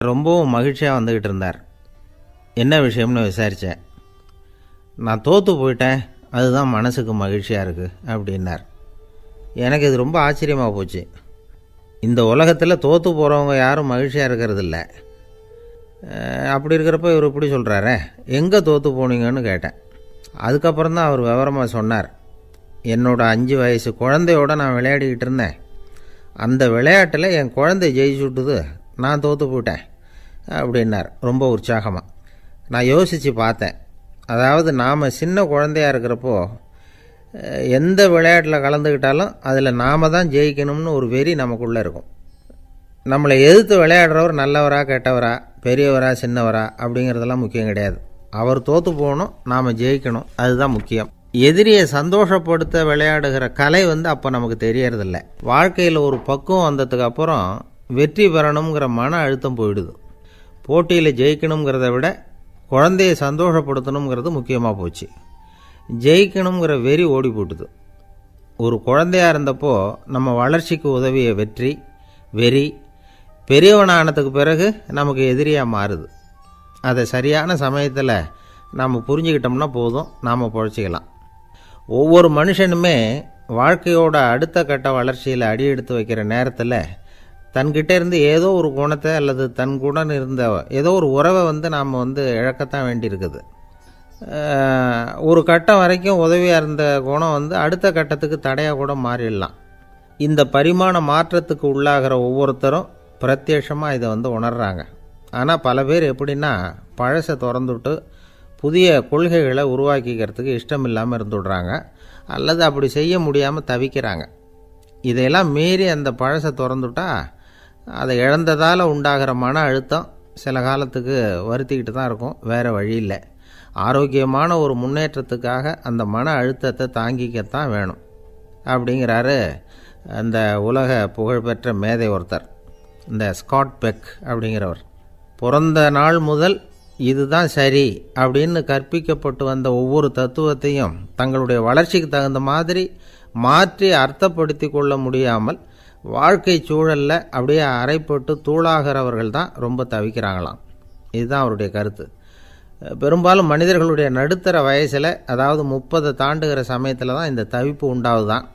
ரொம்பவும் மகிழ்ச்சியாக வந்துக்கிட்டு இருந்தார். என்ன விஷயம்னு விசாரித்தேன். நான் தோற்று போயிட்டேன், அதுதான் மனசுக்கு மகிழ்ச்சியாக இருக்குது அப்படின்னார். எனக்கு இது ரொம்ப ஆச்சரியமாக போச்சு. இந்த உலகத்தில் தோற்று போகிறவங்க யாரும் மகிழ்ச்சியாக இருக்கிறதில்ல. அப்படி இருக்கிறப்ப இவர் இப்படி சொல்கிறாரே, எங்கே தோற்று போனீங்கன்னு கேட்டேன். அதுக்கப்புறம் தான் அவர் விவரமாக சொன்னார். என்னோடய 5 வயசு குழந்தையோடு நான் விளையாடிக்கிட்டு இருந்தேன். அந்த விளையாட்டில் என் குழந்தை ஜெயிச்சுட்டுது, நான் தோற்று போயிட்டேன் அப்படின்னார் ரொம்ப உற்சாகமாக. நான் யோசித்து பார்த்தேன். அதாவது நாம் சின்ன குழந்தையாக இருக்கிறப்போ எந்த விளையாட்டில் கலந்துக்கிட்டாலும் அதில் நாம் தான் ஜெயிக்கணும்னு ஒரு வெறி நமக்குள்ளே இருக்கும். நம்மளை எதிர்த்து விளையாடுறவர் நல்லவரா கெட்டவரா, பெரியவரா சின்னவரா அப்படிங்கிறதெல்லாம் முக்கியம் கிடையாது. அவர் தோற்று போகணும், நாம் ஜெயிக்கணும், அதுதான் முக்கியம். எதிரியை சந்தோஷப்படுத்த விளையாடுகிற கலை அப்போ நமக்கு தெரியறதில்ல. வாழ்க்கையில் ஒரு பக்குவம் வந்ததுக்கு அப்புறம் வெற்றி பெறணுங்கிற மன அழுத்தம் போயிடுது. போட்டியில் ஜெயிக்கணுங்கிறத விட குழந்தையை சந்தோஷப்படுத்தணுங்கிறது முக்கியமாக போச்சு. ஜெயிக்கணுங்கிற வெறி ஓடி போட்டுது. ஒரு குழந்தையாக இருந்தப்போ நம்ம வளர்ச்சிக்கு உதவிய வெறி பெரியவனானதுக்கு பிறகு நமக்கு எதிரியாக மாறுது. அதை சரியான சமயத்தில் நாம் புரிஞ்சுக்கிட்டோம்னா போதும், நாம் பொழைச்சிக்கலாம். ஒவ்வொரு மனுஷனுமே வாழ்க்கையோட அடுத்த கட்ட வளர்ச்சியில் அடி எடுத்து வைக்கிற நேரத்தில் தன்கிட்ட இருந்து ஏதோ ஒரு குணத்தை அல்லது தன் குணம் இருந்த ஏதோ ஒரு உறவை நாம் இழக்கத்தான் வேண்டியிருக்குது. ஒரு கட்டம் வரைக்கும் உதவியாக இருந்த குணம் அடுத்த கட்டத்துக்கு தடையாக கூட மாறிடலாம். இந்த பரிமாண மாற்றத்துக்கு உள்ளாகிற ஒவ்வொருத்தரும் பிரத்யட்சமாக இதை உணர்றாங்க. ஆனால் பல பேர் எப்படின்னா பழசை திறந்துவிட்டு புதிய கொள்கைகளை உருவாக்கிக்கிறதுக்கு இஷ்டம் இல்லாமல் இருந்துவிடுறாங்க, அல்லது அப்படி செய்ய முடியாமல் தவிக்கிறாங்க. இதையெல்லாம் மீறி அந்த பழசை திறந்துவிட்டா அதை இழந்ததால் உண்டாகிற மன அழுத்தம் சில காலத்துக்கு வருத்திக்கிட்டு தான் இருக்கும், வேறு வழி இல்லை. ஆரோக்கியமான ஒரு முன்னேற்றத்துக்காக அந்த மன அழுத்தத்தை தாங்கிக்கத்தான் வேணும் அப்படிங்கிறாரு அந்த உலக புகழ்பெற்ற மேதை ஒருத்தர், இந்த ஸ்காட் பெக் அப்படிங்கிறவர். பிறந்த நாள் முதல் இதுதான் சரி அப்படின்னு கற்பிக்கப்பட்டு வந்த ஒவ்வொரு தத்துவத்தையும் தங்களுடைய வளர்ச்சிக்கு தகுந்த மாதிரி மாற்றி அர்த்தப்படுத்தி கொள்ள முடியாமல் வாழ்க்கை சூழலில் அப்படியே அரைப்பட்டு தூளாகிறவர்கள் தான் ரொம்ப தவிக்கிறாங்களாம். இதுதான் அவருடைய கருத்து. பெரும்பாலும் மனிதர்களுடைய நடுத்தர வயசில், அதாவது 30 தாண்டுகிற சமயத்தில் தான் இந்த தவிப்பு உண்டாகுதான்.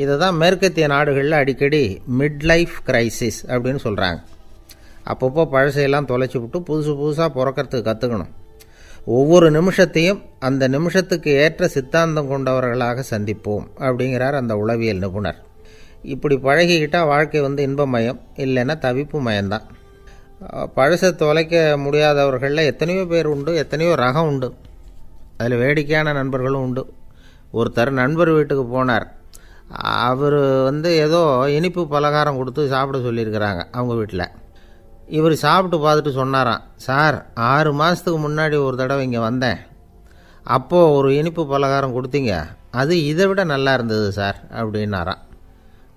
இதை தான் மேற்கத்திய நாடுகளில் அடிக்கடி மிட் லைஃப் கிரைசிஸ் அப்படின்னு சொல்கிறாங்க. அப்பப்போ பழசையெல்லாம் தொலைச்சி விட்டு புதுசாக பிறக்கிறதுக்கு கற்றுக்கணும். ஒவ்வொரு நிமிஷத்தையும் அந்த நிமிஷத்துக்கு ஏற்ற சித்தாந்தம் கொண்டவர்களாக சந்திப்போம் அப்படிங்கிறார் அந்த உளவியல் நிபுணர். இப்படி பழகிக்கிட்டால் வாழ்க்கை இன்பமயம், இல்லைன்னா தவிப்பு மயம்தான். பழசை தொலைக்க முடியாதவர்களில் எத்தனையோ பேர் உண்டு, எத்தனையோ ரகம் உண்டு. அதில் வேடிக்கையான நண்பர்களும் உண்டு. ஒருத்தர் நண்பர் வீட்டுக்கு போனார். அவர் ஏதோ இனிப்பு பலகாரம் கொடுத்து சாப்பிட சொல்லியிருக்கிறாங்க அவங்க வீட்டில். இவர் சாப்பிட்டு பார்த்துட்டு சொன்னாராம், சார் 6 மாதத்துக்கு முன்னாடி ஒரு தடவை இங்கே வந்தேன், அப்போது ஒரு இனிப்பு பலகாரம் கொடுத்தீங்க, அது இதை விட நல்லா இருந்தது சார் அப்படின்னாராம்.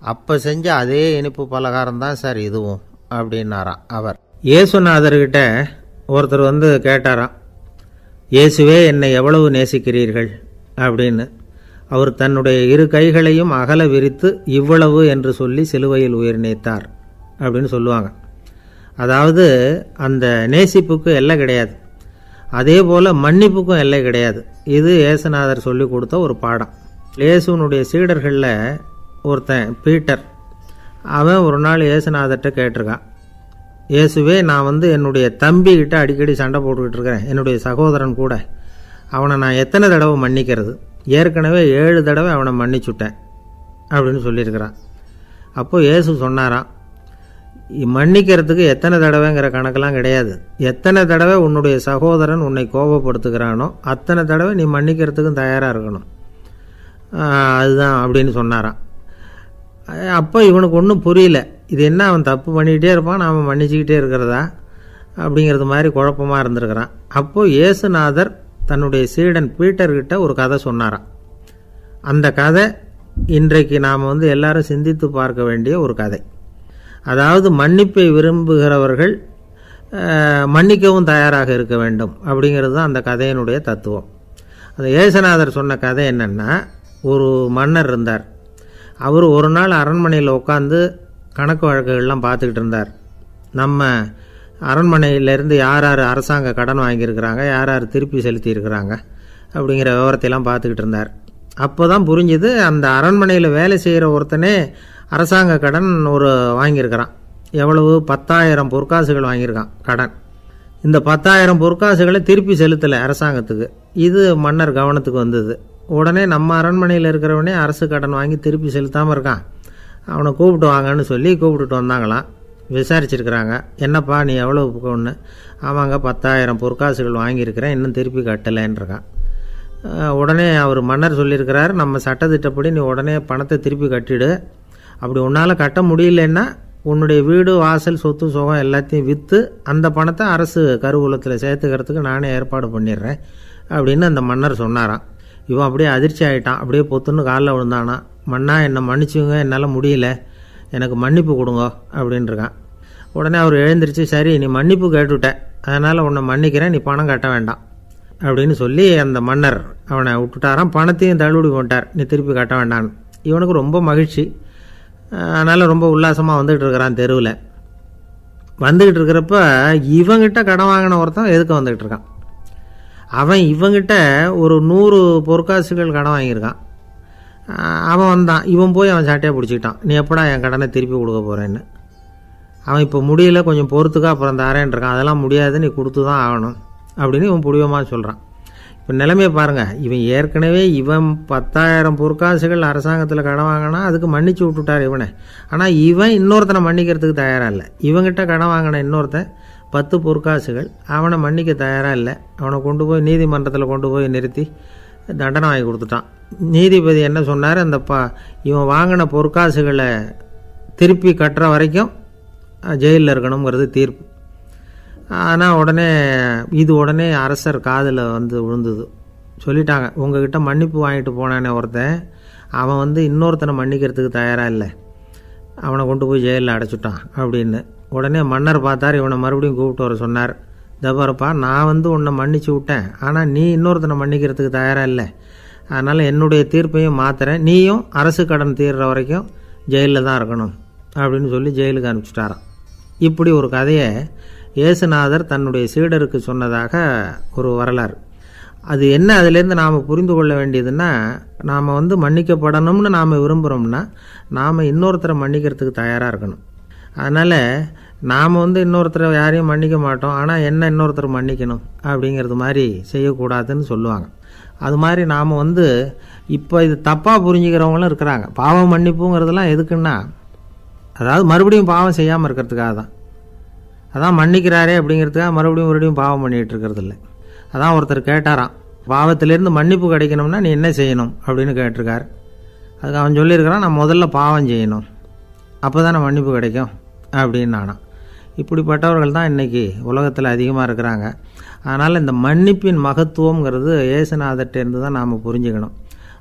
அப்போ செஞ்ச அதே இனிப்பு பலகாரம் தான் சார் இதுவும் அப்படின்னாராம் அவர். இயேசுநாதர்கிட்ட ஒருத்தர் கேட்டாராம், இயேசுவே என்னை எவ்வளவு நேசிக்கிறீர்கள் அப்படின்னு. அவர் தன்னுடைய 2 கைகளையும் அகல விரித்து இவ்வளவு என்று சொல்லி சிலுவையில் உயிர் நீத்தார் அப்படின்னு சொல்லுவாங்க. அதாவது அந்த நேசிப்புக்கு எல்லை கிடையாது, அதே போல் மன்னிப்புக்கும் எல்லை கிடையாது. இது இயேசுநாதர் சொல்லி கொடுத்த ஒரு பாடம். இயேசுனுடைய சீடர்களில் ஒருத்தன் பீட்டர், அவன் ஒரு நாள் இயேசுநாதர்கிட்ட கேட்டிருக்கான், இயேசுவே நான் என்னுடைய தம்பிக்கிட்ட அடிக்கடி சண்டை போட்டுக்கிட்டு இருக்கிறேன், என்னுடைய சகோதரன் கூட, அவனை நான் எத்தனை தடவை மன்னிக்கிறது? ஏற்கனவே 7 தடவை அவனை மன்னிச்சுட்டேன் அப்படின்னு சொல்லியிருக்கிறான். அப்போது இயேசு சொன்னாராம், மன்னிக்கிறதுக்கு எத்தனை தடவைங்கிற கணக்கெல்லாம் கிடையாது. எத்தனை தடவை உன்னுடைய சகோதரன் உன்னை கோபப்படுத்துகிறானோ அத்தனை தடவை நீ மன்னிக்கிறதுக்கும் தயாராக இருக்கணும், அதுதான் அப்படின்னு சொன்னாராம். அப்போ இவனுக்கு ஒன்றும் புரியல, இது என்ன அவன் தப்பு பண்ணிக்கிட்டே இருப்பான், நாம் மன்னிச்சுக்கிட்டே இருக்கிறதா அப்படிங்கிறது மாதிரி குழப்பமாக இருந்திருக்கிறான். அப்போது இயேசுநாதர் தன்னுடைய சீடன் பீட்டர்கிட்ட ஒரு கதை சொன்னாராம். அந்த கதை இன்றைக்கு நாம் எல்லாரும் சிந்தித்து பார்க்க வேண்டிய ஒரு கதை. அதாவது மன்னிப்பை விரும்புகிறவர்கள் மன்னிக்கவும் தயாராக இருக்க வேண்டும் அப்படிங்கிறது தான் அந்த கதையினுடைய தத்துவம். அந்த இயேசுநாதர் சொன்ன கதை என்னென்னா, ஒரு மன்னர் இருந்தார். அவர் ஒரு நாள் அரண்மனையில் உட்காந்து கணக்கு வழக்குகள்லாம் பார்த்துக்கிட்டு இருந்தார். நம்ம அரண்மனையிலேருந்து யார் யார் அரசாங்க கடன் வாங்கியிருக்கிறாங்க, யார் யார் திருப்பி செலுத்தியிருக்கிறாங்க அப்படிங்கிற விவரத்தையெல்லாம் பார்த்துக்கிட்டு இருந்தார். அப்போ தான் புரிஞ்சுது, அந்த அரண்மனையில் வேலை செய்கிற ஒருத்தனே அரசாங்க கடன் வாங்கியிருக்கிறான். எவ்வளவு? 10,000 பொற்காசுகள் வாங்கியிருக்கான் கடன். இந்த 10,000 பொற்காசுகளை திருப்பி செலுத்தலை அரசாங்கத்துக்கு. இது மன்னர் கவனத்துக்கு வந்தது. உடனே நம்ம அரண்மனையில் இருக்கிறவனே அரசு கடன் வாங்கி திருப்பி செலுத்தாமல் இருக்கான், அவனை கூப்பிட்டு வாங்கன்னு சொல்லி கூப்பிட்டுட்டு வந்தாங்களாம். விசாரிச்சிருக்கிறாங்க, என்னப்பா நீ எவ்வளோ ஒன்று? ஆமாங்க 10,000 பொற்காசுகள் வாங்கியிருக்கிறேன், இன்னும் திருப்பி கட்டலைன்றிருக்கான். உடனே அவர் மன்னர் சொல்லியிருக்கிறார், நம்ம சட்டத்திட்டப்படி நீ உடனே பணத்தை திருப்பி கட்டிடு. அப்படி உன்னால் கட்ட முடியலன்னா உன்னுடைய வீடு வாசல் சொத்து சுகம் எல்லாத்தையும் விற்று அந்த பணத்தை அரசு கருவூலத்தில் சேர்த்துக்கிறதுக்கு நானே ஏற்பாடு பண்ணிடுறேன் அப்படின்னு அந்த மன்னர் சொன்னாராம். இவன் அப்படியே அதிர்ச்சி ஆகிட்டான். அப்படியே பொத்துன்னு காலில் விழுந்தானா. மன்னா என்னை மன்னிச்சுங்க, என்னால் முடியல, எனக்கு மன்னிப்பு கொடுங்க அப்படின்ட்டுருக்கான். உடனே அவர் எழுந்திரிச்சு, சரி நீ மன்னிப்பு கேட்டுவிட்ட, அதனால் உன்னை மன்னிக்கிறேன், நீ பணம் கட்ட வேண்டாம் அப்படின்னு சொல்லி அந்த மன்னர் அவனை விட்டுட்டாராம். பணத்தையும் தள்ளுபடி பண்ணிட்டார், நீ திருப்பி கட்ட வேண்டான்னு. இவனுக்கு ரொம்ப மகிழ்ச்சி. அதனால் ரொம்ப உல்லாசமாக வந்துக்கிட்டு இருக்கிறான். தெருவில் வந்துக்கிட்டு இருக்கிறப்ப இவங்கிட்ட கடன் வாங்கின ஒருத்தன் எதுக்கு வந்துக்கிட்டு இருக்கான். அவன் இவங்கிட்ட ஒரு 100 பொற்காசுகள் கடன் வாங்கியிருக்கான். அவன் வந்தான், இவன் போய் அவன் சாட்டையாக பிடிச்சிக்கிட்டான், நீ எப்படா என் கடனை திருப்பி கொடுக்க போகிறேன்னு. அவன் இப்போ முடியல, கொஞ்சம் பொறுத்துக்கா, அப்புறம் தரேன் இருக்கான். அதெல்லாம் முடியாது, நீ கொடுத்து தான் ஆகணும் அப்படின்னு இவன் புடிவமாக சொல்கிறான். இப்போ நிலைமையை பாருங்கள், இவன் ஏற்கனவே 10,000 பொற்காசுகள் அரசாங்கத்தில் கடன் வாங்கினா அதுக்கு மன்னிச்சு விட்டுட்டார் இவனை. ஆனால் இவன் இன்னொருத்தனை மன்னிக்கிறதுக்கு தயாராக இல்லை. இவங்கிட்ட கடன் வாங்கின இன்னொருத்தன் 10 பொற்காசுகள், அவனை மன்னிக்க தயாராக இல்லை. அவனை கொண்டு போய் நீதிமன்றத்தில் கொண்டு போய் நிறுத்தி தண்டனை வாங்கி கொடுத்துட்டான். நீதிபதி என்ன சொன்னார், அந்த இவன் வாங்கின பொற்காசுகளை திருப்பி கட்டுற வரைக்கும் ஜெயிலில் இருக்கணுங்கிறது தீர்ப்பு. ஆனால் உடனே அரசர் காதில் விழுந்தது. சொல்லிட்டாங்க, உங்ககிட்ட மன்னிப்பு வாங்கிட்டு போனானே ஒருத்தன், அவன் இன்னொருத்தனை மன்னிக்கிறதுக்கு தயாராக இல்லை, அவனை கொண்டு போய் ஜெயிலில் அடைச்சிட்டான் அப்படின்னு. உடனே மன்னர் பார்த்தார், இவனை மறுபடியும் கூப்பிட்டு வர சொன்னார். தபாரப்பா, நான் உன்னை மன்னிச்சு விட்டேன், ஆனால் நீ இன்னொருத்தனை மன்னிக்கிறதுக்கு தயாராக இல்லை, அதனால் என்னுடைய தீர்ப்பையும் மாற்றுறேன், நீயும் அரசு கடன் தீர்ற வரைக்கும் ஜெயிலில் தான் இருக்கணும் அப்படின்னு சொல்லி ஜெயிலுக்கு அனுப்பிச்சிட்டாராம். இப்படி ஒரு கதையை இயேசுநாதர் தன்னுடைய சீடருக்கு சொன்னதாக ஒரு வரலாறு. அது என்ன, அதிலேருந்து நாம் புரிந்து கொள்ள வேண்டியதுன்னா, நாம் மன்னிக்கப்படணும்னு நாம் விரும்புகிறோம்னா நாம் இன்னொருத்தரை மன்னிக்கிறதுக்கு தயாராக இருக்கணும். அதனால் நாம் இன்னொருத்தரை யாரையும் மன்னிக்க மாட்டோம், ஆனால் என்ன இன்னொருத்தரை மன்னிக்கணும் அப்படிங்கிறது மாதிரி செய்யக்கூடாதுன்னு சொல்லுவாங்க. அது மாதிரி நாம் இப்போ இது தப்பாக புரிஞ்சுக்கிறவங்களும் இருக்கிறாங்க. பாவம் மன்னிப்புங்கிறதெல்லாம் எதுக்குன்னா, அதாவது மறுபடியும் பாவம் செய்யாமல் இருக்கிறதுக்காக தான். அதான் மன்னிக்கிறாரே அப்படிங்கிறதுக்காக மறுபடியும் பாவம் பண்ணிகிட்டு இருக்கிறது இல்லை. அதான் ஒருத்தர் கேட்டாராம், பாவத்திலேருந்து மன்னிப்பு கிடைக்கணும்னா நீ என்ன செய்யணும் அப்படின்னு கேட்டிருக்கார். அதுக்கு அவன் சொல்லியிருக்கிறான், நான் முதல்ல பாவம் செய்யணும், அப்போ தானே மன்னிப்பு கிடைக்கும் அப்படின்னு நானாம். இப்படிப்பட்டவர்கள் தான் இன்றைக்கி உலகத்தில் அதிகமாக இருக்கிறாங்க. அதனால் இந்த மன்னிப்பின் மகத்துவங்கிறது இயேசுநாதர்கிட்டேருந்து தான் நாம் புரிஞ்சுக்கணும்.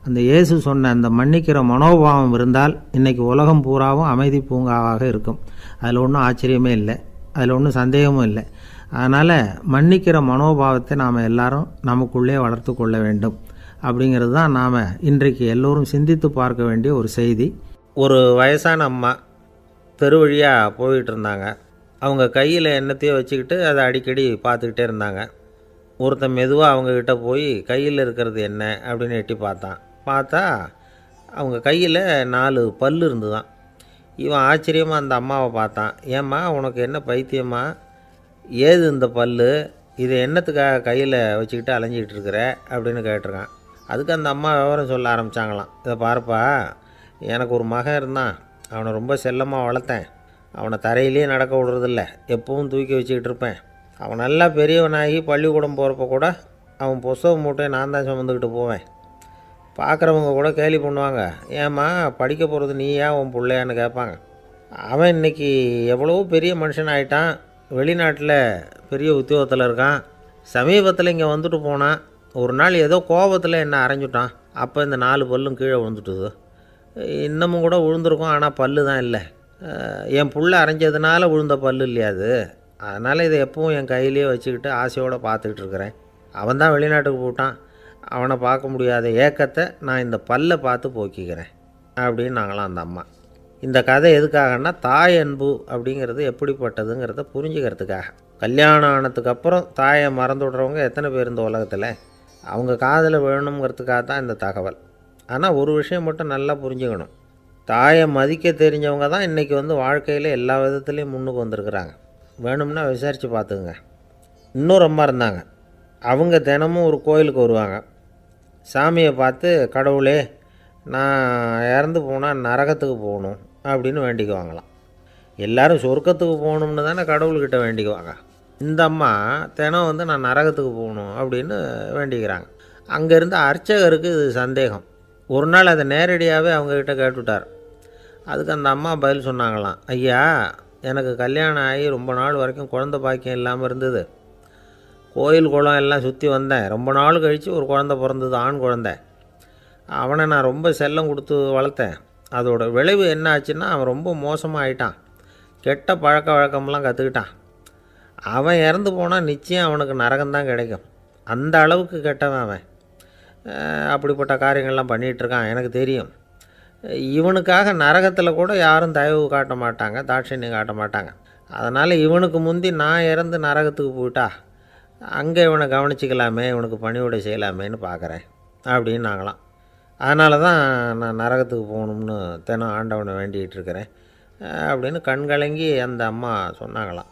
அந்த இயேசு சொன்ன அந்த மன்னிக்கிற மனோபாவம் இருந்தால் இன்றைக்கி உலகம் பூராவும் அமைதி பூங்காவாக இருக்கும். அதில் ஒன்றும் ஆச்சரியமே இல்லை, அதில் ஒன்றும் சந்தேகமும் இல்லை. அதனால் மன்னிக்கிற மனோபாவத்தை நாம் எல்லாரும் நமக்குள்ளே வளர்த்து கொள்ள வேண்டும் அப்படிங்கிறது தான் நாம் இன்றைக்கு எல்லோரும் சிந்தித்து பார்க்க வேண்டிய ஒரு செய்தி. ஒரு வயசான அம்மா தெரு வழியாக போயிட்டு இருந்தாங்க. அவங்க கையில் எண்ணத்தையோ வச்சுக்கிட்டு அதை அடிக்கடி பார்த்துக்கிட்டே இருந்தாங்க. ஒருத்தன் மெதுவாக அவங்கக்கிட்ட போய் கையில் இருக்கிறது என்ன அப்படின்னு எட்டி பார்த்தா அவங்க கையில் 4 பல் இருந்துதான். இவன் ஆச்சரியமாக அந்த அம்மாவை பார்த்தான். ஏம்மா, உனக்கு என்ன பைத்தியமா, ஏது இந்த பல், இதை என்னத்துக்காக கையில் வச்சுக்கிட்டு அலைஞ்சிக்கிட்டு இருக்கிற அப்படின்னு கேட்டிருக்கான். அதுக்கு அந்த அம்மா விவரம் சொல்ல ஆரம்பித்தாங்களாம். இதை பாருப்பா, எனக்கு ஒரு மகன் இருந்தான், அவனை ரொம்ப செல்லமாக வளர்த்தேன். அவனை தரையிலேயே நடக்க விடுறதில்ல, எப்பவும் தூக்கி வச்சுக்கிட்டு இருப்பேன். அவன் நல்லா பெரியவனாகி பள்ளிக்கூடம் போகிறப்ப கூட அவன் புஸ்தக மூட்டையை நான் தான் சுமந்துக்கிட்டு போவேன். பார்க்குறவங்க கூட கேலி பண்ணுவாங்க, ஏம்மா படிக்க போகிறது நீயா உன் பிள்ளையான்னு கேட்பாங்க. அவன் இன்றைக்கி எவ்வளோ பெரிய மனுஷன் ஆகிட்டான், வெளிநாட்டில் பெரிய உத்தியோகத்தில் இருக்கான். சமீபத்தில் இங்கே வந்துட்டு போனான். ஒரு நாள் ஏதோ கோபத்தில் என்ன அரைஞ்சுட்டான். அப்போ இந்த 4 பல்லும் கீழே விழுந்துட்டுது. இன்னமும் கூட விழுந்திருக்கும், ஆனால் பல்லு தான் இல்லை. என் புள்ள அரைஞ்சதுனால விழுந்த பல்லு இல்லையா அது, அதனால் இதை எப்பவும் என் கையிலேயே வச்சுக்கிட்டு ஆசையோடு பார்த்துக்கிட்டு இருக்கிறேன். அவன் தான் வெளிநாட்டுக்கு போட்டான், அவனை பார்க்க முடியாத ஏக்கத்தை நான் இந்த பல்லை பார்த்து போக்கிக்கிறேன் அப்படின்னு நாங்களாம் அந்த அம்மா. இந்த கதை எதுக்காகன்னா, தாய் அன்பு அப்படிங்கிறது எப்படிப்பட்டதுங்கிறத புரிஞ்சுக்கிறதுக்காக. கல்யாணம் ஆனதுக்கப்புறம் தாயை மறந்து விட்றவங்க எத்தனை பேர் இந்த உலகத்தில்? அவங்க காதில் விழணுங்கிறதுக்காக தான் இந்த தகவல். ஆனால் ஒரு விஷயம் மட்டும் நல்லா புரிஞ்சுக்கணும். தாயை மதிக்க தெரிஞ்சவங்க தான் இன்றைக்கி வாழ்க்கையில் எல்லா விதத்துலேயும் முன்னுக்கு வந்திருக்கிறாங்க. வேணும்னா விசாரித்து பார்த்துக்குங்க. இன்னொரு அம்மா இருந்தாங்க. அவங்க தினமும் ஒரு கோயிலுக்கு வருவாங்க. சாமியை பார்த்து, கடவுளே நான் இறந்து போனால் நரகத்துக்கு போகணும் அப்படின்னு வேண்டிக்குவாங்களாம். எல்லோரும் சொர்க்கத்துக்கு போகணும்னு தானே கடவுள்கிட்ட வேண்டிக்குவாங்க. இந்த அம்மா தினம் நான் நரகத்துக்கு போகணும் அப்படின்னு வேண்டிக்கிறாங்க. அங்கே இருந்த அர்ச்சகருக்கு இது சந்தேகம். ஒரு நாள் அதை நேரடியாகவே அவங்கக்கிட்ட கேட்டுவிட்டார். அதுக்கு அந்த அம்மா பதில் சொன்னாங்களாம், ஐயா, எனக்கு கல்யாணம் ஆகி ரொம்ப நாள் வரைக்கும் குழந்தை பாக்கியம் இல்லாமல் இருந்தது. கோயில் குளம் எல்லாம் சுற்றி வந்தேன். ரொம்ப நாள் கழித்து ஒரு குழந்தை பிறந்தது, ஆண் குழந்தை. அவனை நான் ரொம்ப செல்லம் கொடுத்து வளர்த்தேன். அதோட விளைவு என்ன ஆச்சுன்னா, அவன் ரொம்ப மோசமாக ஆகிட்டான். கெட்ட பழக்க வழக்கம்லாம் கற்றுக்கிட்டான். அவன் இறந்து போனால் நிச்சயம் அவனுக்கு நரகம்தான் கிடைக்கும். அந்த அளவுக்கு கெட்டவன் அவன். அப்படிப்பட்ட காரியங்கள்லாம் பண்ணிகிட்ருக்கான், எனக்கு தெரியும். இவனுக்காக நரகத்தில் கூட யாரும் தயவு காட்ட மாட்டாங்க, தாட்சண்யம் காட்ட மாட்டாங்க. அதனால் இவனுக்கு முந்தி நான் இறந்து நரகத்துக்கு போயிட்டா அங்கே இவனை கவனிச்சிக்கலாமே, இவனுக்கு பணிவிடை செய்யலாமேன்னு பார்க்குறேன் அப்படின்னு நாங்களாம். அதனால தான் நான் நரகத்துக்கு போகணும்னு தினம் ஆண்டவனை வேண்டிகிட்டு இருக்கிறேன் அப்படின்னு கண்கலங்கி அந்த அம்மா சொன்னாங்களாம்.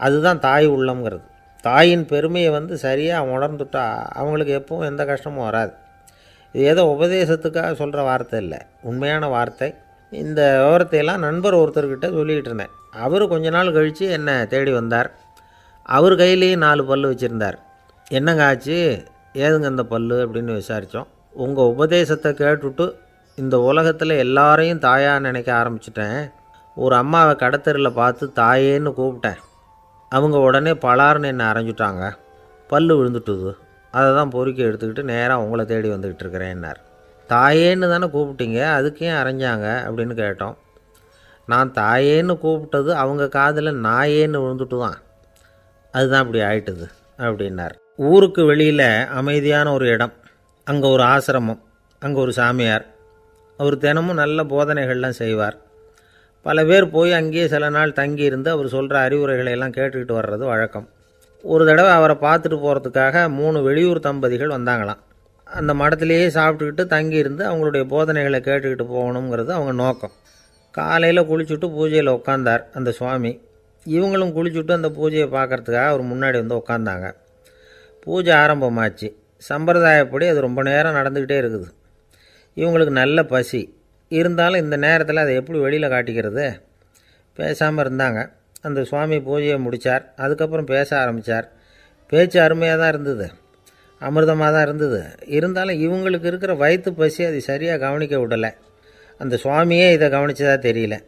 அதுதான் தாய் உள்ளம்ங்கிறது. தாயின் பெருமையை சரியாக உணர்ந்துட்டா அவங்களுக்கு எப்பவும் எந்த கஷ்டமும் வராது. இது ஏதோ உபதேசத்துக்காக சொல்கிற வார்த்தை இல்லை, உண்மையான வார்த்தை. இந்த விவரத்தையெல்லாம் நண்பர் ஒருத்தர்கிட்ட சொல்லிக்கிட்டு இருந்தேன். அவர் கொஞ்ச நாள் கழித்து என்னை தேடி வந்தார். அவர் கையிலேயும் 4 பல் வச்சுருந்தார். என்னங்க ஆச்சு, ஏதுங்க இந்த பல் அப்படின்னு விசாரித்தோம். உங்கள் உபதேசத்தை கேட்டுவிட்டு இந்த உலகத்தில் எல்லாரையும் தாயாக நினைக்க ஆரம்பிச்சிட்டேன். ஒரு அம்மாவை கடத்தெருவில் பார்த்து தாயேன்னு கூப்பிட்டேன். அவங்க உடனே பலார்னு என்னை அரைஞ்சிட்டாங்க. பல் விழுந்துட்டுது. அதை தான் பொறுக்கி எடுத்துக்கிட்டு நேராக உங்களை தேடி வந்துக்கிட்டு இருக்கிறேன்னார். தாயேன்னு தானே கூப்பிட்டீங்க, அதுக்கு ஏன் அரைஞ்சாங்க அப்படின்னு கேட்டோம். நான் தாயேன்னு கூப்பிட்டது அவங்க காதில் நாயேன்னு விழுந்துட்டு தான், அதுதான் அப்படி ஆயிட்டுது அப்படின்னார். ஊருக்கு வெளியில் அமைதியான ஒரு இடம், அங்கே ஒரு ஆசிரமம், அங்கே ஒரு சாமியார். அவர் தினமும் நல்ல போதனைகள்லாம் செய்வார். பல பேர் போய் அங்கேயே சில நாள் தங்கி இருந்து அவர் சொல்கிற அறிவுரைகளை எல்லாம் கேட்டுக்கிட்டு வர்றது வழக்கம். ஒரு தடவை அவரை பார்த்துட்டு போகிறதுக்காக 3 வெளியூர் தம்பதிகள் வந்தாங்களாம். அந்த மடத்திலேயே சாப்பிட்டுக்கிட்டு தங்கியிருந்து அவங்களுடைய போதனைகளை கேட்டுக்கிட்டு போகணுங்கிறது அவங்க நோக்கம். காலையில் குளிச்சுட்டு பூஜையில் உட்காந்தார் அந்த சுவாமி. இவங்களும் குளிச்சுட்டு அந்த பூஜையை பார்க்குறதுக்காக அவர் முன்னாடி உட்காந்தாங்க. பூஜை ஆரம்பமாச்சு. சம்பிரதாயப்படி அது ரொம்ப நேரம் நடந்துக்கிட்டே இருக்குது. இவங்களுக்கு நல்ல பசி இருந்தாலும் இந்த நேரத்தில் அதை எப்படி வெளியில் காட்டிக்கிறது? பேசாமல் இருந்தாங்க. அந்த சுவாமி பூஜையை முடித்தார். அதுக்கப்புறம் பேச ஆரம்பித்தார். பேச்சு அருமையாக தான் இருந்தது, அமிர்தமாக தான் இருந்தது. இருந்தாலும் இவங்களுக்கு இருக்கிற வயிற்று பசி அது சரியாக கவனிக்க விடலை. அந்த சுவாமியே இதை கவனித்ததா தெரியல.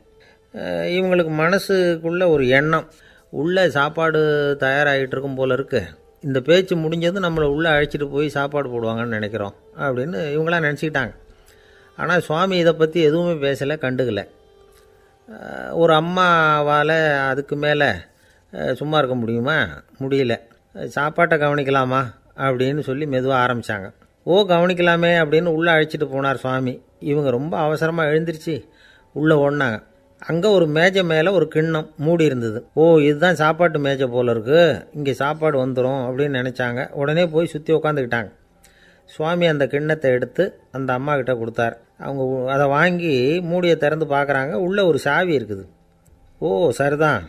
இவங்களுக்கு மனசுக்குள்ளே ஒரு எண்ணம், உள்ளே சாப்பாடு தயாராகிட்டு இருக்கும் போல இருக்குது. இந்த பேச்சு முடிஞ்சது நம்மளை உள்ளே அழைச்சிட்டு போய் சாப்பாடு போடுவாங்கன்னு நினைக்கிறோம் அப்படின்னு இவங்களாம் நினச்சிக்கிட்டாங்க. ஆனால் சுவாமி இதை பற்றி எதுவுமே பேசலை, கண்டுக்கலை. ஒரு அம்மாவால் அதுக்கு மேலே சும்மா இருக்க முடியுமா? முடியல. சாப்பாட்டை கவனிக்கலாமா அப்படின்னு சொல்லி மெதுவாக ஆரம்பித்தாங்க. கவனிக்கலாமே அப்படின்னு உள்ளே அழைச்சிட்டு போனார் சுவாமி. இவங்க ரொம்ப அவசரமாக எழுந்திரிச்சு உள்ளே ஓடினாங்க. அங்கே ஒரு மேஜை மேலே ஒரு கிண்ணம் மூடி இருந்தது. இதுதான் சாப்பாட்டு மேஜை போல இருக்குது, இங்கே சாப்பாடு வந்துடும் அப்படின்னு நினச்சாங்க. உடனே போய் சுற்றி உட்காந்துக்கிட்டாங்க. சுவாமி அந்த கிண்ணத்தை எடுத்து அந்த அம்மா கிட்ட கொடுத்தார். அவங்க அதை வாங்கி மூடியை திறந்து பார்க்குறாங்க. உள்ளே ஒரு சாவி இருக்குது. சரிதான்,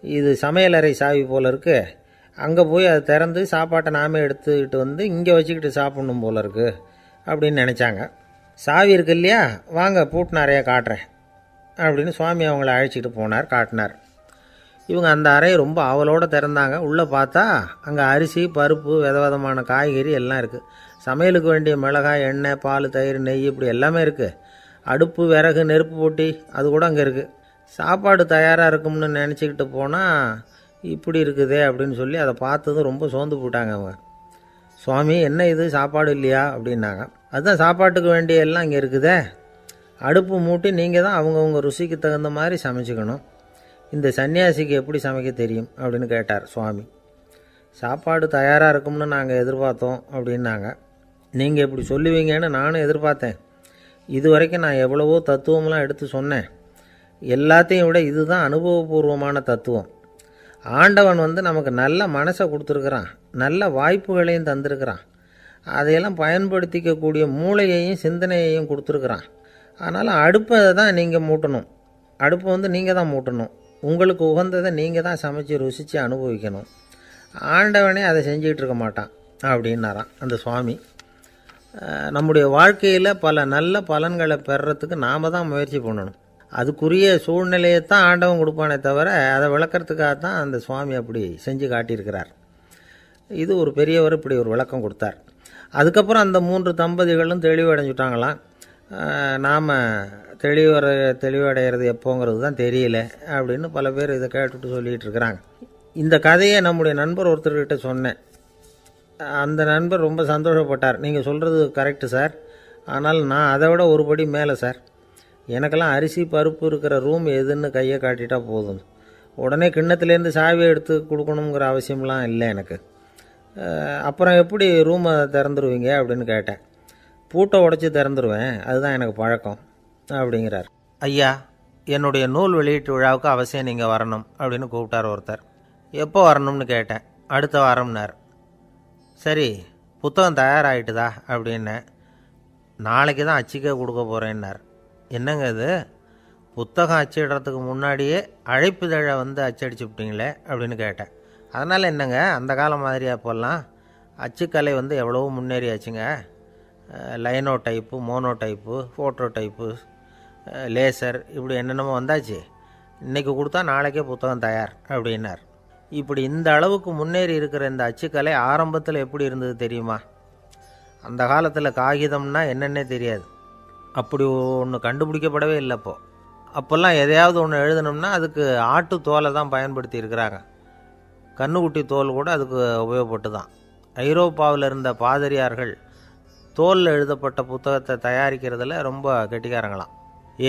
இது சமையலறை சாவி போல் இருக்குது. அங்கே போய் அதை திறந்து சாப்பாட்டை நாமே எடுத்துக்கிட்டு இங்கே வச்சுக்கிட்டு சாப்பிட்ணும் போல இருக்குது அப்படின்னு நினச்சாங்க. சாவி இருக்கு இல்லையா, வாங்க பூட்டு நிறையா காட்டுறேன் அப்படின்னு சுவாமி அவங்கள அழைச்சிட்டு போனார், காட்டினார். இவங்க அந்த அறையை ரொம்ப ஆவலோடு திறந்தாங்க. உள்ளே பார்த்தா அங்கே அரிசி, பருப்பு, விதவிதமான காய்கறி எல்லாம் இருக்குது. சமையலுக்கு வேண்டிய மிளகாய், எண்ணெய், பால், தயிர், நெய் இப்படி எல்லாமே இருக்குது. அடுப்பு, விறகு, நெருப்பு போட்டி அது கூட அங்கே இருக்குது. சாப்பாடு தயாராக இருக்கும்னு நினச்சிக்கிட்டு போனால் இப்படி இருக்குதே அப்படின்னு சொல்லி அதை பார்த்ததும் ரொம்ப சோர்ந்து போட்டாங்க அவங்க. சுவாமி, என்ன இது சாப்பாடு இல்லையா அப்படின்னாங்க. அதுதான் சாப்பாட்டுக்கு வேண்டிய எல்லாம் இங்கே இருக்குதே. அடுப்பு மூட்டி நீங்கள் தான் அவங்கவுங்க ருசிக்கு தகுந்த மாதிரி சமைச்சிக்கணும். இந்த சன்னியாசிக்கு எப்படி சமைக்க தெரியும் அப்படின்னு கேட்டார் சுவாமி. சாப்பாடு தயாராக இருக்கும்னு நாங்கள் எதிர்பார்த்தோம் அப்படின்னாங்க. நீங்கள் இப்படி சொல்லுவீங்கன்னு நானும் எதிர்பார்த்தேன். இது வரைக்கும் நான் எவ்வளவோ தத்துவம்லாம் எடுத்து சொன்னேன். எல்லாத்தையும் விட இதுதான் அனுபவபூர்வமான தத்துவம். ஆண்டவன் நமக்கு நல்ல மனசை கொடுத்துருக்குறான், நல்ல வாய்ப்புகளையும் தந்திருக்கிறான், அதையெல்லாம் பயன்படுத்திக்கக்கூடிய மூளையையும் சிந்தனையையும் கொடுத்துருக்குறான். அதனால் அடுப்பை தான் நீங்கள் மூட்டணும், அடுப்பை நீங்கள் தான் மூட்டணும், உங்களுக்கு உகந்ததை நீங்கள் தான் சமைச்சு ருசித்து அனுபவிக்கணும். ஆண்டவனே அதை செஞ்சுக்கிட்டு இருக்க மாட்டான் அப்படின்னாராம் அந்த சுவாமி. நம்முடைய வாழ்க்கையில் பல நல்ல பலன்களை பெறுறதுக்கு நாம் தான் முயற்சி பண்ணணும். அதுக்குரிய சூழ்நிலையை தான் ஆண்டவன் கொடுப்பானே தவிர அதை விளக்கிறதுக்காக தான் அந்த சுவாமி அப்படி செஞ்சு காட்டியிருக்கிறார். இது ஒரு பெரியவர் இப்படி ஒரு விளக்கம் கொடுத்தார். அதுக்கப்புறம் அந்த 3 தம்பதிகளும் தெளிவடைஞ்சுட்டாங்களாம். நாம் தெளிவடைகிறது எப்போங்கிறது தான் தெரியல அப்படின்னு பல பேர் இதை கேட்டுட்டு சொல்லிகிட்டு இருக்கிறாங்க. இந்த கதையை நம்முடைய நண்பர் ஒருத்தர்கிட்ட சொன்னேன். அந்த நண்பர் ரொம்ப சந்தோஷப்பட்டார். நீங்கள் சொல்கிறது கரெக்டு சார், ஆனால் நான் அதை விட ஒரு படி மேலே சார். எனக்கெல்லாம் அரிசி பருப்பு இருக்கிற ரூம் எதுன்னு கையை காட்டிட்டா போதும், உடனே கிண்ணத்துலேருந்து சாவியை எடுத்து கொடுக்கணுங்கிற அவசியம்லாம் இல்லை எனக்கு. அப்புறம் எப்படி ரூமை திறந்துருவீங்க அப்படின்னு கேட்டேன். பூட்டை உடச்சி திறந்துருவேன், அதுதான் எனக்கு பழக்கம் அப்படிங்கிறார். ஐயா, என்னுடைய நூல் வெளியீட்டு விழாவுக்கு அவசியம் நீங்கள் வரணும் அப்படின்னு கூப்பிட்டார் ஒருத்தர். எப்போ வரணும்னு கேட்டேன். அடுத்த வாரம்னார். சரி, புத்தகம் தயாராகிட்டுதா அப்படின்னேன். நாளைக்கு தான் அச்சிக்க கொடுக்க போகிறேன்னார். என்னங்க இது, புத்தகம் அச்சிடுறதுக்கு முன்னாடியே அழைப்புதழை அச்சடிச்சு விட்டீங்களே அப்படின்னு கேட்டேன். அதனால் என்னங்க, அந்த காலம் மாதிரி அப்போல்லாம் அச்சுக்கலை எவ்வளவோ முன்னேறியாச்சுங்க. Linotype, monotype, phototype, laser, இப்படி என்னென்னமோ வந்தாச்சு. இன்றைக்கி கொடுத்தா நாளைக்கே புத்தகம் தயார் அப்படின்னார். இப்படி இந்த அளவுக்கு முன்னேறி இருக்கிற இந்த அச்சுக்கலை ஆரம்பத்தில் எப்படி இருந்தது தெரியுமா? அந்த காலத்தில் காகிதம்னா என்னென்னே தெரியாது, அப்படி ஒன்று கண்டுபிடிக்கப்படவே இல்லை. அப்போல்லாம் எதையாவது ஒன்று எழுதணும்னா அதுக்கு ஆட்டு தோலை தான் பயன்படுத்தி இருக்கிறாங்க. கண்ணுக்குட்டி தோல் கூட அதுக்கு உபயோகப்பட்டு தான். ஐரோப்பாவில் இருந்த பாதிரியார்கள் தோலில் எழுதப்பட்ட புத்தகத்தை தயாரிக்கிறதுல ரொம்ப கெட்டிக்காரங்களாம்.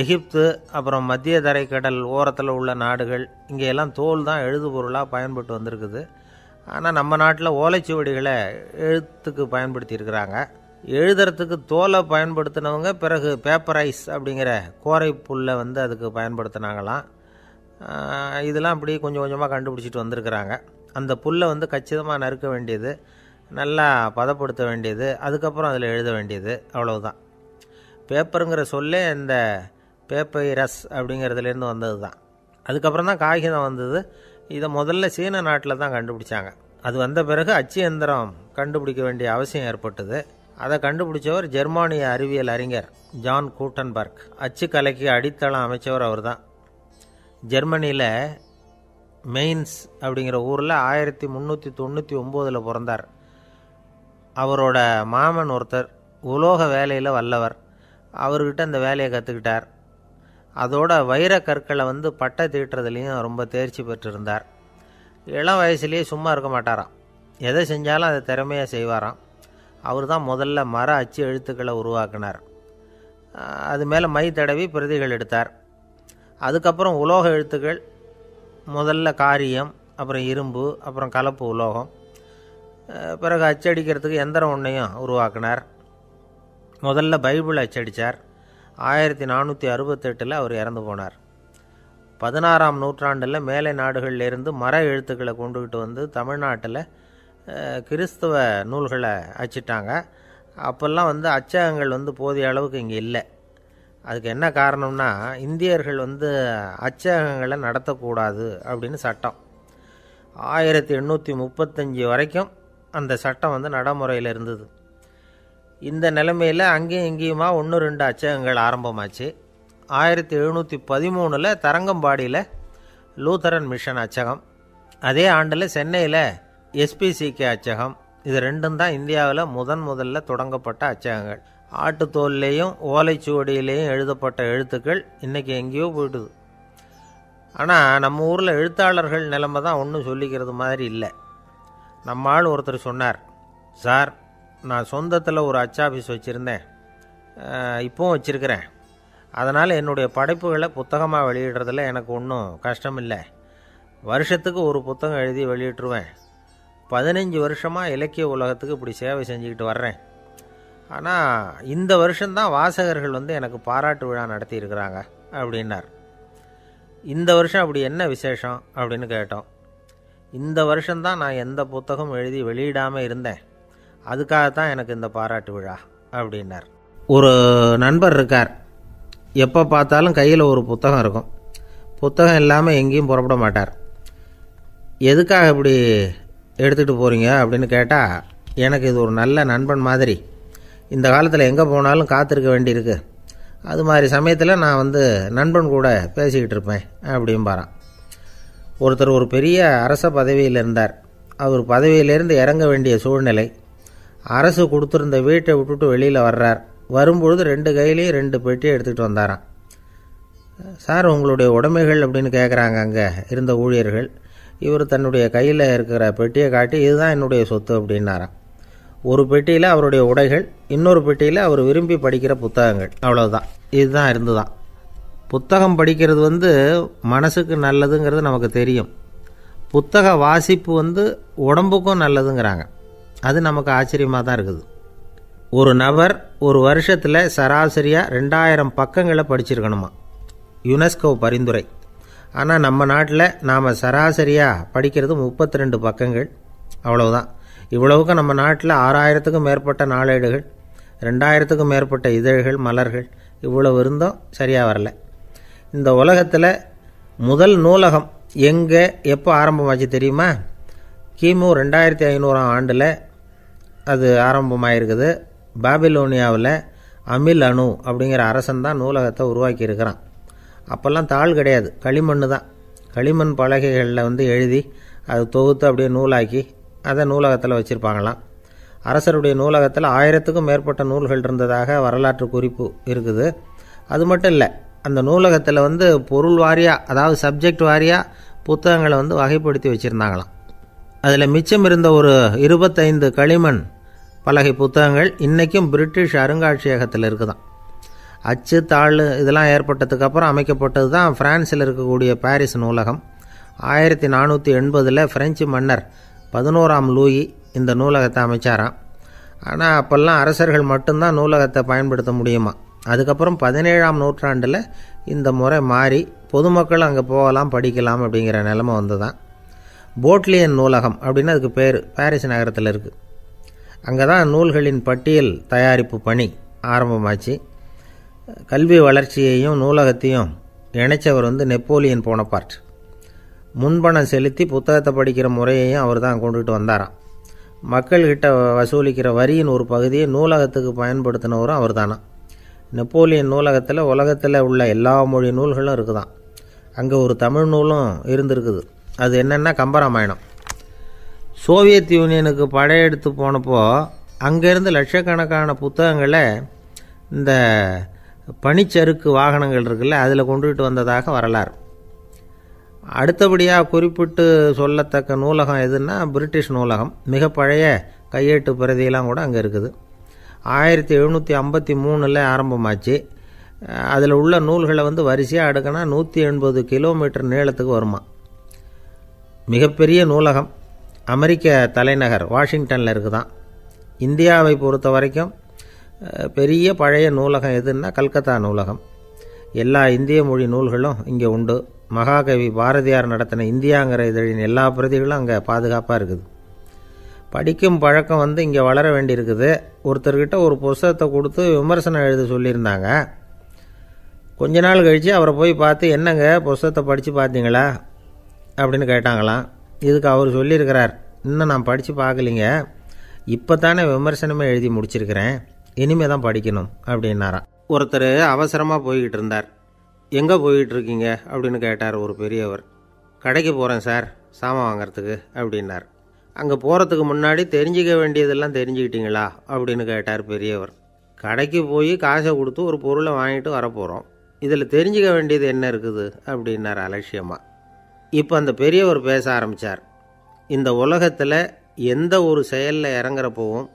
எகிப்து, அப்புறம் மத்திய தரைக்கடல் ஓரத்தில் உள்ள நாடுகள், இங்கே எல்லாம் தோல் தான் எழுதுபொருளாக பயன்பட்டு வந்திருக்குது. ஆனால் நம்ம நாட்டில் ஓலைச்சுவடிகளை எழுத்துக்கு பயன்படுத்தி இருக்கிறாங்க. எழுதுறதுக்கு தோலை பயன்படுத்தினவங்க பிறகு பேப்பரைஸ் அப்படிங்கிற கோரை புல்லை அதுக்கு பயன்படுத்தினாங்களாம். இதெல்லாம் அப்படி கொஞ்சம் கொஞ்சமாக கண்டுபிடிச்சிட்டு வந்திருக்கிறாங்க. அந்த புல்லை கச்சிதமாக நறுக்க வேண்டியது, நல்லா பதப்படுத்த வேண்டியது, அதுக்கப்புறம் அதில் எழுத வேண்டியது, அவ்வளவுதான். பேப்பருங்கிற சொல்லே இந்த பேப்பைரஸ் அப்படிங்கிறதுலேருந்து வந்தது தான். அதுக்கப்புறம் தான் காகிதம் வந்தது. இதை முதல்ல சீன நாட்டில் தான் கண்டுபிடிச்சாங்க. அது வந்த பிறகு அச்சு எந்திரம் கண்டுபிடிக்க வேண்டிய அவசியம் ஏற்பட்டது. அதை கண்டுபிடிச்சவர் ஜெர்மானிய அறிவியல் அறிஞர் ஜான் கூட்டன்பர்க். அச்சு கலைக்கு அடித்தளம் அமைச்சவர் அவர் தான். ஜெர்மனியில் மெயின்ஸ் அப்படிங்கிற ஊரில் 1399 பிறந்தார். அவரோட மாமன் ஒருத்தர் உலோக வேலையில் வல்லவர். அவர்கிட்ட அந்த வேலையை கற்றுக்கிட்டார். அதோட வைர கற்களை பட்டை தீட்டுறதுலேயும் ரொம்ப தேர்ச்சி பெற்றிருந்தார். இளம் வயசுலேயே சும்மா இருக்க மாட்டாராம், எதை செஞ்சாலும் அதை திறமையாக செய்வாராம். அவர் தான் முதல்ல மர அச்சு எழுத்துக்களை உருவாக்கினார். அது மேலே மை தடவி பிரதிகள் எடுத்தார். அதுக்கப்புறம் உலோக எழுத்துக்கள், முதல்ல காரியம், அப்புறம் இரும்பு, அப்புறம் கலப்பு உலோகம், பிறகு அச்சடிக்கிறதுக்கு எந்திரம் ஒன்றையும் உருவாக்கினார். முதல்ல பைபிள் அச்சடித்தார். 1468 அவர் இறந்து போனார். 16ஆம் நூற்றாண்டில் மேலை நாடுகளிலிருந்து மர எழுத்துக்களை கொண்டுகிட்டு தமிழ்நாட்டில் கிறிஸ்தவ நூல்களை அச்சிட்டாங்க. அப்போல்லாம் அச்சகங்கள் போதிய அளவுக்கு இங்கே இல்லை. அதுக்கு என்ன காரணம்னா, இந்தியர்கள் அச்சகங்களை நடத்தக்கூடாது அப்படின்னு சட்டம். 1835 வரைக்கும் அந்த சட்டம் நடைமுறையில் இருந்தது. இந்த நிலைமையில் அங்கேயும் இங்கேயுமா 1-2 அச்சகங்கள் ஆரம்பமாச்சு. 1713 தரங்கம்பாடியில் லூத்தரன் மிஷன் அச்சகம், அதே ஆண்டில் சென்னையில் எஸ்பிசிகே அச்சகம். இது ரெண்டும் தான் இந்தியாவில் முதல்ல தொடங்கப்பட்ட அச்சகங்கள். ஆட்டுத்தோல்லையும் ஓலைச்சுவடியிலையும் எழுதப்பட்ட எழுத்துக்கள் இன்றைக்கி எங்கேயோ போயிடுது. ஆனால் நம்ம ஊரில் எழுத்தாளர்கள் நிலைமை தான் ஒன்றும் சொல்லிக்கிறது மாதிரி இல்லை. நம்ம ஆள் ஒருத்தர் சொன்னார், சார், நான் சொந்தத்தில் ஒரு அச்சாபீஸ் வச்சுருந்தேன், இப்போவும் வச்சுருக்கிறேன். அதனால் என்னுடைய படைப்புகளை புத்தகமாக வெளியிடுறதில் எனக்கு ஒன்றும் கஷ்டம் இல்லை. வருஷத்துக்கு ஒரு புத்தகம் எழுதி வெளியிட்டுருவேன். 15 வருஷமாக இலக்கிய உலகத்துக்கு இப்படி சேவை செஞ்சுக்கிட்டு வர்றேன். ஆனால் இந்த வருஷம்தான் வாசகர்கள் எனக்கு பாராட்டு விழா நடத்தியிருக்கிறாங்க அப்படின்னார். இந்த வருஷம் அப்படி என்ன விசேஷம் அப்படின்னு கேட்டோம். இந்த வருஷம்தான் நான் எந்த புத்தகம் எழுதி வெளியிடாமல் இருந்தேன், அதுக்காகத்தான் எனக்கு இந்த பாராட்டு விழா அப்படின்னார். ஒரு நண்பர் இருக்கார், எப்போ பார்த்தாலும் கையில் ஒரு புத்தகம் இருக்கும், புத்தகம் இல்லாமல் எங்கேயும் புறப்பட மாட்டார். எதுக்காக இப்படி எடுத்துகிட்டு போகிறீங்க அப்படின்னு கேட்டால், எனக்கு இது ஒரு நல்ல நண்பன் மாதிரி, இந்த காலத்தில் எங்கே போனாலும் காத்திருக்க வேண்டியிருக்கு, அது மாதிரி சமயத்தில் நான் நண்பன் கூட பேசிக்கிட்டு இருப்பேன் அப்படிம்பாரான். ஒருத்தர் ஒரு பெரிய அரச பதவியில் இருந்தார். அவர் பதவியிலேருந்து இறங்க வேண்டிய சூழ்நிலை. அரசு கொடுத்துருந்த வீட்டை விட்டுட்டு வெளியில் வர்றார். வரும்பொழுது 2 கையிலையும் 2 பெட்டியை எடுத்துகிட்டு வந்தாராம். சார், உங்களுடைய உடைமைகள் அப்படின்னு கேட்குறாங்க அங்கே இருந்த ஊழியர்கள். இவர் தன்னுடைய கையில் இருக்கிற பெட்டியை காட்டி, இதுதான் என்னுடைய சொத்து அப்படின்னாராம். ஒரு பெட்டியில் அவருடைய உடைகள், இன்னொரு பெட்டியில் அவர் விரும்பி படிக்கிற புத்தகங்கள், அவ்வளோதான். இதுதான் இருந்துதான். புத்தகம் படிக்கிறது மனசுக்கு நல்லதுங்கிறது நமக்கு தெரியும். புத்தக வாசிப்பு உடம்புக்கும் நல்லதுங்கிறாங்க. அது நமக்கு ஆச்சரியமாக தான் இருக்குது. ஒரு நபர் ஒரு வருஷத்தில் சராசரியாக 2000 பக்கங்களை படிச்சிருக்கணுமா, யுனெஸ்கோ பரிந்துரை. ஆனால் நம்ம நாட்டில் நாம் சராசரியாக படிக்கிறது 32 பக்கங்கள், அவ்வளவுதான். இவ்வளவுக்கு நம்ம நாட்டில் 6000த்துக்கும் மேற்பட்ட நாளேடுகள், 2000த்துக்கும் மேற்பட்ட இதழ்கள், மலர்கள், இவ்வளவு இருந்தும் சரியாக வரல. இந்த உலகத்தில் முதல் நூலகம் எங்கே எப்போ ஆரம்பமாச்சு தெரியுமா? கிமு 2500ஆம் ஆண்டில் அது ஆரம்பமாயிருக்குது. பாபிலோனியாவில் அமில் அணு அப்படிங்கிற அரசன் தான் நூலகத்தை உருவாக்கி இருக்கிறான். அப்போல்லாம் தாள் கிடையாது, களிமண் தான். களிமண் பலகைகளில் எழுதி அது தொகுத்து அப்படியே நூலாக்கி அதை நூலகத்தில் வச்சுருப்பாங்களாம். அரசருடைய நூலகத்தில் 1000த்துக்கும் மேற்பட்ட நூல்கள் இருந்ததாக வரலாற்று குறிப்பு இருக்குது. அது மட்டும் இல்லை, அந்த நூலகத்தில் பொருள் வாரியாக, அதாவது சப்ஜெக்ட் வாரியாக புத்தகங்களை வகைப்படுத்தி வச்சுருந்தாங்களாம். அதில் மிச்சம் இருந்த ஒரு 25 களிமண் பலகை புத்தகங்கள் இன்றைக்கும் பிரிட்டிஷ் அருங்காட்சியகத்தில் இருக்குதான். அச்சு தாள் இதெல்லாம் ஏற்பட்டதுக்கப்புறம் அமைக்கப்பட்டது தான் பிரான்ஸில் இருக்கக்கூடிய பாரிஸ் நூலகம். 1480 பிரெஞ்சு மன்னர் 11ஆம் லூயி இந்த நூலகத்தை அமைச்சாராம். ஆனால் அப்போல்லாம் அரசர்கள் மட்டும்தான் நூலகத்தை பயன்படுத்த முடியுமா. அதுக்கப்புறம் 17ஆம் நூற்றாண்டில் இந்த முறை மாறி பொதுமக்கள் அங்கே போகலாம், படிக்கலாம் அப்படிங்கிற நிலைமை தான். போட்லியன் நூலகம் அப்படின்னு அதுக்கு பேர், பாரிஸ் நகரத்தில் இருக்குது. அங்கே தான் நூல்களின் பட்டியல் தயாரிப்பு பணி ஆரம்பமாச்சு. கல்வி வளர்ச்சியையும் நூலகத்தையும் இணைச்சவர் நெப்போலியன் போனபார்ட். முன்பணம் செலுத்தி புத்தகத்தை படிக்கிற முறையையும் அவர் தான் கொண்டுகிட்டு வந்தாராம். மக்கள்கிட்ட வசூலிக்கிற வரியின் ஒரு பகுதியை நூலகத்துக்கு பயன்படுத்தினவரும் அவர் தானா. நெப்போலியன் நூலகத்தில் உலகத்தில் உள்ள எல்லா மொழி நூல்களும் இருக்குதான். அங்கே ஒரு தமிழ் நூலும் இருந்திருக்குது. அது என்னென்னா கம்பராமாயணம். சோவியத் யூனியனுக்கு படையெடுத்து போனப்போ அங்கேருந்து லட்சக்கணக்கான புத்தகங்களை இந்த பனிச்சறுக்கு வாகனங்கள் இருக்குல்ல, அதில் கொண்டுகிட்டு வந்ததாக வரலாறு. அடுத்தபடியாக குறிப்பிட்டு சொல்லத்தக்க நூலகம் எதுன்னா பிரிட்டிஷ் நூலகம். மிக பழைய கையெட்டு பிரதியெல்லாம் கூட அங்கே இருக்குது. 1753 ஆரம்பமாச்சு. அதில் உள்ள நூல்களை வரிசையாக அடுக்கினா 180 கிலோமீட்டர் நீளத்துக்கு வருமா. மிகப்பெரிய நூலகம் அமெரிக்க தலைநகர் வாஷிங்டனில் இருக்குதான். இந்தியாவை பொறுத்த வரைக்கும் பெரிய பழைய நூலகம் எதுன்னா கல்கத்தா நூலகம். எல்லா இந்திய மொழி நூல்களும் இங்கே உண்டு. மகாகவி பாரதியார் நடத்தின இந்தியாங்கிற இதழின் எல்லா பிரதிகளும் அங்கே பாதுகாப்பாக இருக்குது. படிக்கும் பழக்கம் இங்கே வளர வேண்டியிருக்குது. ஒருத்தர்கிட்ட ஒரு புஸ்தகத்தை கொடுத்து விமர்சனம் எழுத சொல்லியிருந்தாங்க. கொஞ்ச நாள் கழித்து அவரை போய் பார்த்து, என்னங்க புஸ்தகத்தை படித்து பார்த்தீங்களா அப்படின்னு கேட்டாங்களாம். இதுக்கு அவர் சொல்லியிருக்கிறார், இன்னும் நான் படித்து பார்க்கலிங்க, இப்போ தானே விமர்சனமே எழுதி முடிச்சிருக்கிறேன், இனிமே தான் படிக்கணும் அப்படின்னாராம். ஒருத்தர் அவசரமாக போய்கிட்டு இருந்தார். எங்கே போய்கிட்டு இருக்கீங்க அப்படின்னு கேட்டார் ஒரு பெரியவர். கடைக்கு போகிறேன் சார், சாமான் வாங்கிறதுக்கு அப்படின்னார். அங்கே போகிறதுக்கு முன்னாடி தெரிஞ்சிக்க வேண்டியதெல்லாம் தெரிஞ்சுக்கிட்டீங்களா அப்படின்னு கேட்டார் பெரியவர். கடைக்கு போய் காசை கொடுத்து ஒரு பொருளை வாங்கிட்டு வரப்போகிறோம், இதில் தெரிஞ்சிக்க வேண்டியது என்ன இருக்குது அப்படின்னார் அலட்சியமாக. இப்போ அந்த பெரியவர் பேச ஆரம்பித்தார். இந்த உலகத்தில் எந்த ஒரு செயலில் இறங்குறப்போவும்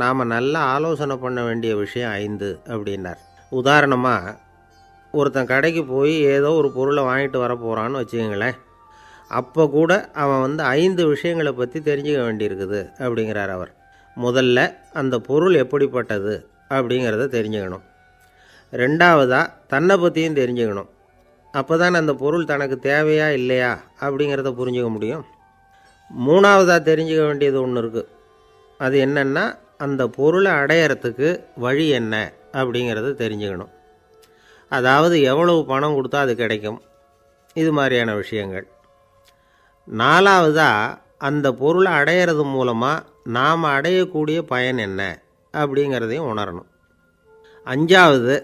நாம் நல்லா ஆலோசனை பண்ண வேண்டிய விஷயம் 5 அப்படின்னார். உதாரணமாக, ஒருத்தன் கடைக்கு போய் ஏதோ ஒரு பொருளை வாங்கிட்டு வர போகிறான்னு வச்சுக்கோங்களேன். அப்போ கூட அவன் 5 விஷயங்களை பற்றி தெரிஞ்சுக்க வேண்டியிருக்குது அப்படிங்கிறார் அவர். முதல்ல அந்த பொருள் எப்படிப்பட்டது அப்படிங்கிறத தெரிஞ்சுக்கணும். ரெண்டாவதாக தன்னை பற்றியும் தெரிஞ்சுக்கணும். அப்போ தான் அந்த பொருள் தனக்கு தேவையா இல்லையா அப்படிங்கிறத புரிஞ்சுக்க முடியும். மூணாவதாக தெரிஞ்சுக்க வேண்டியது ஒன்று இருக்குது. அது என்னென்னா, அந்த பொருளை அடையிறதுக்கு வழி என்ன அப்படிங்கிறத தெரிஞ்சுக்கணும். அதாவது எவ்வளவு பணம் கொடுத்தா அது கிடைக்கும், இது மாதிரியான விஷயங்கள். நாலாவதாக அந்த பொருளை அடையிறது மூலமாக நாம் அடையக்கூடிய பயன் என்ன அப்படிங்கிறதையும் உணரணும். அஞ்சாவது,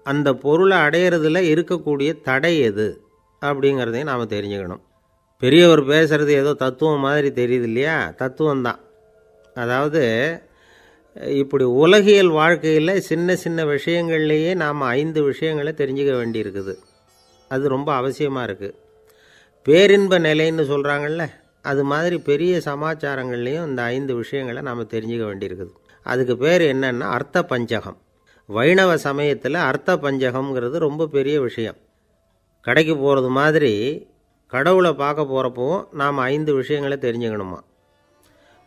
அந்த பொருளை அடையிறதுல இருக்கக்கூடிய தடை எது அப்படிங்கிறதையும் நாம் தெரிஞ்சுக்கணும். பெரியவர் பேசுகிறது ஏதோ தத்துவம் மாதிரி தெரியுது இல்லையா? தத்துவம்தான். அதாவது இப்படி உலகியல் வாழ்க்கையில் சின்ன சின்ன விஷயங்கள்லேயே நாம் 5 விஷயங்களை தெரிஞ்சுக்க வேண்டியிருக்குது. அது ரொம்ப அவசியமாக இருக்குது. பேரின்ப நிலைன்னு சொல்கிறாங்கள்ல, அது மாதிரி பெரிய சமாச்சாரங்கள்லேயும் இந்த 5 விஷயங்களை நாம் தெரிஞ்சுக்க வேண்டியிருக்குது. அதுக்கு பேர் என்னன்னா அர்த்த பஞ்சகம். வைணவ சமயத்தில் அர்த்த பஞ்சகம்ங்கிறது ரொம்ப பெரிய விஷயம். கடைக்கு போகிறது மாதிரி கடவுளை பார்க்க போகிறப்பவும் நாம் 5 விஷயங்களை தெரிஞ்சுக்கணுமா.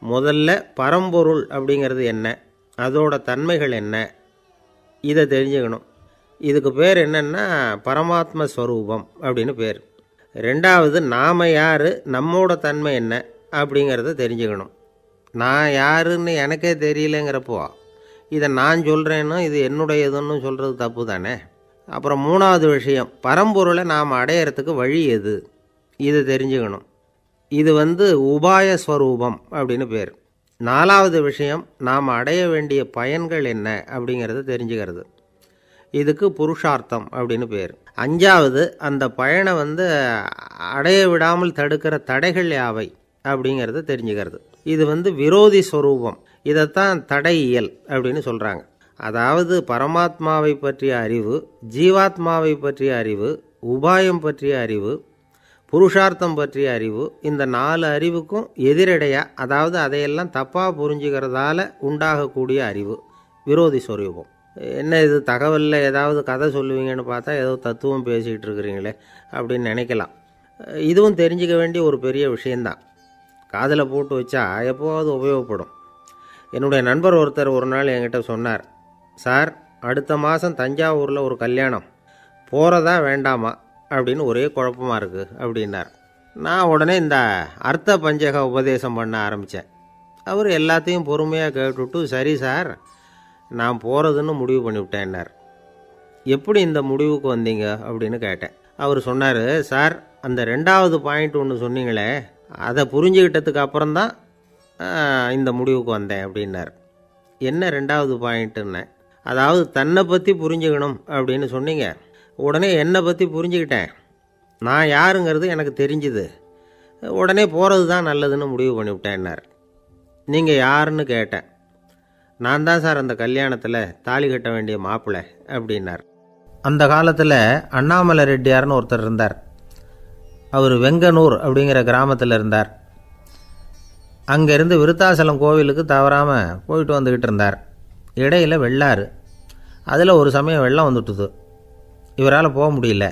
முதல்ல பரம்பொருள் அப்படிங்கிறது என்ன, அதோட தன்மைகள் என்ன, இதை தெரிஞ்சுக்கணும். இதுக்கு பேர் என்னென்னா பரமாத்ம ஸ்வரூபம் அப்படின்னு பேர். ரெண்டாவது, நாம் யார், நம்மோட தன்மை என்ன அப்படிங்கிறத தெரிஞ்சுக்கணும். நான் யாருன்னு எனக்கே தெரியலைங்கிறப்போ இதை நான் சொல்கிறேன்னு இது என்னுடையதுன்னு சொல்கிறது தப்பு தானே. அப்புறம் மூணாவது விஷயம், பரம்பொருளை நாம் அடையிறதுக்கு வழி எது, இதை தெரிஞ்சுக்கணும். இது உபாய ஸ்வரூபம் அப்படின்னு பேர். நாலாவது விஷயம், நாம் அடைய வேண்டிய பயன்கள் என்ன அப்படிங்கிறத தெரிஞ்சுக்கிறது. இதுக்கு புருஷார்த்தம் அப்படின்னு பேர். அஞ்சாவது, அந்த பயனை அடைய விடாமல் தடுக்கிற தடைகள் யாவை அப்படிங்கிறத தெரிஞ்சுக்கிறது. இது விரோதி ஸ்வரூபம். இதைத்தான் தடையியல் அப்படின்னு சொல்கிறாங்க. அதாவது பரமாத்மாவை பற்றிய அறிவு, ஜீவாத்மாவை பற்றிய அறிவு, உபாயம் பற்றிய அறிவு, புருஷார்த்தம் பற்றிய அறிவு, இந்த 4 அறிவுக்கும் எதிரடையாக, அதாவது அதையெல்லாம் தப்பாக புரிஞ்சுக்கிறதால உண்டாகக்கூடிய அறிவு விரோதி ஸ்வரூபம். என்ன இது தகவலில் ஏதாவது கதை சொல்லுவீங்கன்னு பார்த்தா ஏதோ தத்துவம் பேசிகிட்டு இருக்கிறீங்களே அப்படின்னு நினைக்கலாம். இதுவும் தெரிஞ்சுக்க வேண்டிய ஒரு பெரிய விஷயந்தான். காதில் போட்டு வச்சா எப்போவாவது உபயோகப்படும். என்னுடைய நண்பர் ஒருத்தர் ஒரு நாள் என்கிட்ட சொன்னார், சார், அடுத்த மாதம் தஞ்சாவூரில் ஒரு கல்யாணம், போகிறதா வேண்டாமா அப்படின்னு ஒரே குழப்பமாக இருக்குது அப்படின்னார். நான் உடனே இந்த அர்த்த பஞ்சக உபதேசம் பண்ண ஆரம்பித்தேன். அவர் எல்லாத்தையும் பொறுமையாக கேட்டுவிட்டு, சரி சார், நான் போகிறதுன்னு முடிவு பண்ணிவிட்டேன்னார். எப்படி இந்த முடிவுக்கு வந்தீங்க அப்படின்னு கேட்டேன். அவர் சொன்னார், சார், அந்த 2வது பாயிண்ட் ஒன்று சொன்னீங்களே, அதை புரிஞ்சுக்கிட்டதுக்கு அப்புறம்தான் இந்த முடிவுக்கு வந்தேன் அப்படின்னார். என்ன 2வது பாயிண்ட்டுன்னு? அதாவது தன்னை பற்றி புரிஞ்சுக்கணும் அப்படின்னு சொன்னீங்க. உடனே என்னை பற்றி புரிஞ்சுக்கிட்டேன், நான் யாருங்கிறது எனக்கு தெரிஞ்சுது, உடனே போகிறது தான் நல்லதுன்னு முடிவு பண்ணிவிட்டேன்னார். நீங்கள் யாருன்னு கேட்டேன். நான் தான் சார் அந்த கல்யாணத்தில் தாலி கட்ட வேண்டிய மாப்பிள்ளை அப்படின்னார். அந்த காலத்தில் அண்ணாமலை ரெட்டியார்னு ஒருத்தர் இருந்தார். அவர் வெங்கனூர் அப்படிங்கிற கிராமத்தில் இருந்தார். அங்கேருந்து விருத்தாசலம் கோவிலுக்கு தவறாமல் போயிட்டு வந்துக்கிட்டு இருந்தார். இடையில் வெள்ளாறு, அதில் ஒரு சமயம் வெள்ளம் வந்துட்டுது. இவரால் போக முடியல.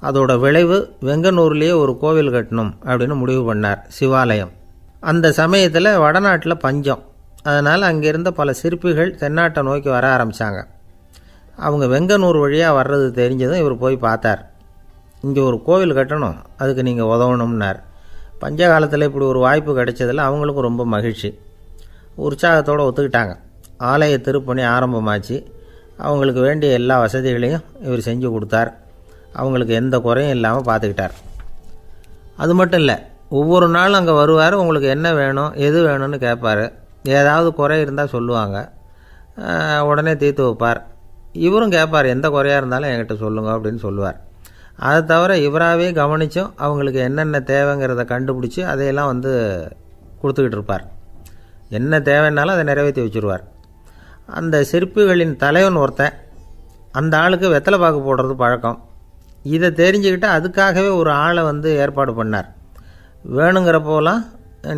அதோட விளைவு வெங்கனூர்லேயே ஒரு கோவில் கட்டணும் அப்படின்னு முடிவு பண்ணார், சிவாலயம். அந்த சமயத்தில் வடநாட்டில் பஞ்சம். அதனால் அங்கே இருந்த பல சிற்பிகள் தென்னாட்டை நோக்கி வர ஆரம்பித்தாங்க. அவங்க வெங்கனூர் வழியாக வர்றது தெரிஞ்சதும் இவர் போய் பார்த்தார். இங்கே ஒரு கோவில் கட்டணும், அதுக்கு நீங்கள் உதவணும்னார். பஞ்ச காலத்தில் இப்படி ஒரு வாய்ப்பு கிடைச்சதில் அவங்களுக்கும் ரொம்ப மகிழ்ச்சி. உற்சாகத்தோடு ஒத்துக்கிட்டாங்க. ஆலய திருப்பணி ஆரம்பமாச்சு. அவங்களுக்கு வேண்டிய எல்லா வசதிகளையும் இவர் செஞ்சு கொடுத்தார். அவங்களுக்கு எந்த குறையும் இல்லாமல் பார்த்துக்கிட்டார். அது மட்டும் இல்லை, ஒவ்வொரு நாளும் அங்கே வருவார். உங்களுக்கு என்ன வேணும், எது வேணும்னு கேட்பார். ஏதாவது குறை இருந்தால் சொல்லுவாங்க, உடனே தீர்த்து வைப்பார். இவரும் கேட்பார், எந்த குறையாக இருந்தாலும் என்கிட்ட சொல்லுங்க அப்படின்னு சொல்லுவார். அதை தவிர இவராகவே கவனித்தும் அவங்களுக்கு என்னென்ன தேவைங்கிறத கண்டுபிடிச்சி அதையெல்லாம் கொடுத்துக்கிட்டு இருப்பார். என்ன தேவைன்னாலும் அதை நிறைவேற்றி வச்சுருவார். அந்த சிற்பிகளின் தலைவன் ஒருத்தன், அந்த ஆளுக்கு வெத்தலை பாக்கு போடுறது பழக்கம். இதை தெரிஞ்சுக்கிட்டு அதுக்காகவே ஒரு ஆளை ஏற்பாடு பண்ணார். வேணுங்கிறப்போலாம்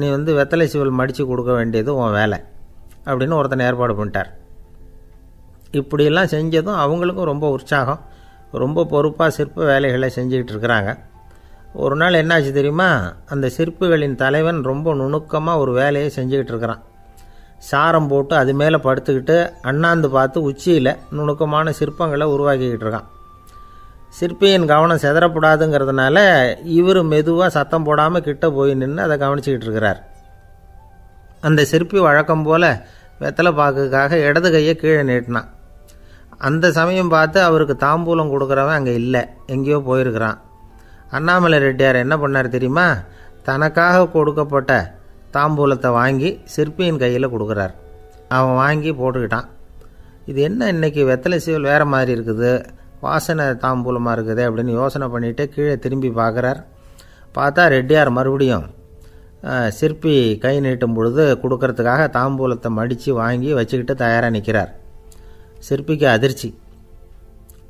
நீ வெத்தலை சிவல் மடித்து கொடுக்க வேண்டியது உன் வேலை அப்படின்னு ஒருத்தனை ஏற்பாடு பண்ணிட்டார். இப்படியெல்லாம் செஞ்சதும் அவங்களுக்கும் ரொம்ப உற்சாகம். ரொம்ப பொறுப்பாக சிற்ப வேலைகளை செஞ்சுக்கிட்டு இருக்கிறாங்க. ஒரு நாள் என்னாச்சு தெரியுமா? அந்த சிற்பிகளின் தலைவன் ரொம்ப நுணுக்கமாக ஒரு வேலையை செஞ்சுக்கிட்டு இருக்கிறான். சாரம் போட்டு அது மேலே படுத்துக்கிட்டு அண்ணாந்து பார்த்து உச்சியில் நுணுக்கமான சிற்பங்களை உருவாக்கிக்கிட்டு இருக்கான். சிற்பியின் கவனம் சிதறப்படாதுங்கிறதுனால இவர் மெதுவாக சத்தம் போடாமல் கிட்ட போய் நின்று அதை கவனிச்சிக்கிட்டு இருக்கிறார். அந்த சிற்பி வழக்கம் போல் வெத்தலை பாக்குக்காக இடது கையை கீழே நீட்டினான். அந்த சமயம் பார்த்து அவருக்கு தாம்பூலம் கொடுக்குறவன் அங்கே இல்லை, எங்கேயோ போயிருக்கிறான். அண்ணாமலை ரெட்டியார் என்ன பண்ணார் தெரியுமா? தனக்காக கொடுக்கப்பட்ட தாம்பூலத்தை வாங்கி சிற்பியின் கையில் கொடுக்குறார். அவன் வாங்கி போட்டுக்கிட்டான். இது என்ன இன்னைக்கு வெத்தலை சீவல் வேறு மாதிரி இருக்குது, வாசனை தாம்பூலமாக இருக்குது அப்படின்னு யோசனை பண்ணிவிட்டு கீழே திரும்பி பார்க்குறார். பார்த்தா ரெட்டியார் மறுபடியும் சிற்பி கை நீட்டும் பொழுது கொடுக்கறதுக்காக தாம்பூலத்தை மடித்து வாங்கி வச்சுக்கிட்டு தயாராக நிற்கிறார். சிற்பிக்கு அதிர்ச்சி.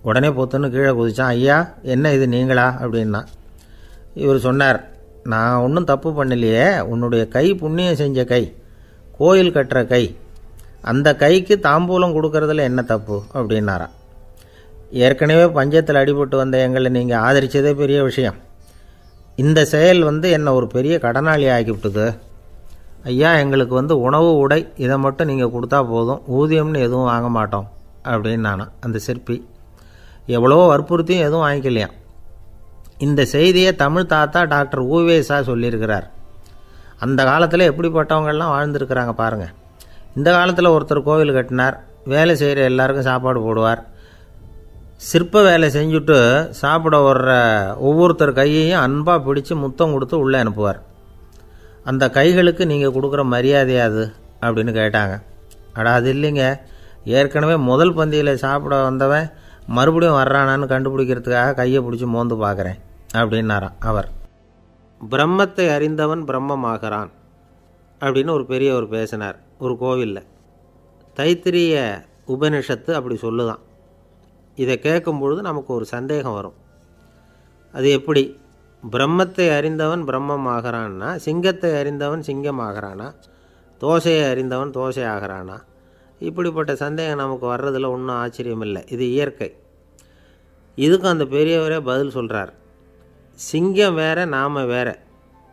உடனே பொத்துன்னு கீழே குதிச்சான். ஐயா, என்ன இது நீங்களா அப்படின்னா. இவர் சொன்னார், நான் ஒன்றும் தப்பு பண்ணலையே, உன்னுடைய கை புண்ணியம் செஞ்ச கை, கோயில் கட்டுற கை, அந்த கைக்கு தாம்பூலம் கொடுக்கறதுல என்ன தப்பு அப்படின்னாராம். ஏற்கனவே பஞ்சத்தில் அடிபட்டு வந்த எங்களை நீங்கள் ஆதரித்ததே பெரிய விஷயம். இந்த செயல் என்னை ஒரு பெரிய கடனாளி ஆக்கிவிட்டுது. ஐயா, எங்களுக்கு உணவு உடை இதை மட்டும் நீங்கள் கொடுத்தா போதும், ஊதியம்னு எதுவும் வாங்க மாட்டோம் அப்படின்னு நானா. அந்த சிற்பி எவ்வளோ வற்புறுத்தியும் எதுவும் வாங்கிக்கலையாம். இந்த செய்தியை தமிழ் தாத்தா டாக்டர் ஊவேசா சொல்லியிருக்கிறார். அந்த காலத்தில் எப்படிப்பட்டவங்கள்லாம் வாழ்ந்துருக்கிறாங்க பாருங்கள். இந்த காலத்தில் ஒருத்தர் கோவில் கட்டினார், வேலை செய்கிற எல்லாருக்கும் சாப்பாடு போடுவார். சிற்ப வேலை செஞ்சுட்டு சாப்பிட வர்ற ஒவ்வொருத்தர் கையையும் அன்பாக பிடிச்சி முத்தம் கொடுத்து உள்ளே அனுப்புவார். அந்த கைகளுக்கு நீங்கள் கொடுக்குற மரியாதையாது அப்படின்னு கேட்டாங்க. அடா, அது இல்லைங்க, ஏற்கனவே முதல் பந்தியில் சாப்பிட வந்தவன் மறுபடியும் வர்றானான்னு கண்டுபிடிக்கிறதுக்காக கையை பிடிச்சி மோந்து பார்க்குறேன் அப்படின்னாராம் அவர். பிரம்மத்தை அறிந்தவன் பிரம்மமாகிறான் அப்படின்னு ஒரு பெரியவர் பேசினார் ஒரு கோவிலில். தைத்திரிய உபனிஷத்து அப்படி சொல்லுதான். இதை கேட்கும் பொழுது நமக்கு ஒரு சந்தேகம் வரும். அது எப்படி? பிரம்மத்தை அறிந்தவன் பிரம்மம் ஆகிறான்னா, சிங்கத்தை அறிந்தவன் சிங்கம் ஆகிறானா, தோசையை அறிந்தவன் தோசை ஆகிறானா? இப்படிப்பட்ட சந்தேகம் நமக்கு வர்றதில் ஒன்றும் ஆச்சரியம் இல்லை. இது இயற்கை. இதுக்கும் அந்த பெரியவரே பதில் சொல்கிறார். சிங்கம் வேற, நாம் வேற.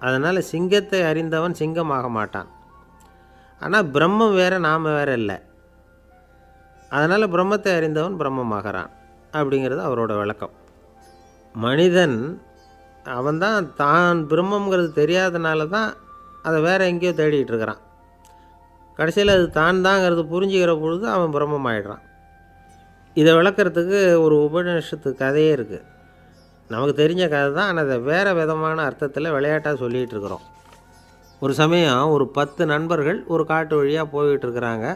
அதனால் சிங்கத்தை அறிந்தவன் சிங்கம் ஆக மாட்டான். ஆனால் பிரம்மம் வேற, நாம் வேற இல்லை. அதனால் பிரம்மத்தை அறிந்தவன் பிரம்மமாகறான் அப்படிங்கிறது அவரோட விளக்கம். மனிதன் அவன்தான் தான் பிரம்மங்கிறது தெரியாதனால தான் அதை வேறு எங்கேயோ தேடிகிட்டு இருக்கிறான். கடைசியில் அது தான் தாங்கிறது புரிஞ்சுக்கிற பொழுது அவன் பிரம்மம் ஆகிடுறான். இதை விளக்கிறதுக்கு ஒரு உபநிஷத்து கதையே இருக்குது. நமக்கு தெரிஞ்ச கதை தான், ஆனால் அதை வேறு விதமான அர்த்தத்தில் விளையாட்டாக சொல்லிகிட்டு இருக்கிறோம். ஒரு சமயம் ஒரு 10 நண்பர்கள் ஒரு காட்டு வழியாக போய்கிட்டு இருக்கிறாங்க.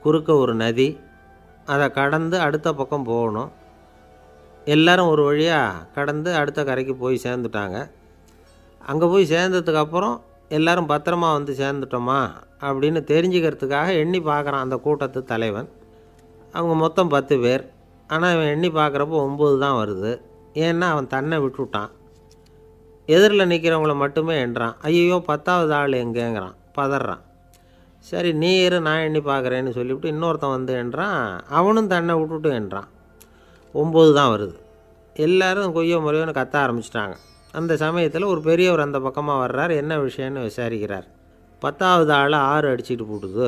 குறுக்க ஒரு நதி, அதை கடந்து அடுத்த பக்கம் போகணும். எல்லோரும் ஒரு வழியாக கடந்து அடுத்த கரைக்கு போய் சேர்ந்துட்டாங்க. அங்கே போய் சேர்ந்ததுக்கப்புறம் எல்லோரும் பத்திரமா சேர்ந்துட்டோமா அப்படின்னு தெரிஞ்சுக்கிறதுக்காக எண்ணி பார்க்குறான் அந்த கூட்டத்து தலைவன். அவங்க மொத்தம் 10 பேர். ஆனால் அவன் எண்ணி பார்க்குறப்போ 9 தான் வருது. ஏன்னா அவன் தன்னை விட்டுவிட்டான். எதிரில் நிற்கிறவங்கள மட்டுமே எண்ணுறான். ஐயோ, 10வது ஆள் எங்கேங்கிறான், பதறான். சரி, நீ இரு, நான் எண்ணி பார்க்குறேன்னு சொல்லிவிட்டு இன்னொருத்தன் எண்ணுறான். அவனும் தன்னை விட்டுட்டு எண்ணுறான். 9 தான் வருது. எல்லோரும் கொய்யோ முறையோன்னு கத்த ஆரம்பிச்சிட்டாங்க. அந்த சமயத்தில் ஒரு பெரியவர் அந்த பக்கமாக வர்றார். என்ன விஷயம்னு விசாரிக்கிறார். 10வது ஆள் 6 அடிச்சுட்டு போட்டுது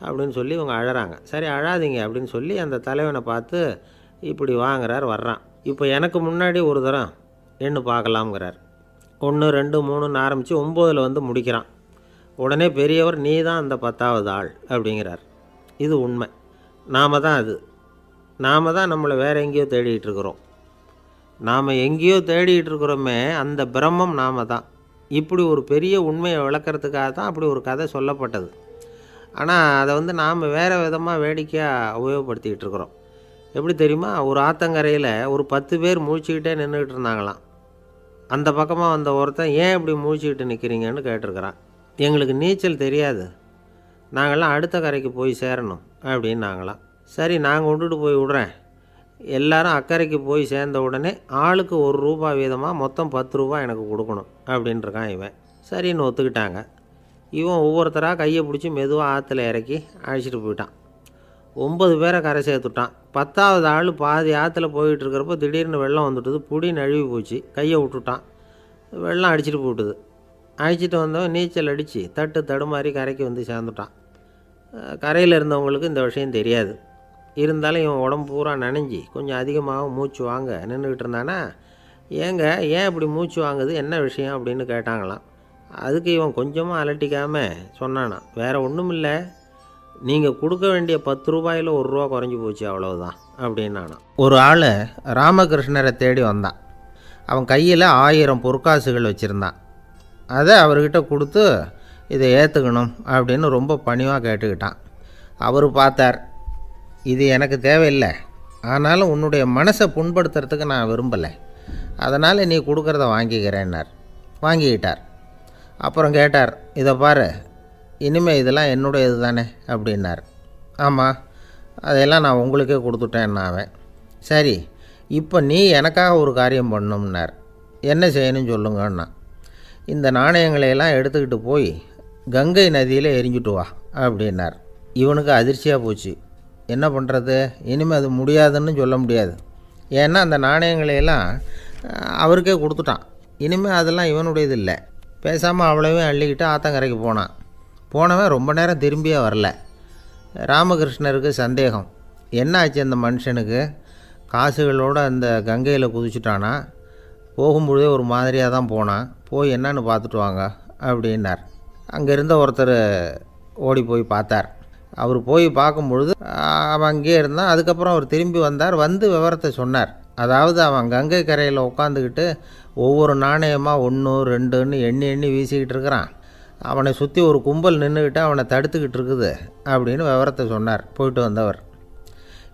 அப்படின்னு சொல்லி இவங்க அழறாங்க. சரி, அழாதீங்க அப்படின்னு சொல்லி அந்த தலைவனை பார்த்து இப்படி வாங்குறார். வர்றான். இப்போ எனக்கு முன்னாடி ஒரு தரம் எண்ணு பார்க்கலாம்ங்கிறார். 1 2 3ன்னு ஆரம்பித்து 9ல் முடிக்கிறான். உடனே பெரியவர், நீ தான் அந்த 10வது ஆள் அப்படிங்கிறார். இது உண்மை. நாம் தான் அது. நாம் தான் நம்மளை வேறு எங்கேயோ தேடிகிட்டு இருக்கிறோம். நாம் எங்கேயோ தேடிகிட்டு இருக்கிறோமே, அந்த பிரம்மம் நாம் தான். இப்படி ஒரு பெரிய உண்மையை விளக்கிறதுக்காக தான் அப்படி ஒரு கதை சொல்லப்பட்டது. ஆனால் அதை நாம் வேறு விதமாக வேடிக்கையாக உபயோகப்படுத்திக்கிட்டு இருக்கிறோம். எப்படி தெரியுமா? ஒரு ஆத்தங்கரையில் ஒரு 10 பேர் முழிச்சுக்கிட்டே நின்றுக்கிட்டு இருந்தாங்களாம். அந்த பக்கமாக வந்த ஒருத்தன், ஏன் இப்படி முழிச்சுக்கிட்டு நிற்கிறீங்கன்னு கேட்டிருக்கிறான். எங்களுக்கு நீச்சல் தெரியாது, நாங்கள்லாம் அடுத்த கரைக்கு போய் சேரணும் அப்படின்னு நாங்களாம். சரி, நாங்கள் விட்டுட்டு போய் விட்றேன். எல்லாரும் அக்கறைக்கு போய் சேர்ந்த உடனே ஆளுக்கு ₹1 வீதமாக மொத்தம் ₹10 எனக்கு கொடுக்கணும் அப்படின்ட்டுருக்கான் இவன். சரின்னு ஒத்துக்கிட்டாங்க. இவன் ஒவ்வொருத்தராக கையை பிடிச்சி மெதுவாக ஆற்றுல இறக்கி அழைச்சிட்டு போயிட்டான். 9 பேரை கரை சேர்த்துட்டான். 10வது ஆள் பாதி ஆற்றுல போயிட்டு இருக்கிறப்போ திடீர்னு வெள்ளம் வந்துட்டுது. புடி நழுவி போச்சு. கையை விட்டுட்டான். வெள்ளம் அடிச்சிட்டு போட்டுது. அழைச்சிட்டு வந்தவன் நீச்சல் அடித்து தடுமாறி கரைக்கு சேர்ந்துட்டான். கரையில் இருந்தவங்களுக்கு இந்த விஷயம் தெரியாது. இருந்தாலும் இவன் உடம்பு பூரா நனைஞ்சி கொஞ்சம் அதிகமாகவும் மூச்சு வாங்க நின்றுக்கிட்டு இருந்தானா, ஏங்க ஏன் இப்படி மூச்சு வாங்குது, என்ன விஷயம் அப்படின்னு கேட்டாங்களாம். அதுக்கு இவன் கொஞ்சமாக அலட்டிக்காமல் சொன்னானான், வேறு ஒன்றும் இல்லை, நீங்கள் கொடுக்க வேண்டிய 10 ரூபாயில் 1 ரூபா குறைஞ்சி போச்சு, அவ்வளவுதான் அப்படின்னானான். ஒரு ஆள் ராமகிருஷ்ணரை தேடி வந்தான். அவன் கையில் 1000 பொற்காசுகள் வச்சுருந்தான். அதை அவர்கிட்ட கொடுத்து இதை ஏற்றுக்கணும் அப்படின்னு ரொம்ப பணிவாக கேட்டுக்கிட்டான். அவர் பார்த்தார், இது எனக்கு தேவையில்லை, ஆனாலும் உன்னுடைய மனசை புண்படுத்துறதுக்கு நான் விரும்பலை, அதனால் நீ கொடுக்குறத வாங்கிக்கிறேன்னார். வாங்கிக்கிட்டார். அப்புறம் கேட்டார், இதை பாரு, இனிமேல் இதெல்லாம் என்னுடைய இது தானே அப்படின்னார். ஆமாம், அதையெல்லாம் நான் உங்களுக்கே கொடுத்துட்டேன் அவன். சரி, இப்போ நீ எனக்காக ஒரு காரியம் பண்ணணும்னார். என்ன செய்யணும்னு சொல்லுங்கன்னா, இந்த நாணயங்களையெல்லாம் எடுத்துக்கிட்டு போய் கங்கை நதியில் எரிஞ்சுட்டு வா அப்படின்னார். இவனுக்கு அதிர்ச்சியாக போச்சு. என்ன பண்ணுறது, இனிமேல் அது முடியாதுன்னு சொல்ல முடியாது. ஏன்னா அந்த நாணயங்களையெல்லாம் அவருக்கே கொடுத்துட்டான். இனிமேல் அதெல்லாம் இவனுடையது இல்லை. பேசாமல் அவ்வளவையும் அள்ளிக்கிட்டு ஆத்தங்கரைக்கு போனான். போனவன் ரொம்ப நேரம் திரும்பியே வரல. ராமகிருஷ்ணருக்கு சந்தேகம், என்ன ஆச்சு அந்த மனுஷனுக்கு, காசுகளோடு அந்த கங்கையில் குதிச்சுட்டானா, போகும்பொழுதே ஒரு மாதிரியாக தான் போனான், போய் என்னன்னு பார்த்துட்டு வாங்க அப்படின்னார். அங்கே இருந்த ஒருத்தர் ஓடி போய் பார்த்தார். அவர் போய் பார்க்கும்பொழுது அவன் அங்கேயே இருந்தான். அதுக்கப்புறம் அவர் திரும்பி வந்தார். வந்து விவரத்தை சொன்னார். அதாவது அவன் கங்கை கரையில் உட்காந்துக்கிட்டு ஒவ்வொரு நாணயமாக 1 2ன்னு எண்ணி எண்ணி வீசிக்கிட்டு இருக்கிறான். அவனை சுற்றி ஒரு கும்பல் நின்றுக்கிட்டு அவனை தடுத்துக்கிட்டு இருக்குது அப்படின்னு விவரத்தை சொன்னார் போயிட்டு வந்தவர்.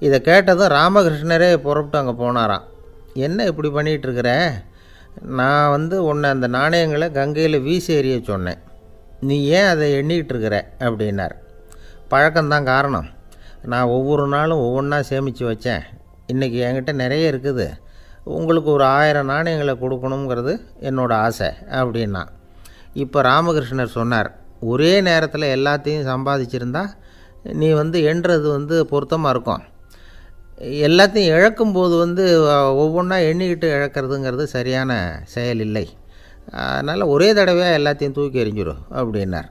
இதை கேட்டதும் ராமகிருஷ்ணரே புறப்பட்டு அங்கே போனாராம். என்ன இப்படி பண்ணிகிட்ருக்கிற, நான் உன்னை அந்த நாணயங்களை கங்கையில் வீசி எறிய சொன்னேன், நீ ஏன் அதை எண்ணிக்கிட்டு இருக்கிற அப்படின்னார். பழக்கம்தான் காரணம், நான் ஒவ்வொரு நாளும் ஒவ்வொன்றா சேமித்து வச்சேன், இன்றைக்கி என்கிட்ட நிறைய இருக்குது, உங்களுக்கு ஒரு 1000 நாணயங்களை கொடுக்கணுங்கிறது என்னோடய ஆசை அப்படின்னா. இப்போ ராமகிருஷ்ணர் சொன்னார், ஒரே நேரத்தில் எல்லாத்தையும் சம்பாதிச்சிருந்தா நீ எண்ணுறது பொருத்தமாக இருக்கும், எல்லாத்தையும் இழக்கும்போது ஒவ்வொன்றா எண்ணிக்கிட்டு இழக்கிறதுங்கிறது சரியான செயல் இல்லை, அதனால் ஒரே தடவையாக எல்லாத்தையும் தூக்கி எறிஞ்சிடும் அப்படின்னார்.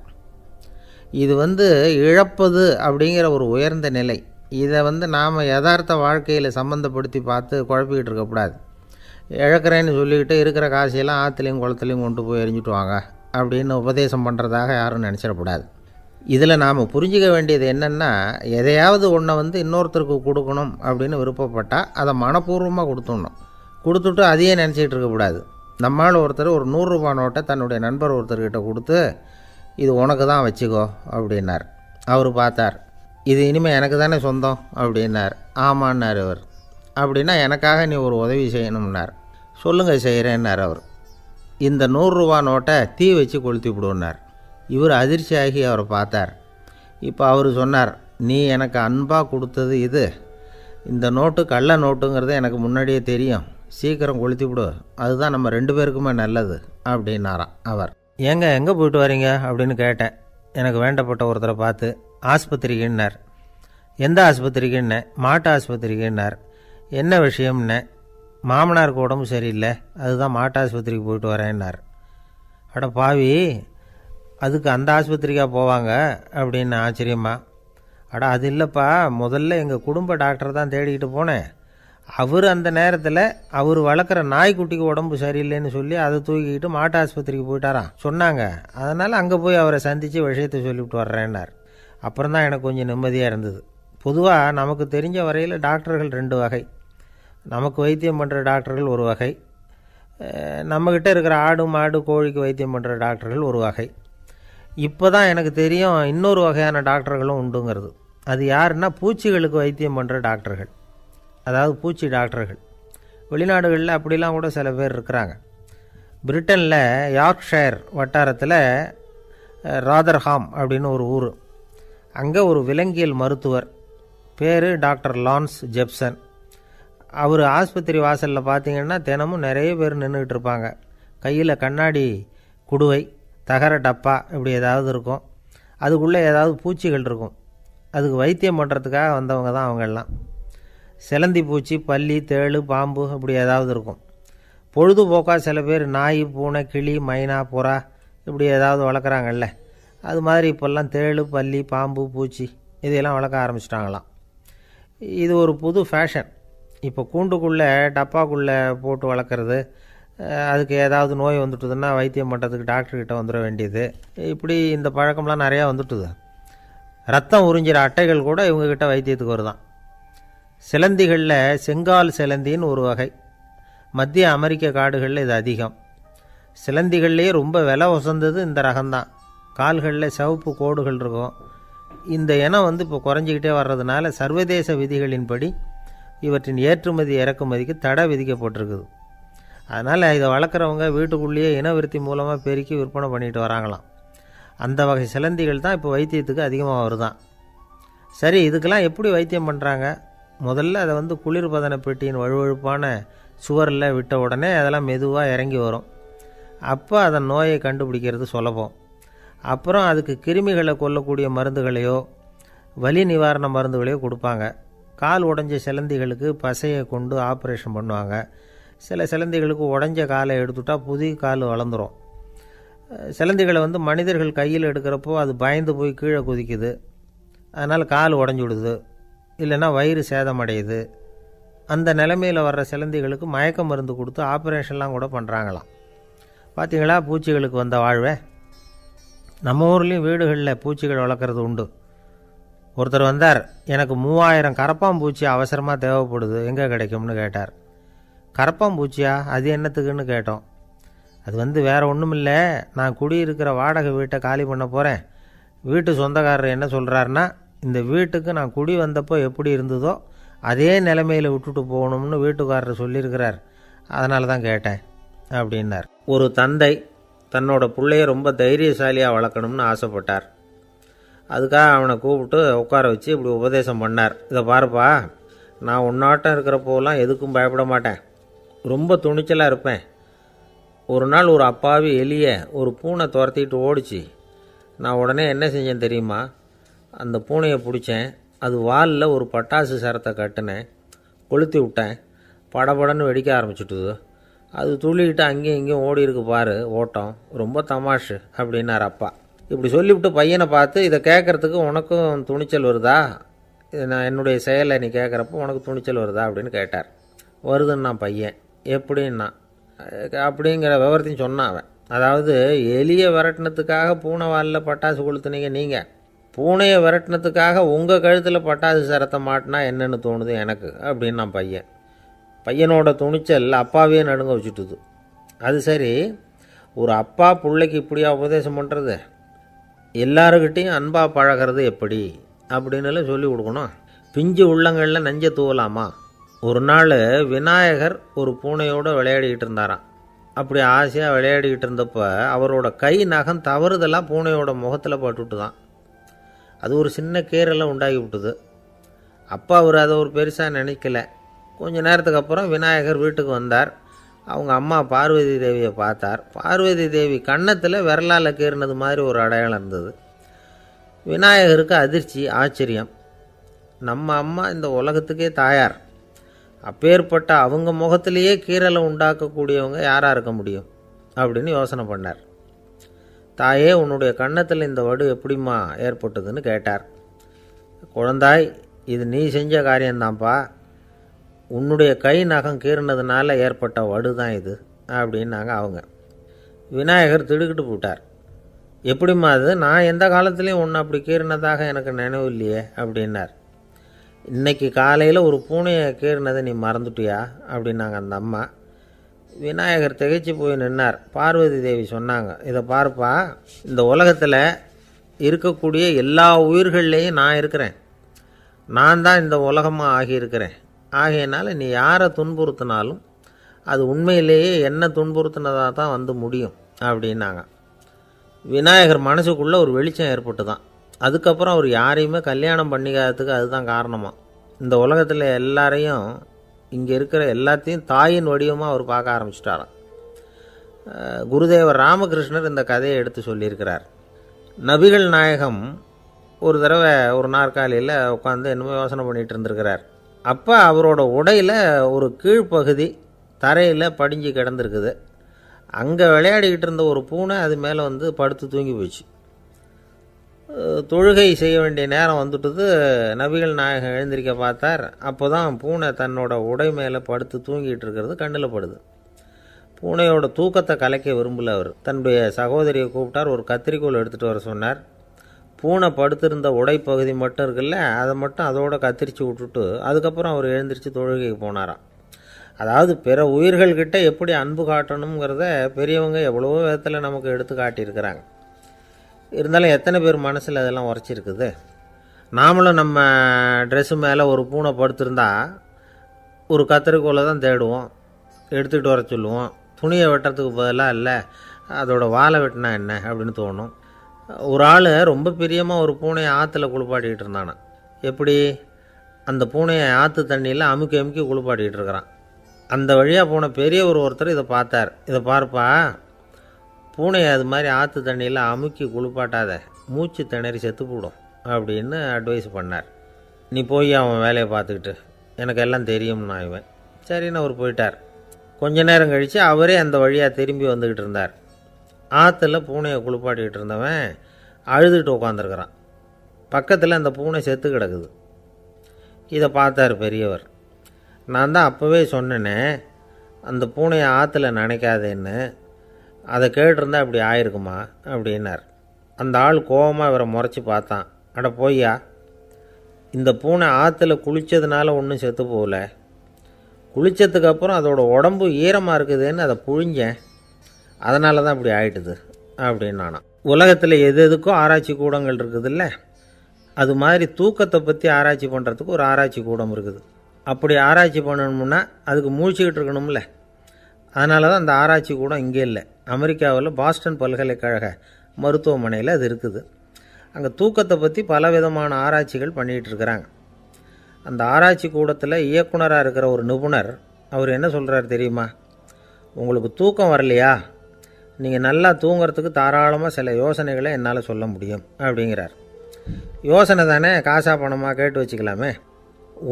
இது இழப்பது அப்படிங்கிற ஒரு உயர்ந்த நிலை. இதை நாம் யதார்த்த வாழ்க்கையில் சம்மந்தப்படுத்தி பார்த்து குழப்பிக்கிட்டு இருக்கக்கூடாது. இழக்கிறேன்னு சொல்லிக்கிட்டு இருக்கிற காசையெல்லாம் ஆற்றுலையும் குளத்துலையும் கொண்டு போய் எறிஞ்சிட்டு வாங்க அப்படின்னு உபதேசம் பண்ணுறதாக யாரும் நினச்சிடக்கூடாது. இதில் நாம் புரிஞ்சிக்க வேண்டியது என்னென்னா, எதையாவது ஒன்றை இன்னொருத்தருக்கு கொடுக்கணும் அப்படின்னு விருப்பப்பட்டால் அதை மனப்பூர்வமாக கொடுத்துடணும். கொடுத்துட்டு அதையே நினச்சிக்கிட்டு இருக்கக்கூடாது. நம்மால் ஒருத்தர் ஒரு 100 ரூபா நோட்டை தன்னுடைய நண்பர் ஒருத்தர்கிட்ட கொடுத்து, இது உனக்கு தான் வச்சுக்கோ அப்படின்னார். அவர் பார்த்தார், இது இனிமேல் எனக்கு தானே சொந்தம் அப்படின்னார். ஆமான்னார் அவர். அப்படின்னா எனக்காக நீ ஒரு உதவி செய்யணும்னார். சொல்லுங்கள் செய்கிறேன்னார் அவர். இந்த 100 ரூபா நோட்டை தீ வச்சு கொளுத்தி விடுன்னார். இவர் அதிர்ச்சியாகி அவரை பார்த்தார். இப்போ அவர் சொன்னார், நீ எனக்கு அன்பாக கொடுத்தது இது, இந்த நோட்டு கள்ள நோட்டுங்கிறது எனக்கு முன்னாடியே தெரியும், சீக்கிரம் கொளுத்தி விடு, அதுதான் நம்ம 2 பேருக்குமே நல்லது அப்படின்னாராம் அவர். ஏங்க எங்கே போயிட்டு வரீங்க அப்படின்னு கேட்டேன் எனக்கு வேண்டப்பட்ட ஒருத்தரை பார்த்து. ஆஸ்பத்திரிக்குன்னார். எந்த ஆஸ்பத்திரிக்குன்னே? மாட்டு ஆஸ்பத்திரிக்குன்னார். என்ன விஷயம்னே? மாமனாருக்கு உடம்பு சரியில்லை, அதுதான் மாட்டு ஆஸ்பத்திரிக்கு போயிட்டு வரேன்னார். அட பாவி, அதுக்கு அந்த ஆஸ்பத்திரிக்காக போவாங்க அப்படின்னு ஆச்சரியமா. அட அது இல்லைப்பா, முதல்ல எங்கள் குடும்ப டாக்டர் தான் தேடிக்கிட்டு போனேன், அவர் அந்த நேரத்தில் அவர் வளர்க்குற நாய்க்குட்டிக்கு உடம்பு சரியில்லைன்னு சொல்லி அதை தூக்கிக்கிட்டு மாட்டு ஆஸ்பத்திரிக்கு போயிட்டாராம் சொன்னாங்க, அதனால் அங்கே போய் அவரை சந்தித்து விஷயத்தை சொல்லிவிட்டு வர்றேன்னார். அப்புறம் தான் எனக்கு கொஞ்சம் நிம்மதியாக இருந்தது. பொதுவாக நமக்கு தெரிஞ்ச வரையில் டாக்டர்கள் 2 வகை. நமக்கு வைத்தியம் பண்ணுற டாக்டர்கள் ஒரு வகை, நம்மக்கிட்ட இருக்கிற ஆடு மாடு கோழிக்கு வைத்தியம் பண்ணுற டாக்டர்கள் ஒரு வகை. இப்போ தான் எனக்கு தெரியும் இன்னொரு வகையான டாக்டர்களும் உண்டுங்கிறது. அது யாருன்னா, பூச்சிகளுக்கு வைத்தியம் பண்ணுற டாக்டர்கள், அதாவது பூச்சி டாக்டர்கள். வெளிநாடுகளில் அப்படிலாம் கூட சில பேர் இருக்கிறாங்க. பிரிட்டனில் யார்க்ஷயர் வட்டாரத்தில் ராதர்ஹாம் அப்படின்னு ஒரு ஊர், அங்கே ஒரு விலங்கியல் மருத்துவர் பேர் டாக்டர் லான்ஸ் ஜெப்சன். அவர் ஆஸ்பத்திரி வாசலில் பார்த்திங்கன்னா தினமும் நிறைய பேர் நின்றுக்கிட்டு இருப்பாங்க. கையில் கண்ணாடி குடுவை, தகர டப்பா இப்படி ஏதாவது இருக்கும், அதுக்குள்ளே ஏதாவது பூச்சிகள் இருக்கும். அதுக்கு வைத்தியம் பண்ணுறதுக்காக வந்தவங்க தான் அவங்கெல்லாம். சிலந்தி பூச்சி, பல்லி, தேளு, பாம்பு இப்படி ஏதாவது இருக்கும். பொழுதுபோக்காக சில பேர் நாய், பூனை, கிளி, மைனா, புறா இப்படி ஏதாவது வளர்க்குறாங்கல்ல, அது மாதிரி இப்போல்லாம் தேளு, பல்லி, பாம்பு, பூச்சி இதையெல்லாம் வளர்க்க ஆரம்பிச்சிட்டாங்களாம். இது ஒரு புது ஃபேஷன். இப்போ கூண்டுக்குள்ளே டப்பாக்குள்ளே போட்டு வளர்க்குறது, அதுக்கு ஏதாவது நோய் வந்துட்டுதுன்னா வைத்தியம் பண்ணுறதுக்கு டாக்டர்கிட்ட வந்துட வேண்டியது, இப்படி இந்த பழக்கம்லாம் நிறையா வந்துட்டுது. ரத்தம் உறிஞ்சிற அட்டைகள் கூட இவங்ககிட்ட வைத்தியத்துக்கு வருதான். சிலந்திகளில் செங்கால் சிலந்தின்னு ஒரு வகை. மத்திய அமெரிக்க காடுகளில் இது அதிகம். சிலந்திகள்லேயே ரொம்ப விலை உசந்தது இந்த ரகம்தான். கால்களில் சிவப்பு கோடுகள் இருக்கும். இந்த இனம் இப்போ குறைஞ்சிக்கிட்டே வர்றதுனால சர்வதேச விதிகளின்படி இவற்றின் ஏற்றுமதி இறக்குமதிக்கு தடை விதிக்கப்பட்டிருக்குது. அதனால் இதை வளர்க்குறவங்க வீட்டுக்குள்ளேயே இனவிருத்தி மூலமாக பெருக்கி விற்பனை பண்ணிட்டு வராங்களாம். அந்த வகை சிலந்திகள் தான் இப்போ வைத்தியத்துக்கு அதிகமாக வருதான். சரி, இதுக்கெல்லாம் எப்படி வைத்தியம் பண்ணுறாங்க? முதல்ல அதை குளிர்பதன பெட்டியின் வழுவழுப்பான சுவரில் விட்ட உடனே அதெல்லாம் மெதுவாக இறங்கி வரும். அப்போ அதன் நோயை கண்டுபிடிக்கிறது சுலபம். அப்புறம் அதுக்கு கிருமிகளை கொல்லக்கூடிய மருந்துகளையோ வலி நிவாரண மருந்துகளையோ கொடுப்பாங்க. கால் உடஞ்ச சிலந்திகளுக்கு பசையை கொண்டு ஆப்ரேஷன் பண்ணுவாங்க. சில சிலந்திகளுக்கு உடஞ்ச காலை எடுத்துட்டா புதிய கால் வளர்ந்துடும். சிலந்திகளை மனிதர்கள் கையில் எடுக்கிறப்போ அது பயந்து போய் கீழே குதிக்குது. அதனால் கால் உடஞ்சி விடுது, இல்லைன்னா வயிறு சேதமடையுது. அந்த நிலைமையில் வர்ற சிலந்திகளுக்கு மயக்க மருந்து கொடுத்து ஆப்ரேஷன்லாம் கூட பண்ணுறாங்களாம். பார்த்தீங்களா பூச்சிகளுக்கு வந்த வாழ்வே. நம்ம ஊர்லேயும் வீடுகளில் பூச்சிகள் வளர்க்குறது உண்டு. ஒருத்தர் வந்தார், எனக்கு 3000 கரப்பாம்பூச்சி அவசரமாக தேவைப்படுது, எங்கே கிடைக்கும்னு கேட்டார். கரப்பாம்பூச்சியா? அது என்னத்துக்குன்னு கேட்டோம். அது வேறு ஒன்றும் இல்லை, நான் குடியிருக்கிற வாடகை வீட்டை காலி பண்ண போகிறேன். வீட்டு சொந்தக்காரர் என்ன சொல்கிறாருன்னா, இந்த வீட்டுக்கு நான் குடி வந்தப்போ எப்படி இருந்ததோ அதே நிலைமையில் விட்டுட்டு போகணும்னு வீட்டுக்காரர் சொல்லியிருக்கிறார், அதனால தான் கேட்டேன் அப்படின்னார். ஒரு தந்தை தன்னோட பிள்ளைய ரொம்ப தைரியசாலியாக வளர்க்கணும்னு ஆசைப்பட்டார். அதுக்காக அவனை கூப்பிட்டு உட்கார வச்சு இப்படி உபதேசம் பண்ணார். இதை பாருப்பா, நான் உன்னாட்டம் இருக்கிறப்போலாம் எதுக்கும் பயப்பட மாட்டேன், ரொம்ப துணிச்சலாக இருப்பேன். ஒரு நாள் ஒரு அப்பாவி எலியை ஒரு பூனை துரத்திட்டு ஓடிச்சு. நான் உடனே என்ன செஞ்சேன் தெரியுமா? அந்த பூனையை பிடிச்சேன், அது வாலில் ஒரு பட்டாசு சரத்தை கட்டினேன், கொளுத்தி விட்டேன், படபடன்னு வெடிக்க ஆரம்பிச்சுட்டுது. அது துள்ளிக்கிட்டு அங்கேயும் இங்கேயும் ஓடி இருக்கு பாரு ஓட்டம், ரொம்ப தமாஷு அப்படின்னார் அப்பா. இப்படி சொல்லிவிட்டு பையனை பார்த்து, இதை கேட்குறதுக்கு உனக்கும் துணிச்சல் வருதா? நான் என்னுடைய செயலை நீ கேட்குறப்போ உனக்கு துணிச்சல் வருதா அப்படின்னு கேட்டார். வருதுன்னா பையன். எப்படின்னா அப்படிங்கிற விவரத்தையும் சொன்னான் அவன். அதாவது எலியை விரட்டினத்துக்காக பூனை வாலில் பட்டாசு கொளுத்துனீங்க நீங்கள், பூனையை விரட்டினத்துக்காக உங்கள் கழுத்தில் பட்டாசு சரத்தை மாட்டினா என்னென்னு தோணுது எனக்கு அப்படின்னா பையன். பையனோட துணிச்சல் அப்பாவே நடுங்க வச்சுட்டுது. அது சரி, ஒரு அப்பா பிள்ளைக்கு இப்படியா உபதேசம் பண்ணுறது? எல்லாருக்கிட்டையும் அன்பாக பழகிறது எப்படி அப்படின்னு சொல்லி கொடுக்கணும். பிஞ்சு உள்ளங்களில் நஞ்சை தூவலாமா? ஒரு நாள் விநாயகர் ஒரு பூனையோடு விளையாடிக்கிட்டு இருந்தாராம். அப்படி ஆசையாக விளையாடிக்கிட்டு இருந்தப்போ அவரோட கை நகம் தவறுதெல்லாம் பூனையோட முகத்தில் பட்டுட்டு தான். அது ஒரு சின்ன கீரலை உண்டாகி விட்டுது. அப்பா அவர் அதை ஒரு பெருசாக நினைக்கல. கொஞ்ச நேரத்துக்கு அப்புறம் விநாயகர் வீட்டுக்கு வந்தார். அவங்க அம்மா பார்வதி தேவியை பார்த்தார். பார்வதி தேவி கன்னத்தில் விரலால் கீறினது மாதிரி ஒரு அடையாளம் இருந்தது. விநாயகருக்கு அதிர்ச்சி, ஆச்சரியம். நம்ம அம்மா இந்த உலகத்துக்கே தாயார், அப்பேற்பட்ட அவங்க முகத்திலேயே கீரலை உண்டாக்கக்கூடியவங்க யாராக இருக்க முடியும் அப்படின்னு யோசனை பண்ணார். தாயே, உன்னுடைய கன்னத்தில் இந்த வடு எப்படிம்மா ஏற்பட்டதுன்னு கேட்டார். குழந்தாய், இது நீ செஞ்ச காரியம்தான்ப்பா, உன்னுடைய கை நகம் கீறினதுனால ஏற்பட்ட வடு தான் இது அப்படின்னாங்க அவங்க. விநாயகர் திடுக்கிட்டு போட்டார். எப்படிம்மா அது? நான் எந்த காலத்துலேயும் ஒன்று அப்படி கீறினதாக எனக்கு நினைவு இல்லையே அப்படின்னார். இன்னைக்கு காலையில் ஒரு பூனையை கீறினதை நீ மறந்துட்டியா அப்படின்னாங்க அந்த அம்மா. விநாயகர் திகைச்சு போய் நின்னார். பார்வதி தேவி சொன்னாங்க, இதை பார்ப்பா, இந்த உலகத்தில் இருக்கக்கூடிய எல்லா உயிர்கள்லேயும் நான் இருக்கிறேன், நான் தான் இந்த உலகமாக ஆகியிருக்கிறேன். ஆகையினால நீ யாரை துன்புறுத்தினாலும் அது உண்மையிலேயே என்ன துன்புறுத்தினதாக தான் முடியும் அப்படின்னாங்க. விநாயகர் மனசுக்குள்ளே ஒரு வெளிச்சம் ஏற்பட்டு தான். அதுக்கப்புறம் அவர் யாரையுமே கல்யாணம் பண்ணிக்காததுக்கு அதுதான் காரணமாக. இந்த உலகத்தில் எல்லாரையும், இங்கே இருக்கிற எல்லாத்தையும் தாயின் வடிவமாக அவர் பார்க்க ஆரம்பிச்சிட்டாராம். குருதேவர் ராமகிருஷ்ணர் இந்த கதையை எடுத்து சொல்லியிருக்கிறார். நபிகள் நாயகம் ஒரு தடவை ஒரு நாற்காலியில் உட்காந்து என்னமோ யோசனை பண்ணிகிட்டு இருந்திருக்கிறார். அப்போ அவரோட உடையில் ஒரு கீழ்ப்பகுதி தரையில் படிஞ்சு கிடந்திருக்குது. அங்கே விளையாடிக்கிட்டு இருந்த ஒரு பூனை அது மேலே படுத்து தூங்கி போச்சு. தொழுகை செய்ய வேண்டிய நேரம் வந்துட்டது. நபிகள் நாயகம் எழுந்திருக்க பார்த்தார். அப்போ தான் பூனை தன்னோட உடை மேலே படுத்து தூங்கிட்டு இருக்கிறது கண்ணில் படுது. பூனையோட தூக்கத்தை கலைக்க விரும்பல அவர். தன்னுடைய சகோதரியை கூப்பிட்டார். ஒரு கத்திரிக்கோல் எடுத்துகிட்டு வர சொன்னார். பூனை படுத்திருந்த உடைப்பகுதி மட்டும் இருக்குல்ல, அதை மட்டும் அதோட கத்திரிச்சு விட்டுட்டு அதுக்கப்புறம் அவர் எழுந்திரிச்சு தொழுகைக்கு போனாராம். அதாவது பிற உயிர்கள்கிட்ட எப்படி அன்பு காட்டணுங்கிறத பெரியவங்க எவ்வளவோ விதத்தில் நமக்கு எடுத்து காட்டியிருக்கிறாங்க. இருந்தாலும் எத்தனை பேர் மனசில் அதெல்லாம் உரைச்சிருக்குது. நாமளும் நம்ம ட்ரெஸ்ஸு மேலே ஒரு பூனை படுத்திருந்தா ஒரு கத்திரிக்கோலை தான் தேடுவோம், எடுத்துகிட்டு வர சொல்லுவோம். துணியை வெட்டுறதுக்கு பதிலாக இல்லை அதோட வாழை வெட்டினா என்ன அப்படின்னு தோணும். ஒரு ஆள் ரொம்ப பிரியமாக ஒரு பூனையை ஆற்றுல குளிப்பாட்டிக்கிட்டு இருந்தானா. எப்படி? அந்த பூனையை ஆற்று தண்ணியில் அமுக்கி அமுக்கி குளிப்பாட்டிக்கிட்டு இருக்கிறான். அந்த வழியாக போன பெரியவர் ஒருத்தர் இதை பார்த்தார். இதை பார்ப்பா, பூனையை அது மாதிரி ஆற்று தண்ணியில் அமுக்கி குளிப்பாட்டாத, மூச்சு திணறி செத்து போடும் அப்படின்னு அட்வைஸ் பண்ணார். நீ போய் அவன் வேலையை பார்த்துக்கிட்டு, எனக்கு எல்லாம் தெரியும்னா இவன். சரின்னு அவர் போயிட்டார். கொஞ்ச நேரம் கழித்து அவரே அந்த வழியாக திரும்பி வந்துக்கிட்டு இருந்தார். ஆற்றுல பூனையை குளிப்பாட்டிக்கிட்டு இருந்தவன் அழுதுகிட்டு உட்காந்துருக்கிறான். பக்கத்தில் அந்த பூனை செத்து கிடக்குது. இதை பார்த்தார் பெரியவர். நான் தான் அப்போவே சொன்னேனே அந்த பூனையை ஆற்றுல நினைக்காதேன்னு, அதை கேட்டிருந்தா இப்படி ஆயிருக்குமா அப்படின்னார். அந்த ஆள் கோபமாக இவரை முறைச்சி பார்த்தான். அட போய்யா, இந்த பூனை ஆற்றுல குளித்ததுனால ஒன்றும் செத்து போகல, குளித்ததுக்கப்புறம் அதோட உடம்பு ஈரமாக இருக்குதுன்னு அதை புழிஞ்சேன், அதனால தான் இப்படி ஆயிட்டுது அப்படின்னு நானாம். உலகத்தில் எது எதுக்கும் ஆராய்ச்சி கூடங்கள் இருக்குதுல்ல, அது மாதிரி தூக்கத்தை பற்றி ஆராய்ச்சி பண்ணுறதுக்கு ஒரு ஆராய்ச்சி கூடம் இருக்குது. அப்படி ஆராய்ச்சி பண்ணணும்னா அதுக்கு மூழ்கிக்கிட்டு இருக்கணும்ல. அதனால தான் அந்த ஆராய்ச்சி கூடம் இங்கே இல்லை. அமெரிக்காவில் பாஸ்டன் பல்கலைக்கழக மருத்துவமனையில் அது இருக்குது. அங்கே தூக்கத்தை பற்றி பலவிதமான ஆராய்ச்சிகள் பண்ணிகிட்டு இருக்கிறாங்க. அந்த ஆராய்ச்சி கூடத்தில் இயக்குனராக இருக்கிற ஒரு நிபுணர் அவர் என்ன சொல்கிறார் தெரியுமா? உங்களுக்கு தூக்கம் வரலையா, நீங்கள் நல்லா தூங்கிறதுக்கு தாராளமாக சில யோசனைகளை என்னால் சொல்ல முடியும் அப்படிங்கிறார். யோசனை தானே, காசா பணமாக கேட்டு வச்சுக்கலாமே.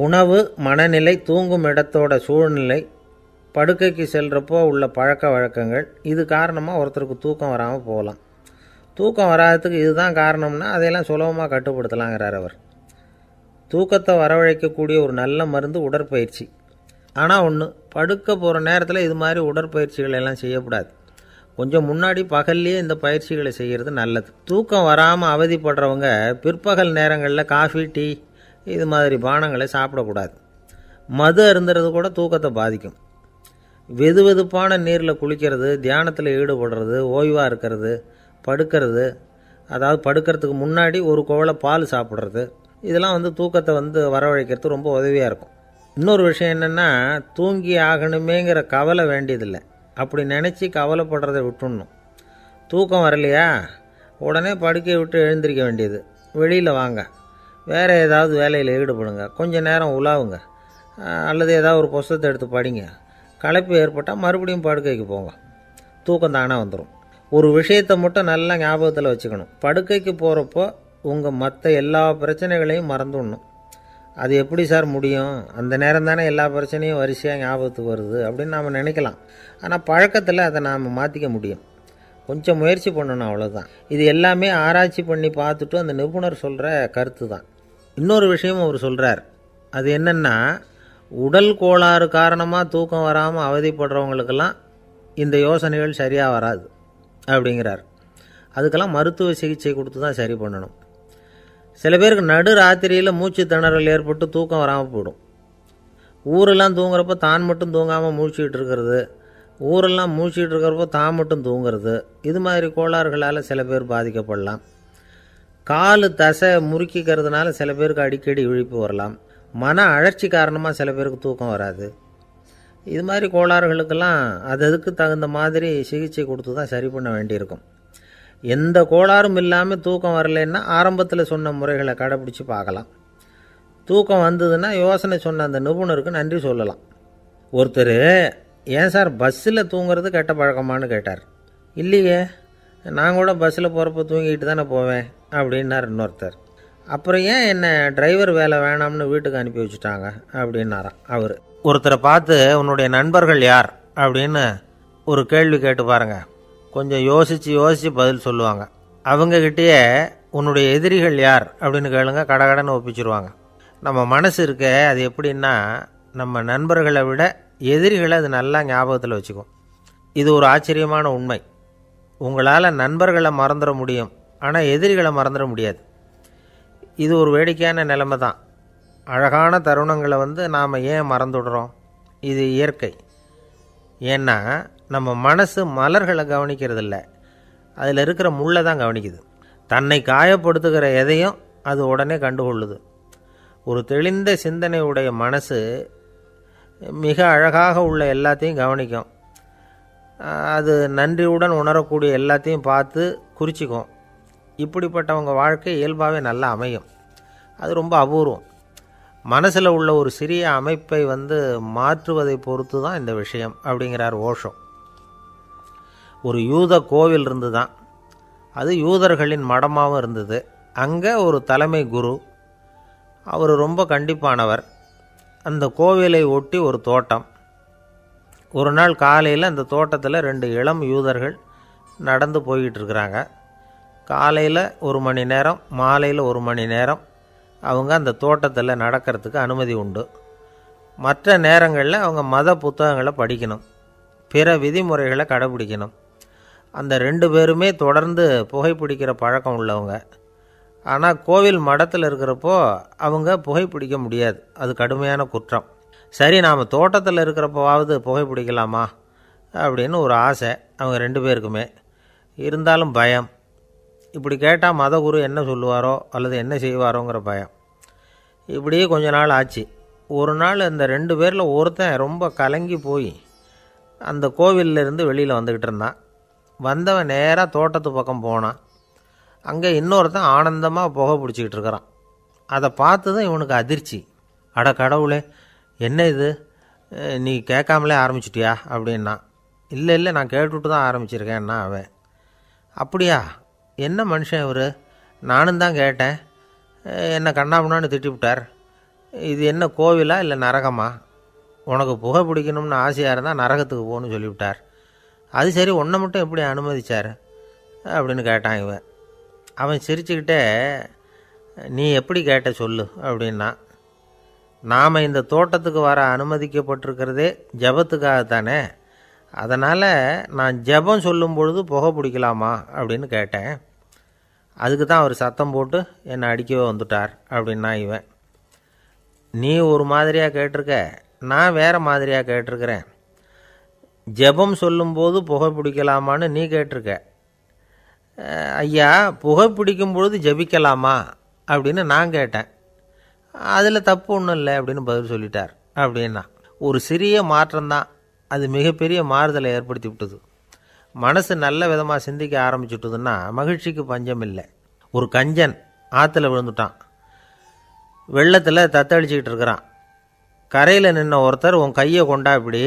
உணவு, மனநிலை, தூங்கும் இடத்தோட சூழ்நிலை, படுக்கைக்கு செல்கிறப்போ உள்ள பழக்க வழக்கங்கள், இது காரணமாக ஒருத்தருக்கு தூக்கம் வராமல் போகலாம். தூக்கம் வராததுக்கு இதுதான் காரணம்னா அதையெல்லாம் சுலபமாக கட்டுப்படுத்தலாங்கிறார் அவர். தூக்கத்தை வரவழைக்கக்கூடிய ஒரு நல்ல மருந்து உடற்பயிற்சி. ஆனால் ஒன்று, படுக்க போகிற நேரத்தில் இது மாதிரி உடற்பயிற்சிகள் எல்லாம் செய்யக்கூடாது. கொஞ்சம் முன்னாடி பகல்லையே இந்த பயிற்சிகளை செய்கிறது நல்லது. தூக்கம் வராமல் அவதிப்படுறவங்க பிற்பகல் நேரங்களில் காஃபி, டீ இது மாதிரி பானங்களை சாப்பிடக்கூடாது. மது அருந்துறது கூட தூக்கத்தை பாதிக்கும். வெது வெதுப்பான நீரில் குளிக்கிறது, தியானத்தில் ஈடுபடுறது, ஓய்வாக இருக்கிறது, படுக்கிறது, அதாவது படுக்கிறதுக்கு முன்னாடி ஒரு குவளை பால் சாப்பிட்றது, இதெல்லாம் தூக்கத்தை வரவழைக்கிறது ரொம்ப உதவியாக இருக்கும். இன்னொரு விஷயம் என்னென்னா, தூங்கி ஆகணுமேங்கிற கவலை வேண்டியதில்லை. அப்படி நினச்சி கவலைப்படுறதை விட்டுடணும். தூக்கம் வரலையா, உடனே படுக்கையை விட்டு எழுந்திரிக்க வேண்டியது. வெளியில் வாங்க, வேறு ஏதாவது வேலையில் ஈடுபடுங்க, கொஞ்சம் நேரம் உலாவுங்க, அல்லது ஏதாவது ஒரு புஸ்தகத்தை எடுத்து படிங்க. களைப்பு ஏற்பட்டால் மறுபடியும் படுக்கைக்கு போங்க, தூக்கம் தானே வந்துடும். ஒரு விஷயத்தை மட்டும் நல்லா ஞாபகத்தில் வச்சுக்கணும். படுக்கைக்கு போகிறப்போ உங்கள் மற்ற எல்லா பிரச்சனைகளையும் மறந்துடணும். அது எப்படி சார் முடியும், அந்த நேரம் தானே எல்லா பிரச்சனையும் வரிசையாக ஞாபகத்துக்கு வருது அப்படின்னு நாம் நினைக்கலாம். ஆனால் பழக்கத்தில் அதை நாம் மாற்றிக்க முடியும். கொஞ்சம் முயற்சி பண்ணணும், அவ்வளோதான். இது எல்லாமே ஆராய்ச்சி பண்ணி பார்த்துட்டு அந்த நிபுணர் சொல்கிற கருத்து தான். இன்னொரு விஷயமும் அவர் சொல்கிறார். அது என்னென்னா, உடல் கோளாறு காரணமாக தூக்கம் வராமல் அவதிப்படுறவங்களுக்கெல்லாம் இந்த யோசனைகள் சரியாக வராது அப்படிங்கிறார். அதுக்கெல்லாம் மருத்துவ சிகிச்சை கொடுத்து தான் சரி பண்ணணும். சில பேருக்கு நடு ராத்திரியில் மூச்சு திணறல் ஏற்பட்டு தூக்கம் வராமல் போயிடும். ஊரெல்லாம் தூங்குறப்போ தான் மட்டும் தூங்காமல் மூழ்கிட்டு இருக்கிறது, ஊரெல்லாம் மூழ்கிட்டு இருக்கிறப்போ தான் மட்டும் தூங்குறது, இது மாதிரி கோளாறுகளால் சில பேர் பாதிக்கப்படலாம். காலு தசை முறுக்கிக்கிறதுனால சில பேருக்கு அடிக்கடி இழிப்பு வரலாம். மன அழற்சி காரணமாக சில பேருக்கு தூக்கம் வராது. இது மாதிரி கோளாறுகளுக்கெல்லாம் அதுக்கு தகுந்த மாதிரி சிகிச்சை கொடுத்து தான் சரி பண்ண வேண்டியிருக்கும். எந்த கோளாறும் இல்லாமல் தூக்கம் வரலைன்னா ஆரம்பத்தில் சொன்ன முறைகளை கடைப்பிடிச்சி பார்க்கலாம். தூக்கம் வந்ததுன்னா யோசனை சொன்ன அந்த நிபுணருக்கு நன்றி சொல்லலாம். ஒருத்தர், ஏன் சார் பஸ்ஸில் தூங்குறது கெட்ட பழக்கமானு கேட்டார். இல்லையே, நான் கூட பஸ்ஸில் போகிறப்ப தூங்கிட்டு தானே போவேன் அப்படின்னார் இன்னொருத்தர். அப்புறம் ஏன் என்ன டிரைவர் வேலை வேணாம்னு வீட்டுக்கு அனுப்பி வச்சுட்டாங்க அப்படின்னாராம் அவர். ஒருத்தரை பார்த்து உன்னுடைய நண்பர்கள் யார் அப்படின்னு ஒரு கேள்வி கேட்டு பாருங்கள். கொஞ்சம் யோசித்து பதில் சொல்லுவாங்க. அவங்கக்கிட்டேயே உன்னுடைய எதிரிகள் யார் அப்படின்னு கேளுங்க, கடகடன்னு ஒப்பிச்சிருவாங்க. நம்ம மனசு இருக்க அது எப்படின்னா, நம்ம நண்பர்களை விட எதிரிகளை அது நல்லா ஞாபகத்தில் வச்சுக்கும். இது ஒரு ஆச்சரியமான உண்மை. உங்களால் நண்பர்களை மறந்துட முடியும், ஆனால் எதிரிகளை மறந்துட முடியாது. இது ஒரு வேடிக்கையான நிலைமை தான். அழகான தருணங்களை நாம் ஏன் மறந்துடுறோம்? இது இயற்கை. ஏன்னா நம்ம மனசு மலர்களை கவனிக்கிறதில்ல, அதில் இருக்கிற முள்ளை தான் கவனிக்குது. தன்னை காயப்படுத்துகிற எதையும் அது உடனே கண்டுகொள்ளுது. ஒரு தெளிந்த சிந்தனை உடைய மனசு மிக அழகாக உள்ள எல்லாத்தையும் கவனிக்கும். அது நன்றியுடன் உணரக்கூடிய எல்லாத்தையும் பார்த்து குறிச்சிக்கும். இப்படிப்பட்டவங்க வாழ்க்கை இயல்பாகவே நல்லா அமையும். அது ரொம்ப அபூர்வம். மனசில் உள்ள ஒரு சிறிய அமைப்பை மாற்றுவதை பொறுத்து தான் இந்த விஷயம் அப்படிங்கிறார் ஓஷோ. ஒரு யூத கோவில் இருந்து தான், அது யூதர்களின் மடமாகவும் இருந்தது. அங்கே ஒரு தலைமை குரு, அவர் ரொம்ப கண்டிப்பானவர். அந்த கோவிலை ஒட்டி ஒரு தோட்டம். ஒரு நாள் காலையில் அந்த தோட்டத்தில் 2 இளம் யூதர்கள் நடந்து போய்கிட்டு இருக்கிறாங்க. காலையில் 1 மணி நேரம், மாலையில் 1 மணி நேரம் அவங்க அந்த தோட்டத்தில் நடக்கிறதுக்கு அனுமதி உண்டு. மற்ற நேரங்களில் அவங்க மத புத்தகங்களை படிக்கணும், பிற விதிமுறைகளை கடைபிடிக்கணும். அந்த 2 பேருமே தொடர்ந்து புகைப்பிடிக்கிற பழக்கம் உள்ளவங்க. ஆனால் கோவில் மடத்தில் இருக்கிறப்போ அவங்க புகைப்பிடிக்க முடியாது, அது கடுமையான குற்றம். சரி, நாம் தோட்டத்தில் இருக்கிறப்போவாவது புகைப்பிடிக்கலாமா அப்படின்னு ஒரு ஆசை அவங்க 2 பேருக்குமே. இருந்தாலும் பயம். இப்படி கேட்டால் மதகுரு என்ன சொல்லுவாரோ அல்லது என்ன செய்வாரோங்கிற பயம். இப்படியே கொஞ்ச நாள் ஆச்சு. ஒரு நாள் இந்த 2 பேரில் ஒருத்தன் ரொம்ப கலங்கி போய் அந்த கோவிலிருந்து வெளியில் வந்துக்கிட்டு இருந்தான். வந்தவன் நேராக தோட்டத்து பக்கம் போனான். அங்கே இன்னொருத்தன் ஆனந்தமாக புகை பிடிச்சிக்கிட்டு இருக்கிறான். அதை பார்த்து தான் இவனுக்கு அதிர்ச்சி. அட கடவுளே, என்ன இது, நீ கேட்காமலே ஆரம்பிச்சிட்டியா அப்படின்னா. இல்லை இல்லை, நான் கேட்டுவிட்டு தான் ஆரம்பிச்சிருக்கேன்னா அவன். அப்படியா, என்ன மனுஷன் இவர், நானும் தான் கேட்டேன், என்னை கண்ணாமுன்னான்னு திட்டிவிட்டார். இது என்ன கோவிலா இல்லை நரகமா? உனக்கு புகை பிடிக்கணும்னு ஆசையாக இருந்தால் நரகத்துக்கு போகணும்னு சொல்லிவிட்டார். அது சரி, உன்னை மட்டும் எப்படி அனுமதிச்சார் அப்படின்னு கேட்டான் இவன். அவன் சிரிச்சுக்கிட்டே, நீ எப்படி கேட்ட சொல்லு அப்படின்னா. நாம் இந்த தோட்டத்துக்கு வர அனுமதிக்கப்பட்டிருக்கிறதே ஜபத்துக்காகத்தானே, அதனால் நான் ஜபம் சொல்லும் பொழுது புகை பிடிக்கலாமா அப்படின்னு கேட்டேன். அதுக்கு தான் அவர் சத்தம் போட்டு என்னை அடிக்கவே வந்துட்டார் அப்படின்னா இவன். நீ ஒரு மாதிரியாக கேட்டிருக்க, நான் வேறு மாதிரியாக கேட்டிருக்கிறேன். ஜபம் சொல்லும்போது புகை பிடிக்கலாமான்னு நீ கேட்டிருக்க. ஐயா, புகை பிடிக்கும் பொழுது ஜபிக்கலாமா அப்படின்னு நான் கேட்டேன். அதில் தப்பு ஒன்றும் இல்லை அப்படின்னு பதில் சொல்லிட்டார் அப்படின்னா. ஒரு சிறிய மாற்றம்தான் அது மிகப்பெரிய மாறுதலை ஏற்படுத்தி விட்டது. மனசு நல்ல விதமாக சிந்திக்க ஆரம்பிச்சுட்டுதுன்னா மகிழ்ச்சிக்கு பஞ்சம் இல்லை. ஒரு கஞ்சன் ஆற்றுல விழுந்துட்டான். வெள்ளத்தில் தத்தளிச்சிக்கிட்டு இருக்கிறான். கரையில் நின்ன ஒருத்தர், உன் கையை கொண்டா இப்படி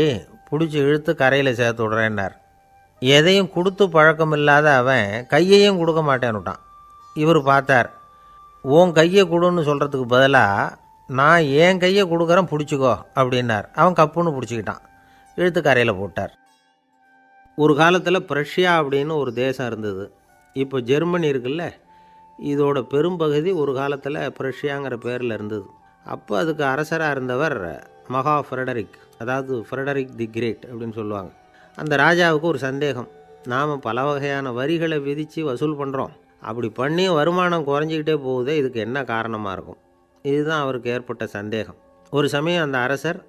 பிடிச்சி இழுத்து கரையில் சேர்த்து விடுறேன்னார். எதையும் கொடுத்து பழக்கம் இல்லாத அவன் கையையும் கொடுக்க மாட்டேன்னுட்டான். இவர் பார்த்தார், உன் கையை கொடுன்னு சொல்கிறதுக்கு பதிலாக நான் என் கையை கொடுக்குறேன் பிடிச்சிக்கோ அப்படின்னார். அவன் கப்புன்னு பிடிச்சிக்கிட்டான், இழுத்து கரையில் போட்டார். ஒரு காலத்தில் பிரஷ்யா அப்படின்னு ஒரு தேசம் இருந்தது. இப்போ ஜெர்மனி இருக்குல்ல, இதோட பெரும்பகுதி ஒரு காலத்தில் பிரஷ்யாங்கிற பேரில் இருந்தது. அப்போ அதுக்கு அரசராக இருந்தவர் மகா ஃப்ரெடரிக், அதாவது ஃப்ரெடரிக் தி கிரேட் அப்படின்னு சொல்லுவாங்க. அந்த ராஜாவுக்கு ஒரு சந்தேகம். நாம் பல வகையான வரிகளை விதித்து வசூல் பண்ணுறோம், அப்படி பண்ணி வருமானம் குறைஞ்சிக்கிட்டே போகுதே, இதுக்கு என்ன காரணமாக இருக்கும்? இதுதான் அவருக்கு ஏற்பட்ட சந்தேகம். ஒரு சமயம் அந்த அரசர்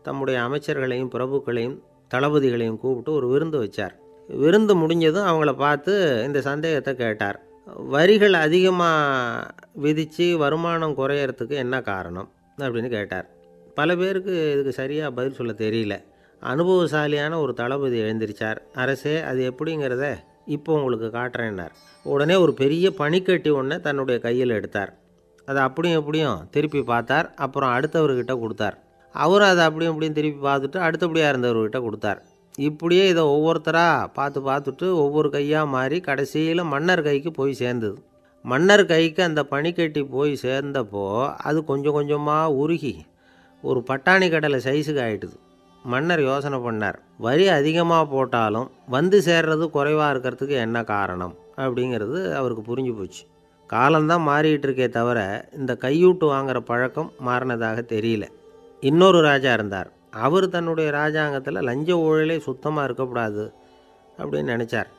தம்முடைய அமைச்சர்களையும் பிரபுக்களையும் தளபதிகளையும் கூப்பிட்டு ஒரு விருந்து வச்சார். விருந்து முடிஞ்சதும் அவங்கள பார்த்து இந்த சந்தேகத்தை கேட்டார். வரிகள் அதிகமாக விதித்து வருமானம் குறையறதுக்கு என்ன காரணம் அப்படின்னு கேட்டார். பல பேருக்கு இதுக்கு சரியாக பதில் சொல்ல தெரியல. அனுபவசாலியான ஒரு தளபதி எழுந்திருச்சார். அரசே, அது எப்படிங்கிறத இப்போ உங்களுக்கு காட்டுறேன்னார். உடனே ஒரு பெரிய பனிக்கட்டி ஒன்றை தன்னுடைய கையில் எடுத்தார். அதை அப்படியும் எப்படியும் திருப்பி பார்த்தார். அப்புறம் அடுத்தவர்கிட்ட கொடுத்தார். அவரும் அதை அப்படியும் இப்படியும் திருப்பி பார்த்துட்டு அடுத்தபடியாக இருந்தவர்கிட்ட கொடுத்தார். இப்படியே இதை ஒவ்வொருத்தராக பார்த்துட்டு ஒவ்வொரு கையாக மாறி கடைசியில் மன்னர் கைக்கு போய் சேர்ந்தது. மன்னர் கைக்கு அந்த பனிக்கட்டி போய் சேர்ந்தப்போ அது கொஞ்சம் கொஞ்சமாக உருகி ஒரு பட்டாணி கடலை சைஸுக்கு ஆகிட்டுது. மன்னர் யோசனை பண்ணார், வரி அதிகமாக போட்டாலும் வந்து சேர்றது குறைவாக இருக்கிறதுக்கு என்ன காரணம் அப்படிங்கிறது அவருக்கு புரிஞ்சு போச்சு. காலம்தான் மாறிட்டு இருக்கே தவிர இந்த கையூட்டு வாங்குற பழக்கம் மாறினதாக தெரியல. இன்னொரு ராஜா இருந்தார். அவர் தன்னுடைய ராஜாங்கத்தில் லஞ்ச ஊழலே சுத்தமாக இருக்கக்கூடாது அப்படின்னு நினச்சார்.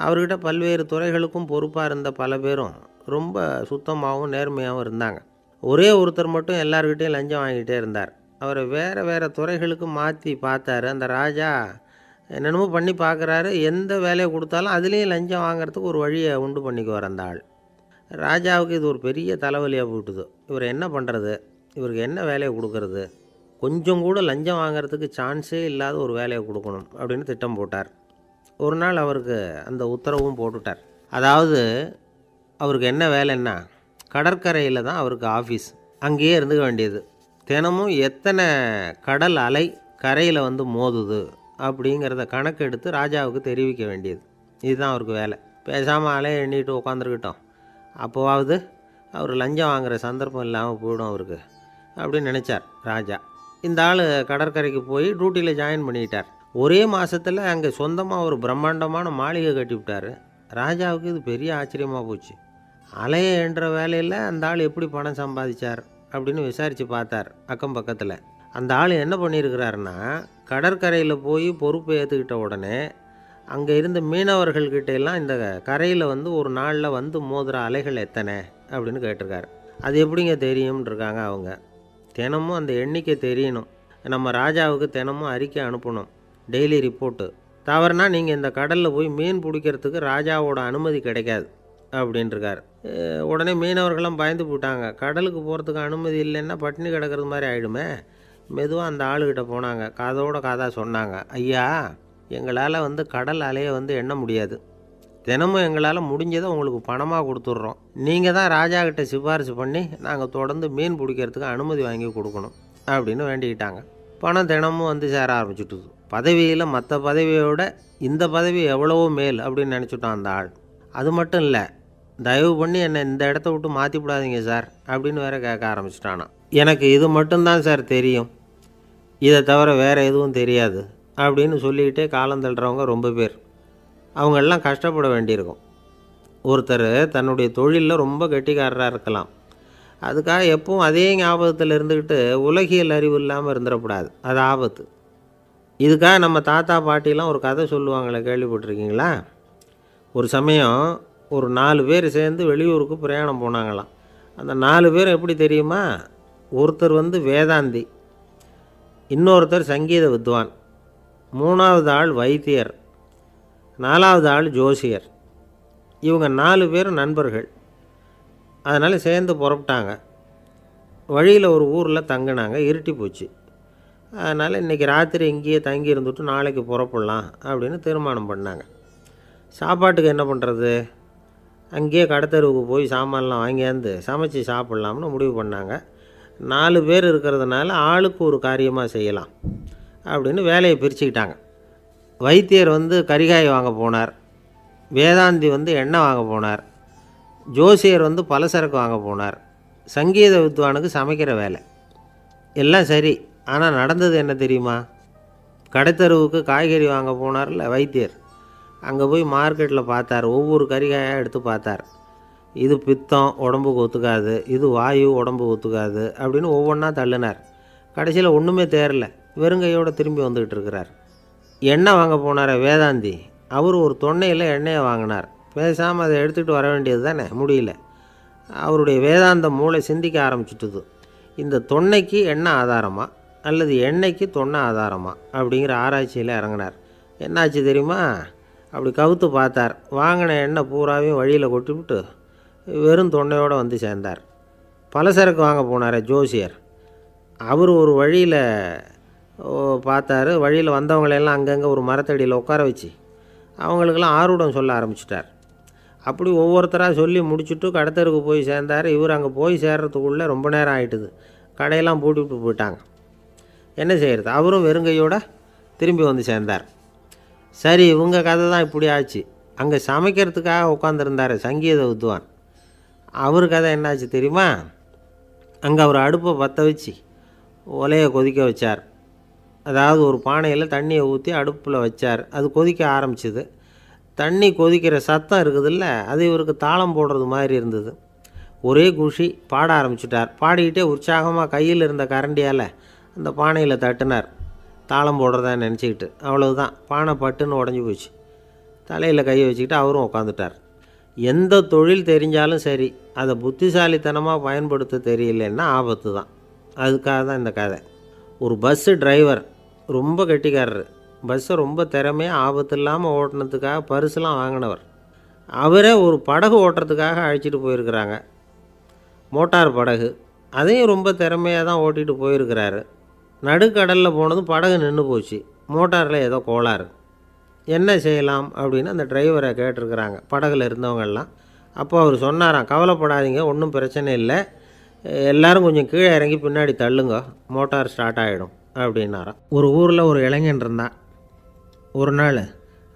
அவர்கிட்ட பல்வேறு துறைகளுக்கும் பொறுப்பாக இருந்த பல பேரும் ரொம்ப சுத்தமாகவும் நேர்மையாகவும் இருந்தாங்க. ஒரே ஒருத்தர் மட்டும் எல்லார்கிட்டையும் லஞ்சம் வாங்கிட்டே இருந்தார். அவரை வேறு வேறு துறைகளுக்கு மாற்றி பார்த்தாரு. அந்த ராஜா என்னென்னமோ பண்ணி பார்க்குறாரு. எந்த வேலையை கொடுத்தாலும் அதுலேயும் லஞ்சம் வாங்குறதுக்கு ஒரு வழியை உண்டு பண்ணிக்குவார் அந்த ஆள். ராஜாவுக்கு இது ஒரு பெரிய தலைவலியாக போட்டுது. இவர் என்ன பண்ணுறது, இவருக்கு என்ன வேலையை கொடுக்கறது, கொஞ்சம் கூட லஞ்சம் வாங்கிறதுக்கு சான்ஸே இல்லாத ஒரு வேலையை கொடுக்கணும் அப்படின்னு திட்டம் போட்டார். ஒரு நாள் அவருக்கு அந்த உத்தரவும் போட்டுட்டார். அதாவது அவருக்கு என்ன வேலைன்னா, கடற்கரையில் தான் அவருக்கு ஆஃபீஸ். அங்கேயே இருந்துக்க வேண்டியது. தினமும் எத்தனை கடல் அலை கரையில் வந்து மோதுது அப்படிங்கிறத கணக்கெடுத்து ராஜாவுக்கு தெரிவிக்க வேண்டியது. இதுதான் அவருக்கு வேலை. பேசாமல் அலையை எண்ணிட்டு உட்காந்துருக்கிட்டோம், அப்போவாவது அவர் லஞ்சம் வாங்குகிற சந்தர்ப்பம் இல்லாமல் போயிடும் அவருக்கு அப்படின்னு நினச்சார் ராஜா. இந்த ஆள் கடற்கரைக்கு போய் டியூட்டியில் ஜாயின் பண்ணிக்கிட்டார். ஒரே மாதத்தில் அங்கே சொந்தமாக ஒரு பிரம்மாண்டமான மாளிகை கட்டிவிட்டார். ராஜாவுக்கு இது பெரிய ஆச்சரியமாக போச்சு. அலையை என்ற வேலையில் அந்த ஆள் எப்படி பணம் சம்பாதிச்சார் அப்படின்னு விசாரித்து பார்த்தார் அக்கம் பக்கத்தில். அந்த ஆள் என்ன பண்ணியிருக்கிறாருன்னா, கடற்கரையில் போய் பொறுப்பு ஏற்றுக்கிட்ட உடனே அங்கே இருந்த மீனவர்கள்கிட்ட எல்லாம் இந்த கரையில் வந்து ஒரு நாளில் வந்து மோதுகிற அலைகள் எத்தனை அப்படின்னு கேட்டிருக்காரு. அது எப்படிங்க தெரியும்னு இருக்காங்க அவங்க. தினமும் அந்த எண்ணிக்கை தெரியணும். நம்ம ராஜாவுக்கு தினமும் அறிக்கை அனுப்பணும், டெய்லி ரிப்போர்ட்டு. தவறுனா நீங்கள் இந்த கடலில் போய் மீன் பிடிக்கிறதுக்கு ராஜாவோட அனுமதி கிடைக்காது அப்படின்ட்டுருக்கார். உடனே மீனவர்கள்லாம் பயந்து போட்டாங்க. கடலுக்கு போகிறதுக்கு அனுமதி இல்லைன்னா பட்டினி கிடக்கிறது மாதிரி ஆகிடுமே. மெதுவாக அந்த ஆளுகிட்ட போனாங்க. காதோட காதாக சொன்னாங்க, ஐயா, எங்களால் வந்து கடல் அலையை வந்து எண்ண முடியாது. தினமும் எங்களால் முடிஞ்சதை உங்களுக்கு பணமாக கொடுத்துட்றோம். நீங்கள் தான் ராஜா கிட்ட சிபாரிசு பண்ணி நாங்கள் தொடர்ந்து மீன் பிடிக்கிறதுக்கு அனுமதி வாங்கி கொடுக்கணும் அப்படின்னு வேண்டிக்கிட்டாங்க. பணம் தினமும் வந்து சேர ஆரம்பிச்சுட்டுது. பதவியில் மற்ற பதவியோட இந்த பதவி எவ்வளவோ மேல் அப்படின்னு நினச்சிட்டான் அந்த ஆள். அது மட்டும் இல்லை, தயவு பண்ணி என்னை இந்த இடத்த விட்டு மாற்றி விடாதீங்க சார் அப்படின்னு வேற கேட்க ஆரம்பிச்சிட்டானா. எனக்கு இது மட்டும்தான் சார் தெரியும், இதை தவிர வேறு எதுவும் தெரியாது அப்படின்னு சொல்லிக்கிட்டே காலம் தள்ளுறவங்க ரொம்ப பேர். அவங்களெல்லாம் கஷ்டப்பட வேண்டியிருக்கும். ஒருத்தர் தன்னுடைய தொழிலில் ரொம்ப கெட்டிக்காரராக இருக்கலாம். அதுக்காக எப்பவும் அதே ஞாபகத்தில் இருந்துக்கிட்டு உலகியல் அறிவு இல்லாமல் இருந்துடக்கூடாது. அது ஆபத்து. இதுக்காக நம்ம தாத்தா பாட்டிலாம் ஒரு கதை சொல்லுவாங்களே, கேள்விப்பட்டிருக்கீங்களா? ஒரு சமயம் ஒரு 4 பேர் சேர்ந்து வெளியூருக்கு பிரயாணம் போனாங்களாம். அந்த 4 பேர் எப்படி தெரியுமா? ஒருத்தர் வந்து வேதாந்தி, இன்னொருத்தர் சங்கீத வித்வான், 3வது ஆள் வைத்தியர், 4வது ஆள் ஜோசியர். இவங்க 4 பேரும் நண்பர்கள். அதனால் சேர்ந்து புறப்பட்டாங்க. வழியில் ஒரு ஊரில் தங்கினாங்க. இருட்டி போச்சு. அதனால் இன்றைக்கி ராத்திரி இங்கேயே தங்கி இருந்துட்டு நாளைக்கு புறப்படலாம் அப்படின்னு தீர்மானம் பண்ணாங்க. சாப்பாட்டுக்கு என்ன பண்ணுறது? அங்கேயே கடத்தெருவுக்கு போய் சாமான்லாம் வாங்கியாந்து சமைச்சு சாப்பிட்லாம்னு முடிவு பண்ணாங்க. 4 பேர் இருக்கிறதுனால ஆளுக்கு ஒரு காரியமாக செய்யலாம் அப்படின்னு வேலையை பிரிச்சுக்கிட்டாங்க. வைத்தியர் வந்து கரிகாய் வாங்க போனார், வேதாந்தி வந்து எண்ணெய் வாங்க போனார், ஜோசியர் வந்து பலசரக்கு வாங்க போனார், சங்கீத வித்வானுக்கு சமைக்கிற வேலை. எல்லாம் சரி, ஆனால் நடந்தது என்ன தெரியுமா? கடைத்தெருவுக்கு காய்கறி வாங்க போனார்ல வைத்தியர், அங்கே போய் மார்க்கெட்டில் பார்த்தார். ஒவ்வொரு கறிகாயாக எடுத்து பார்த்தார். இது பித்தம், உடம்புக்கு ஒத்துக்காது, இது வாயு, உடம்பு ஒத்துக்காது அப்படின்னு ஒவ்வொன்றா தள்ளினார். கடைசியில் ஒன்றுமே தேரல, வெறுங்கையோடு திரும்பி வந்துக்கிட்டு இருக்கிறார். எண்ணெய் வாங்க போனார் வேதாந்தி, அவர் ஒரு தொன்னையில் எண்ணெயை வாங்கினார். பேசாமல் அதை எடுத்துகிட்டு வர வேண்டியது தானே, முடியல. அவருடைய வேதாந்த மூளை சிந்திக்க ஆரம்பிச்சுட்டுது. இந்த தொன்னைக்கு எண்ணெய் ஆதாரமா அல்லது எண்ணெய்க்கு தொன்னை ஆதாரமா அப்படிங்கிற ஆராய்ச்சியில் இறங்கினார். என்னாச்சு தெரியுமா? அப்படி கவுத்து பார்த்தார். வாங்கின எண்ணெய் பூராவையும் வழியில் கொட்டிவிட்டு வெறும் தொண்டையோடு வந்து சேர்ந்தார். பலசரக்கு வாங்க போனார் ஜோசியர், அவர் ஒரு வழியில் பார்த்தாரு. வழியில் வந்தவங்களெல்லாம் அங்கங்கே ஒரு மரத்தடியில் உட்கார வச்சு அவங்களுக்கெல்லாம் ஆர்வம் சொல்ல ஆரம்பிச்சிட்டார். அப்படி ஒவ்வொருத்தராக சொல்லி முடிச்சுட்டு கடத்தருக்கு போய் சேர்ந்தார். இவர் அங்கே போய் சேர்றதுக்குள்ளே ரொம்ப நேரம் ஆகிட்டுது. கடையெல்லாம் பூட்டிவிட்டு போயிட்டாங்க. என்ன செய்கிறது? அவரும் வெறுங்கையோடு திரும்பி வந்து சேர்ந்தார். சரி, இவங்க கதை தான் இப்படி ஆச்சு. அங்கே சமைக்கிறதுக்காக உட்காந்துருந்தார் சங்கீத வித்வான், அவர் கதை என்னாச்சு தெரியுமா? அங்கே அவர் அடுப்பை பற்ற வச்சு ஒலையை கொதிக்க வச்சார். அதாவது ஒரு பானையில் தண்ணியை ஊற்றி அடுப்பில் வச்சார். அது கொதிக்க ஆரம்பிச்சிது. தண்ணி கொதிக்கிற சத்தம் இருக்குதுல்ல, அது இவருக்கு தாளம் போடுறது மாதிரி இருந்தது. ஒரே குஷி, பாட ஆரம்பிச்சிட்டார். பாடிக்கிட்டே உற்சாகமாக கையில் இருந்த கரண்டியால் அந்த பானையில் தட்டினார், தாளம் போடுறதா நினச்சிக்கிட்டு. அவ்வளவுதான், பானை பட்டுன்னு உடஞ்சி போச்சு. தலையில் கையை வச்சுக்கிட்டு அவரும் உட்காந்துட்டார். எந்த தொழில் தெரிஞ்சாலும் சரி, அதை புத்திசாலித்தனமாக பயன்படுத்த தெரியலன்னா ஆபத்து தான். அதுக்காக தான் இந்த கதை. ஒரு பஸ்ஸு டிரைவர் ரொம்ப கெட்டிக்காரரு. பஸ்ஸை ரொம்ப திறமையாக ஆபத்து இல்லாமல் ஓட்டினதுக்காக பரிசுலாம் வாங்கினவர். அவரே ஒரு படகு ஓட்டுறதுக்காக அழைச்சிட்டு போயிருக்கிறாங்க, மோட்டார் படகு. அதையும் ரொம்ப திறமையாக தான் ஓட்டிகிட்டு போயிருக்கிறாரு. நடுக்கடலில் போனதும் படகு நின்று போச்சு. மோட்டாரில் ஏதோ கோளாறு. என்ன செய்யலாம் அப்படின்னு அந்த டிரைவரை கேட்டிருக்கிறாங்க படகுல இருந்தவங்கெல்லாம். அப்போ அவர் சொன்னாராம், கவலைப்படாதீங்க, ஒன்றும் பிரச்சனை இல்லை, எல்லோரும் கொஞ்சம் கீழே இறங்கி பின்னாடி தள்ளுங்க, மோட்டார் ஸ்டார்ட் ஆகிடும் அப்படின்னாராம். ஒரு ஊரில் ஒரு இளைஞன் இருந்தான். ஒரு நாள்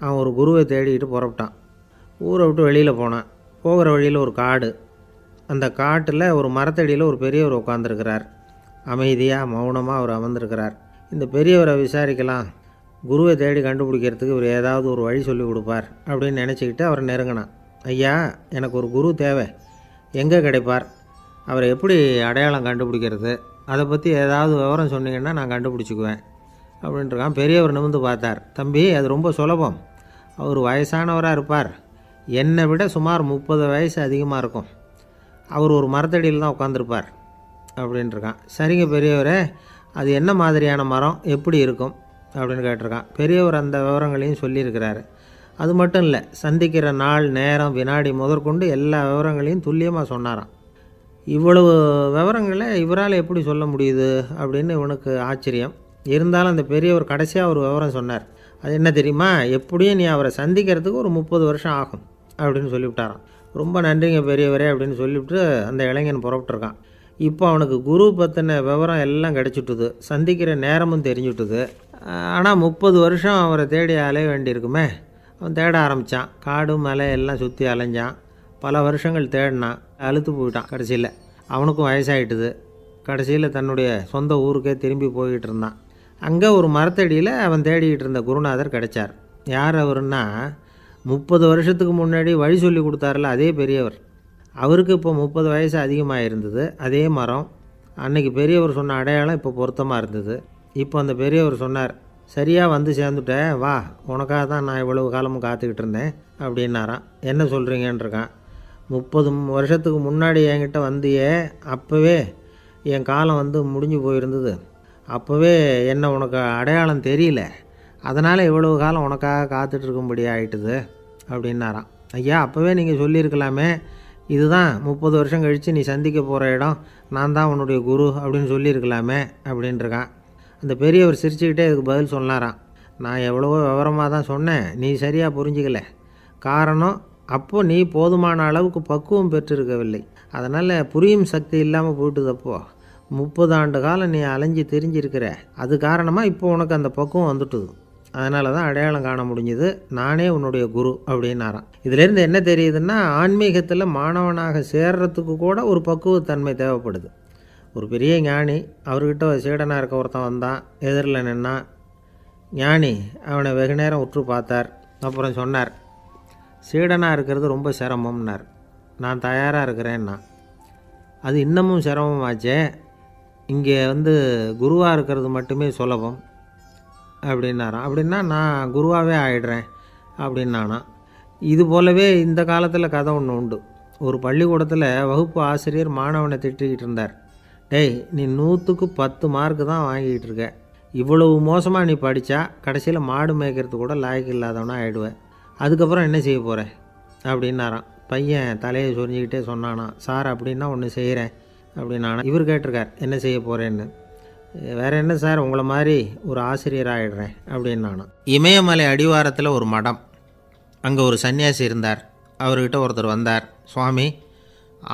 அவன் ஒரு குருவை தேடிக்கிட்டு புறப்பட்டான். ஊரை விட்டு வெளியில் போனான். போகிற வழியில் ஒரு காடு. அந்த காட்டில் ஒரு மரத்தடியில் ஒரு பெரியவர் உட்காந்துருக்கிறார். அமைதியாக மௌனமாக அவர் அமர்ந்திருக்கிறார். இந்த பெரியவரை விசாரிக்கலாம், குருவை தேடி கண்டுபிடிக்கிறதுக்கு இவர் ஏதாவது ஒரு வழி சொல்லி கொடுப்பார் அப்படின்னு நினச்சிக்கிட்டு அவரை நெருங்கினான். ஐயா, எனக்கு ஒரு குரு தேவை, எங்கே கிடைப்பார், அவரை எப்படி அடையாளம் கண்டுபிடிக்கிறது, அதை பற்றி ஏதாவது விவரம் சொன்னீங்கன்னா நான் கண்டுபிடிச்சிக்குவேன் அப்படின்ட்டுருக்கான். பெரியவர் நிமிர்ந்து பார்த்தார். தம்பி, அது ரொம்ப சுலபம். அவர் வயசானவராக இருப்பார், என்னை விட சுமார் 30 வயசு அதிகமாக இருக்கும். அவர் ஒரு மரத்தடியில் தான் உட்காந்துருப்பார் அப்படின்ட்டுருக்கான். சரிங்க பெரியவரே, அது என்ன மாதிரியான மரம், எப்படி இருக்கும் அப்படின்னு கேட்டிருக்கான். பெரியவர் அந்த விவரங்களையும் சொல்லியிருக்கிறாரு. அது மட்டும் இல்லை, சந்திக்கிற நாள், நேரம், வினாடி முதற்கொண்டு எல்லா விவரங்களையும் துல்லியமாக சொன்னாராம். இவ்வளவு விவரங்களை இவரால் எப்படி சொல்ல முடியுது அப்படின்னு இவனுக்கு ஆச்சரியம். இருந்தாலும் அந்த பெரியவர் கடைசியாக ஒரு விவரம் சொன்னார். அது என்ன தெரியுமா, எப்படியும் நீ அவரை சந்திக்கிறதுக்கு ஒரு 30 வருஷம் ஆகும் அப்படின்னு சொல்லிவிட்டாராம். ரொம்ப நன்றிங்க பெரியவரே அப்படின்னு சொல்லிவிட்டு அந்த இளைஞன் புறப்பட்டுருக்கான். இப்போ அவனுக்கு குரு பற்றின விவரம் எல்லாம் கிடச்சிட்டுது, சந்திக்கிற நேரமும் தெரிஞ்சுட்டுது. ஆனால் 30 வருஷம் அவரை தேடி அலைய வேண்டியிருக்குமே. அவன் தேட ஆரம்பித்தான். காடு மலை எல்லாம் சுற்றி அலைஞ்சான். பல வருஷங்கள் தேடினான், அழுத்து போயிட்டான். கடைசியில் அவனுக்கும் வயசாகிட்டுது. கடைசியில் தன்னுடைய சொந்த ஊருக்கே திரும்பி போய்கிட்டு இருந்தான். அங்கே ஒரு மரத்தடியில் அவன் தேடிக்கிட்டு இருந்த குருநாதர் கிடைச்சார். யார் அவருன்னா, 30 வருஷத்துக்கு முன்னாடி வழி சொல்லி கொடுத்தாரில்ல அதே பெரியவர். அவருக்கு இப்போ 30 வயசு அதிகமாக இருந்தது. அதே மரம், அன்னைக்கு பெரியவர் சொன்ன அடையாளம் இப்போ பொருத்தமாக இருந்தது. இப்போ அந்த பெரியவர் சொன்னார், சரியாக வந்து சேர்ந்துட்டேன், வா, உனக்காக தான் நான் இவ்வளவு காலமும் காத்துக்கிட்டு இருந்தேன் அப்படின்னாராம். என்ன சொல்கிறீங்கன்றிருக்கான். 30 வருஷத்துக்கு முன்னாடி என்கிட்ட வந்தியே, அப்போவே என் காலம் வந்து முடிஞ்சு போயிருந்தது. அப்போவே என்ன உனக்கு அடையாளம் தெரியல, அதனால் இவ்வளவு காலம் உனக்காக காத்துட்ருக்கும்படி ஆகிட்டுது அப்படின்னாராம். ஐயா, அப்போவே நீங்கள் சொல்லியிருக்கலாமே, இதுதான் 30 வருஷம் கழித்து நீ சந்திக்க போகிற இடம், நான் தான் உன்னுடைய குரு அப்படின்னு சொல்லியிருக்கலாமே அப்படின்ட்டுருக்கான். அந்த பெரியவர் சிரிச்சுக்கிட்டே இதுக்கு பதில் சொன்னாராம். நான் எவ்வளவோ விவரமாக தான் சொன்னேன், நீ சரியாக புரிஞ்சிக்கல. காரணம், அப்போது நீ போதுமான அளவுக்கு பக்குவம் பெற்றிருக்கவில்லை, அதனால் புரியும் சக்தி இல்லாமல் போயிட்டுதப்போ 30 ஆண்டு காலம் நீ அலைஞ்சி தெரிஞ்சிருக்கிற. அது காரணமாக இப்போ உனக்கு அந்த பக்குவம் வந்துட்டுது, அதனால தான் அடையாளம் காண முடிஞ்சுது, நானே உன்னுடைய குரு அப்படின்னாராம். இதிலேருந்து என்ன தெரியுதுன்னா, ஆன்மீகத்தில் மாணவனாக சேர்றதுக்கு கூட ஒரு பக்குவத்தன்மை தேவைப்படுது. ஒரு பெரிய ஞானி, அவர்கிட்ட சீடனாக இருக்க ஒருத்தன் வந்தான், எதிரில் நின்னான். ஞானி அவனை வெகு நேரம் உற்று பார்த்தார். அப்புறம் சொன்னார், சீடனாக இருக்கிறது ரொம்ப சிரமம்னார். நான் தயாராக இருக்கிறேன்னா. அது இன்னமும் சிரமமாச்சே, இங்கே வந்து குருவாக இருக்கிறது மட்டுமே சுலபம் அப்படின்னாராம். அப்படின்னா நான் குருவாகவே ஆயிடுறேன் அப்படின்னானா. இது போலவே இந்த காலத்தில் கதை ஒன்று உண்டு. ஒரு பள்ளிக்கூடத்தில் வகுப்பு ஆசிரியர் மாணவனை திட்டிக்கிட்டு இருந்தார். டேய், நீ 100க்கு 10 மார்க்கு தான் வாங்கிக்கிட்டு இருக்க, இவ்வளவு மோசமாக நீ படித்தா கடைசியில் மாடு மேய்க்கிறது கூட லாய்க்கு இல்லாதவனா ஆகிடுவேன், அதுக்கப்புறம் என்ன செய்ய போகிற அப்படின்னாராம். பையன் தலையை சொரிஞ்சிக்கிட்டே சொன்னானா, சார் அப்படின்னா ஒன்று செய்கிறேன் அப்படின்னானா. இவர் கேட்டிருக்கார், என்ன செய்ய போகிறேன்னு. வேறு என்ன சார், உங்களை மாதிரி ஒரு ஆசிரியர் ஆகிடுறேன் அப்படின்னானா. இமயமலை அடிவாரத்தில் ஒரு மடம், அங்கே ஒரு சன்னியாசி இருந்தார். அவர்கிட்ட ஒருத்தர் வந்தார். சுவாமி,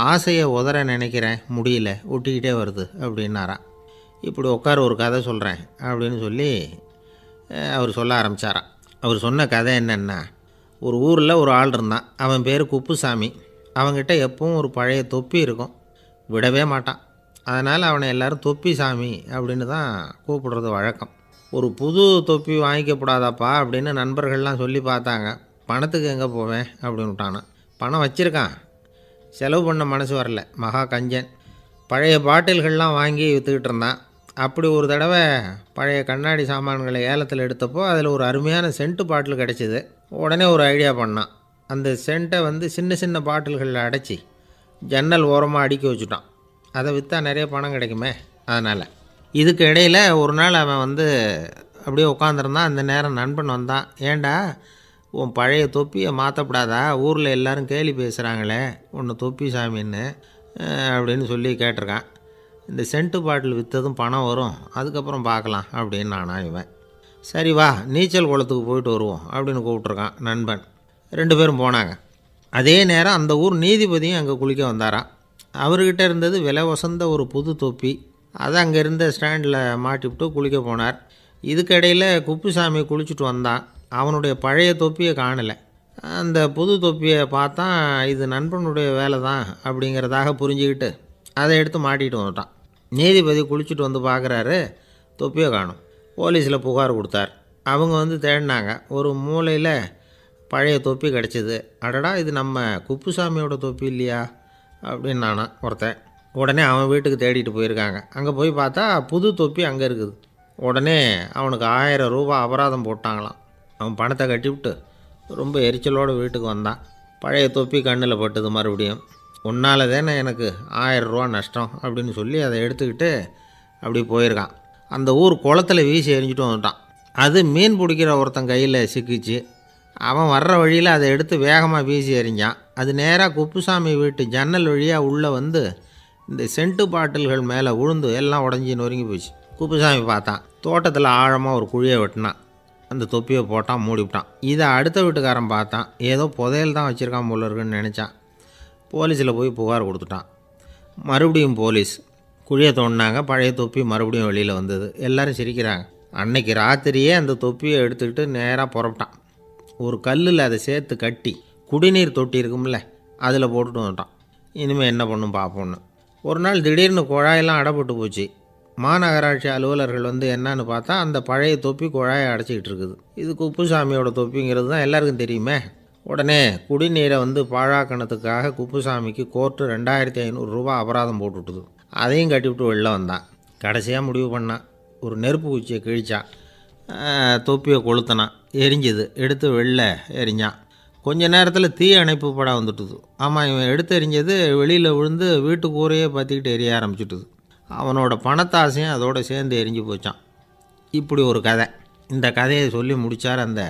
ஆசையை உதற நினைக்கிறேன், முடியல, ஒட்டிக்கிட்டே வருது அப்படின்னாராம். இப்படி உட்கார, ஒரு கதை சொல்கிறேன் அப்படின்னு சொல்லி அவர் சொல்ல ஆரம்பித்தாராம். அவர் சொன்ன கதை என்னென்னா, ஒரு ஊரில் ஒரு ஆள் இருந்தான். அவன் பேர் குப்புசாமி. அவன்கிட்ட எப்பவும் ஒரு பழைய தொப்பி இருக்கும், விடவே மாட்டான். அதனால் அவனை எல்லோரும் தொப்பி சாமி அப்படின்னு தான் கூப்பிடுறது வழக்கம். ஒரு புது தொப்பி வாங்கிக்கப்படாதாப்பா அப்படின்னு நண்பர்கள்லாம் சொல்லி பார்த்தாங்க. பணத்துக்கு எங்கே போவேன் அப்படின்னு விட்டானா. பணம் வச்சுருக்கான், செலவு பண்ண மனசு வரல. மகா கஞ்சன். பழைய பாட்டில்கள்லாம் வாங்கி விற்றுக்கிட்டு இருந்தான். அப்படி ஒரு தடவை பழைய கண்ணாடி சாமான்களை ஏலத்தில் எடுத்தப்போ அதில் ஒரு அருமையான சென்ட்டு பாட்டில் கிடச்சிது. உடனே ஒரு ஐடியா பண்ணான். அந்த சென்ட்டை வந்து சின்ன சின்ன பாட்டில்களில் அடைச்சி ஜன்னல் ஓரமாக அடுக்கி வச்சுட்டான். அதை விற்றா நிறைய பணம் கிடைக்குமே. அதனால் இதுக்கு இடையில் ஒரு நாள் அவன் வந்து அப்படியே உட்காந்துருந்தான். அந்த நேரம் நண்பன் வந்தான். ஏண்டா உன் பழைய தொப்பியை மாற்றப்படாதா, ஊரில் எல்லோரும் கேலி பேசுகிறாங்களே உன்னை தொப்பி சாமின்னு அப்படின்னு சொல்லி கேட்டிருக்கான். இந்த சென்ட்டு பாட்டில் விற்றதும் பணம் வரும், அதுக்கப்புறம் பார்க்கலாம் அப்படின்னு நானா இவன். சரி வா நீச்சல் குளத்துக்கு போயிட்டு வருவோம் அப்படின்னு கூப்பிட்ருக்கான் நண்பன். 2 பேரும் போனாங்க. அதே நேரம் அந்த ஊர் நீதிபதியும் அங்கே குளிக்க வந்தாராம். அவர்கிட்ட இருந்தது விலை வசந்த ஒரு புது தொப்பி. அதை அங்கே இருந்த ஸ்டாண்டில் மாட்டிவிட்டு குளிக்க போனார். இதுக்கிடையில் குப்புசாமி குளிச்சுட்டு வந்தான். அவனுடைய பழைய தொப்பியை காணலை. அந்த புது தொப்பியை பார்த்தா இது நண்பனுடைய வேலை தான் அப்படிங்கிறதாக புரிஞ்சுக்கிட்டு அதை எடுத்து மாட்டிகிட்டு வந்துட்டான். நீதிபதி குளிச்சுட்டு வந்து பார்க்குறாரு, தொப்பியை காணும். போலீஸில் புகார் கொடுத்தார். அவங்க வந்து தேடினாங்க. ஒரு மூலையில் பழைய தொப்பி கிடச்சிது. அடடா இது நம்ம குப்புசாமியோட தொப்பி இல்லையா அப்படின்னு நானா ஒருத்தன். உடனே அவன் வீட்டுக்கு தேடிட்டு போயிருக்காங்க. அங்கே போய் பார்த்தா புது தொப்பி அங்கே இருக்குது. உடனே அவனுக்கு 1000 ரூபா அபராதம் போட்டாங்களாம். அவன் பணத்தை கட்டிவிட்டு ரொம்ப எரிச்சலோடு வீட்டுக்கு வந்தான். பழைய தொப்பி கண்ணில் பட்டுது. மறுபடியும் உன்னால் தானே எனக்கு 1000 ரூபா நஷ்டம் அப்படின்னு சொல்லி அதை எடுத்துக்கிட்டு அப்படி போயிருக்கான். அந்த ஊர் குளத்தில் வீசி எரிஞ்சிட்டு வந்துட்டான். அது மீன் பிடிக்கிற ஒருத்தன் கையில் சிக்கிச்சு. அவன் வர்ற வழியில் அதை எடுத்து வேகமாக வீசி எறிஞ்சான். அது நேராக குப்புசாமி வீட்டு ஜன்னல் வழியாக உள்ளே வந்து இந்த சென்ட்டு பாட்டில்கள் மேலே உழுந்து எல்லாம் உடஞ்சி நொறுங்கி போச்சு. குப்புசாமி பார்த்தான். தோட்டத்தில் ஆழமாக ஒரு குழியை வெட்டினான். அந்த தொப்பியை போட்டான், மூடிவிட்டான். இதை அடுத்த வீட்டுக்காரன் பார்த்தான். ஏதோ புதையல் தான் வச்சுருக்கான் போல இருக்குன்னு நினச்சான். போலீஸில் போய் புகார் கொடுத்துட்டான். மறுபடியும் போலீஸ் குழியை தோண்டினாங்க. பழைய தொப்பி மறுபடியும் வெளியில் வந்தது. எல்லோரும் சிரிக்கிறாங்க. அன்னைக்கு ராத்திரியே அந்த தொப்பியை எடுத்துக்கிட்டு நேராக புறப்பட்டான். ஒரு கல்லில் அதை சேர்த்து கட்டி குடிநீர் தொட்டி இருக்கும்ல அதில் போட்டுட்டு வந்துட்டான். இனிமேல் என்ன பண்ணும் பார்ப்போன்னு. ஒரு நாள் திடீர்னு குழாயெல்லாம் அடைப்பட்டு போச்சு. மாநகராட்சி அலுவலர்கள் வந்து என்னன்னு பார்த்தா அந்த பழைய தொப்பி குழாயை அடைச்சிக்கிட்டு இருக்குது. இது குப்புசாமியோட தொப்பிங்கிறது தான் எல்லாருக்கும் தெரியுமே. உடனே குடிநீரை வந்து பாழாக்கணத்துக்காக குப்புசாமிக்கு கோர்ட்டு 2500 ரூபா அபராதம் போட்டுவிட்டுது. அதையும் கட்டிவிட்டு வெளில வந்தான். கடைசியாக முடிவு பண்ணான். ஒரு நெருப்பு குச்சியை கிழிச்சான். தொப்பியை கொளுத்தினான். எரிஞ்சுது. எடுத்து வெளில எரிஞ்சான். கொஞ்ச நேரத்தில் தீ அணைப்பு படம் வந்துட்டுது. ஆமாம், இவன் எடுத்து எரிஞ்சது வெளியில் விழுந்து வீட்டு கூரையே பற்றிக்கிட்டு எரிய ஆரம்பிச்சுட்டுது. அவனோட பணத்தாசையும் அதோடு சேர்ந்து எரிஞ்சு போச்சான். இப்படி ஒரு கதை. இந்த கதையை சொல்லி முடித்தார் அந்த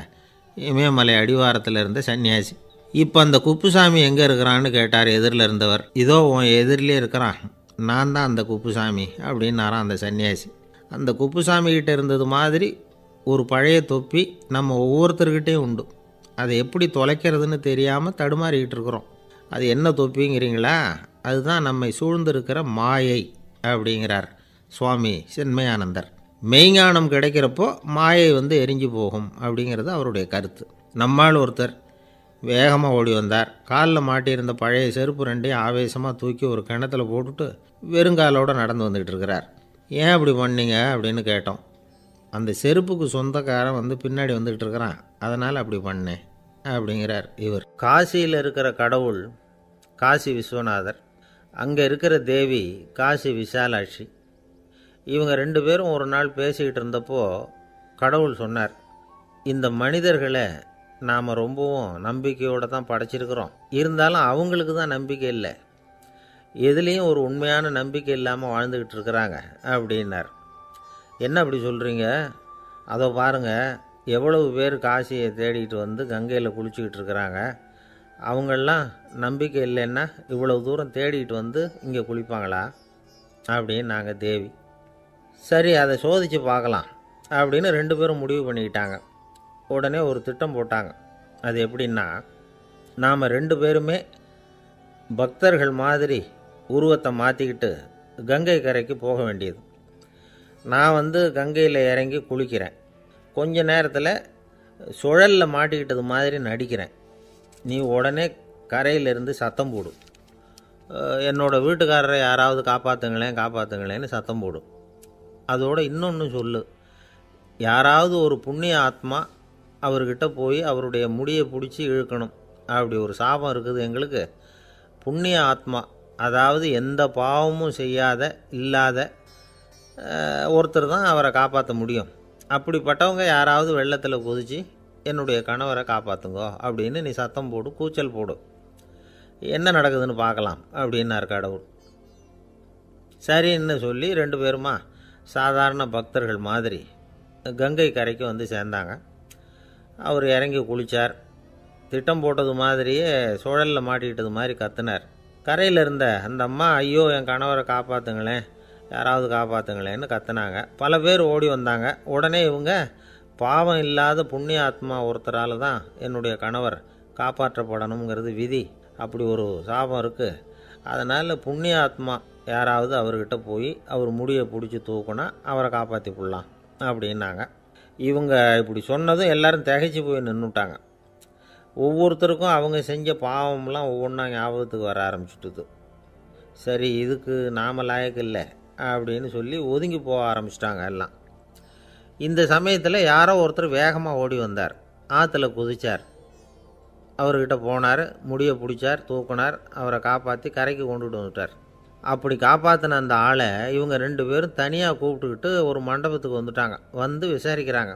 இமயமலை அடிவாரத்தில் இருந்த சன்னியாசி. இப்போ அந்த குப்புசாமி எங்கே இருக்கிறான்னு கேட்டார் எதிரில் இருந்தவர். இதோ உன் எதிரிலே இருக்கிறான், நான் தான் அந்த குப்புசாமி அப்படின்னாரான் அந்த சன்னியாசி. அந்த குப்புசாமிகிட்ட இருந்தது மாதிரி ஒரு பழைய தொப்பி நம்ம ஒவ்வொருத்தர்கிட்டையும் உண்டு. அதை எப்படி தொலைக்கிறதுன்னு தெரியாமல் தடுமாறிக்கிட்டு இருக்கிறோம். அது என்ன தொப்பிங்கிறீங்களா? அதுதான் நம்மை சூழ்ந்திருக்கிற மாயை அப்படிங்கிறார் சுவாமி சின்மயானந்தர். மெய்ஞானம் கிடைக்கிறப்போ மாயை வந்து எரிஞ்சு போகும் அப்படிங்கிறது அவருடைய கருத்து. நம்மால் ஒருத்தர் வேகமாக ஓடி வந்தார். காலில் மாட்டியிருந்த பழைய செருப்பு 2ஐயும் ஆவேசமாக தூக்கி ஒரு கிணத்துல போட்டுட்டு வெறுங்காலோடு நடந்து வந்துக்கிட்டு இருக்கிறார். ஏன் அப்படி பண்ணீங்க அப்படின்னு கேட்டோம். அந்த செருப்புக்கு சொந்தக்காரன் வந்து பின்னாடி வந்துக்கிட்டு இருக்கிறான், அதனால் அப்படி பண்ணேன் அப்படிங்கிறார் இவர். காசியில் இருக்கிற கடவுள் காசி விஸ்வநாதர், அங்கே இருக்கிற தேவி காசி விசாலாட்சி. இவங்க 2 பேரும் ஒரு நாள் பேசிக்கிட்டு இருந்தப்போ கடவுள் சொன்னார், இந்த மனிதர்களை நாம் ரொம்பவும் நம்பிக்கையோடு தான் படைச்சிருக்கிறோம். இருந்தாலும் அவங்களுக்கு தான் நம்பிக்கை இல்லை, எதுலேயும் ஒரு உண்மையான நம்பிக்கை இல்லாமல் வாழ்ந்துக்கிட்டு இருக்கிறாங்க அப்படின்னார். என்ன அப்படி சொல்கிறீங்க? அதோ பாருங்கள், எவ்வளவு பேர் காசியை தேடிட்டு வந்து கங்கையில் குளிச்சுக்கிட்டு இருக்கிறாங்க. அவங்களெலாம் நம்பிக்கை இல்லைன்னா இவ்வளவு தூரம் தேடிட்டு வந்து இங்கே குளிப்பாங்களா அப்படின்னு நாங்கள் தேவி. சரி, அதை சோதித்து பார்க்கலாம் அப்படின்னு 2 பேரும் முடிவு பண்ணிக்கிட்டாங்க. உடனே ஒரு திட்டம் போட்டாங்க. அது எப்படின்னா, நாம் 2 பேருமே பக்தர்கள் மாதிரி உருவத்தை மாற்றிக்கிட்டு கங்கை கரைக்கு போக வேண்டியது. நான் வந்து கங்கையில் இறங்கி குளிக்கிறேன். கொஞ்ச நேரத்தில் சுழலில் மாட்டிக்கிட்டது மாதிரி நடிக்கிறேன். நீ உடனே கரையிலிருந்து சத்தம் போடும். என்னோடய வீட்டுக்காரரை யாராவது காப்பாற்றுங்களேன்னு சத்தம் போடும். அதோடு இன்னொன்று சொல்லு, யாராவது ஒரு புண்ணிய ஆத்மா அவர்கிட்ட போய் அவருடைய முடியை பிடிச்சி இழுக்கணும். அப்படி ஒரு சாபம் இருக்குது எங்களுக்கு. புண்ணிய ஆத்மா, அதாவது எந்த பாவமும் செய்யாத இல்லாத ஒருத்தர் தான் அவரை காப்பாற்ற முடியும். அப்படிப்பட்டவங்க யாராவது வெள்ளத்தில் குதித்து என்னுடைய கணவரை காப்பாற்றுங்கோ அப்படின்னு நீ சத்தம் போடு, கூச்சல் போடு, என்ன நடக்குதுன்னு பார்க்கலாம் அப்படின்னார் கடவுள். சரின்னு சொல்லி 2 பேருமா சாதாரண பக்தர்கள் மாதிரி கங்கை கரைக்கு வந்து சேர்ந்தாங்க. அவர் இறங்கி குளித்தார். திட்டம் போட்டது மாதிரியே சுழலில் மாட்டிக்கிட்டது மாதிரி கத்துனார். கரையில் இருந்த அந்த அம்மா, ஐயோ என் கணவரை காப்பாற்றுங்களேன், யாராவது காப்பாற்றுங்களேன்னு கத்துனாங்க. பல பேர் ஓடி வந்தாங்க. உடனே இவங்க, பாவம் இல்லாத புண்ணிய ஆத்மா ஒருத்தரால் தான் என்னுடைய கணவர் காப்பாற்றப்படணுங்கிறது விதி, அப்படி ஒரு சாபம் இருக்குது, அதனால் புண்ணிய ஆத்மா யாராவது அவர்கிட்ட போய் அவர் முடியை பிடிச்சி தூக்குனா அவரை காப்பாற்றி போடலாம் அப்படின்னாங்க. இவங்க இப்படி சொன்னதும் எல்லோரும் திகைச்சு போய் நின்றுட்டாங்க. ஒவ்வொருத்தருக்கும் அவங்க செஞ்ச பாவம்லாம் ஒவ்வொன்றா ஞாபகத்துக்கு வர ஆரம்பிச்சுட்டுது. சரி, இதுக்கு நாம லாயக்கு இல்லை அப்படின்னு சொல்லி ஒதுங்கி போக ஆரம்பிச்சிட்டாங்க எல்லாம். இந்த சமயத்தில் யாரோ ஒருத்தர் வேகமாக ஓடி வந்தார். ஆற்றுல குதித்தார். அவர்கிட்ட போனார், முடியை பிடிச்சார், தூக்குனார், அவரை காப்பாற்றி கரைக்கு கொண்டுட்டு வந்துட்டார். அப்படி காப்பாற்றின அந்த ஆளை இவங்க 2 பேரும் தனியாக கூப்பிட்டுக்கிட்டு ஒரு மண்டபத்துக்கு வந்துட்டாங்க. வந்து விசாரிக்கிறாங்க.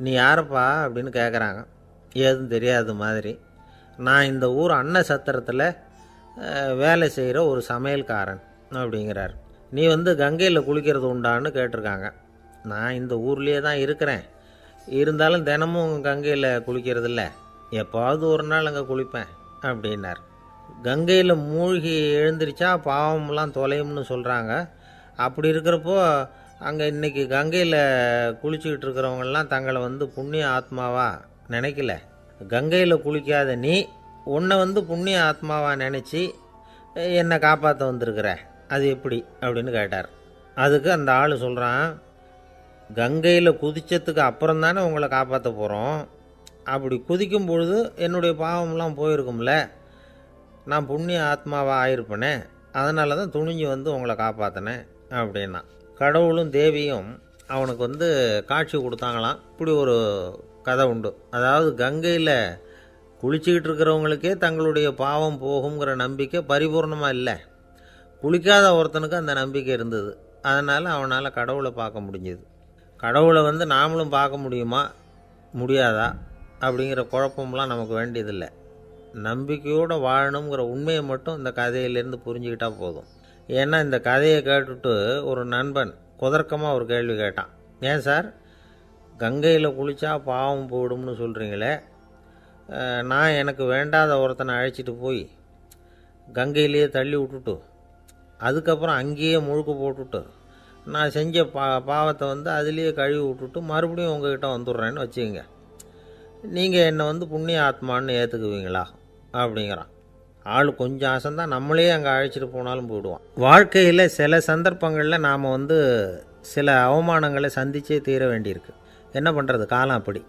நீ யாரப்பா அப்படின்னு கேட்குறாங்க. ஏதும் தெரியாத மாதிரி. நான் இந்த ஊர் அன்ன சத்திரத்தில் வேலை செய்கிற ஒரு சமையல்காரன் அப்படிங்கிறார். நீ வந்து கங்கையில் குளிக்கிறது உண்டான்னு கேட்டிருக்காங்க. நான் இந்த ஊர்லேயே தான் இருக்கிறேன், இருந்தாலும் தினமும் கங்கையில் குளிக்கிறது இல்லை, எப்போவாவது ஒரு நாள் அங்கே குளிப்பேன் அப்படின்னார். கங்கையில் மூழ்கி எழுந்திரிச்சா பாவம்லாம் தொலையும்னு சொல்கிறாங்க. அப்படி இருக்கிறப்போ அங்கே இன்றைக்கி கங்கையில் குளிச்சுக்கிட்டு இருக்கிறவங்கெல்லாம் தங்களை வந்து புண்ணிய ஆத்மாவா நினைக்கல. கங்கையில் குளிக்காத நீ உன்னை வந்து புண்ணிய ஆத்மாவாக நினச்சி என்னை காப்பாற்ற வந்திருக்கிற, அது எப்படி அப்படின்னு கேட்டார். அதுக்கு அந்த ஆள் சொல்கிறான், கங்கையில் குதித்ததுக்கு அப்புறம் தானே உங்களை காப்பாற்ற போகிறோம், அப்படி குதிக்கும் பொழுது என்னுடைய பாவம்லாம் போயிருக்கும்ல, நான் புண்ணிய ஆத்மாவாக ஆயிருப்பேனே, அதனால தான் துணிஞ்சு வந்து உங்களை காப்பாற்றினேன் அப்படின்னா. கடவுளும் தேவியும் அவனுக்கு வந்து காட்சி கொடுத்தாங்களாம். இப்படி ஒரு கதை உண்டு. அதாவது கங்கையில் குளிச்சுக்கிட்டு இருக்கிறவங்களுக்கே தங்களுடைய பாவம் போகுங்கிற நம்பிக்கை பரிபூர்ணமாக இல்லை, குளிக்காத ஒருத்தனுக்கு அந்த நம்பிக்கை இருந்தது. அதனால் அவனால் கடவுளை பார்க்க முடிஞ்சது. கடவுளை வந்து நாமளும் பார்க்க முடியுமா முடியாதா அப்படிங்கிற குழப்பம்லாம் நமக்கு வேண்டியதில்லை. நம்பிக்கையோடு வாழணுங்கிற உண்மையை மட்டும் இந்த கதையிலேருந்து புரிஞ்சுக்கிட்டால் போதும். ஏன்னா இந்த கதையை கேட்டுட்டு ஒரு நண்பன் குதர்க்கமாக ஒரு கேள்வி கேட்டான். ஏன் சார், கங்கையில் குளித்தா பாவம் போயிடும்னு சொல்கிறீங்களே, நான் எனக்கு வேண்டாத ஒருத்தனை அழைச்சிட்டு போய் கங்கையிலேயே தள்ளி விட்டுட்டு அதுக்கப்புறம் அங்கேயே முழுக்க போட்டுட்டு நான் செஞ்ச பாவத்தை வந்து அதுலேயே கழுவி விட்டுட்டு மறுபடியும் உங்ககிட்ட வந்துடுறேன்னு வச்சுக்கோங்க, நீங்கள் என்னை வந்து புண்ணிய ஆத்மான்னு ஏற்றுக்குவீங்களா அப்படிங்கிறான். ஆள் கொஞ்சம் ஆசைந்தான், நம்மளே அங்கே அழைச்சிட்டு போனாலும் போயிடுவான். வாழ்க்கையில் சில சந்தர்ப்பங்களில் நாம் வந்து சில அவமானங்களை சந்தித்தே தீர வேண்டியிருக்கு. என்ன பண்ணுறது, காலம் அப்படி.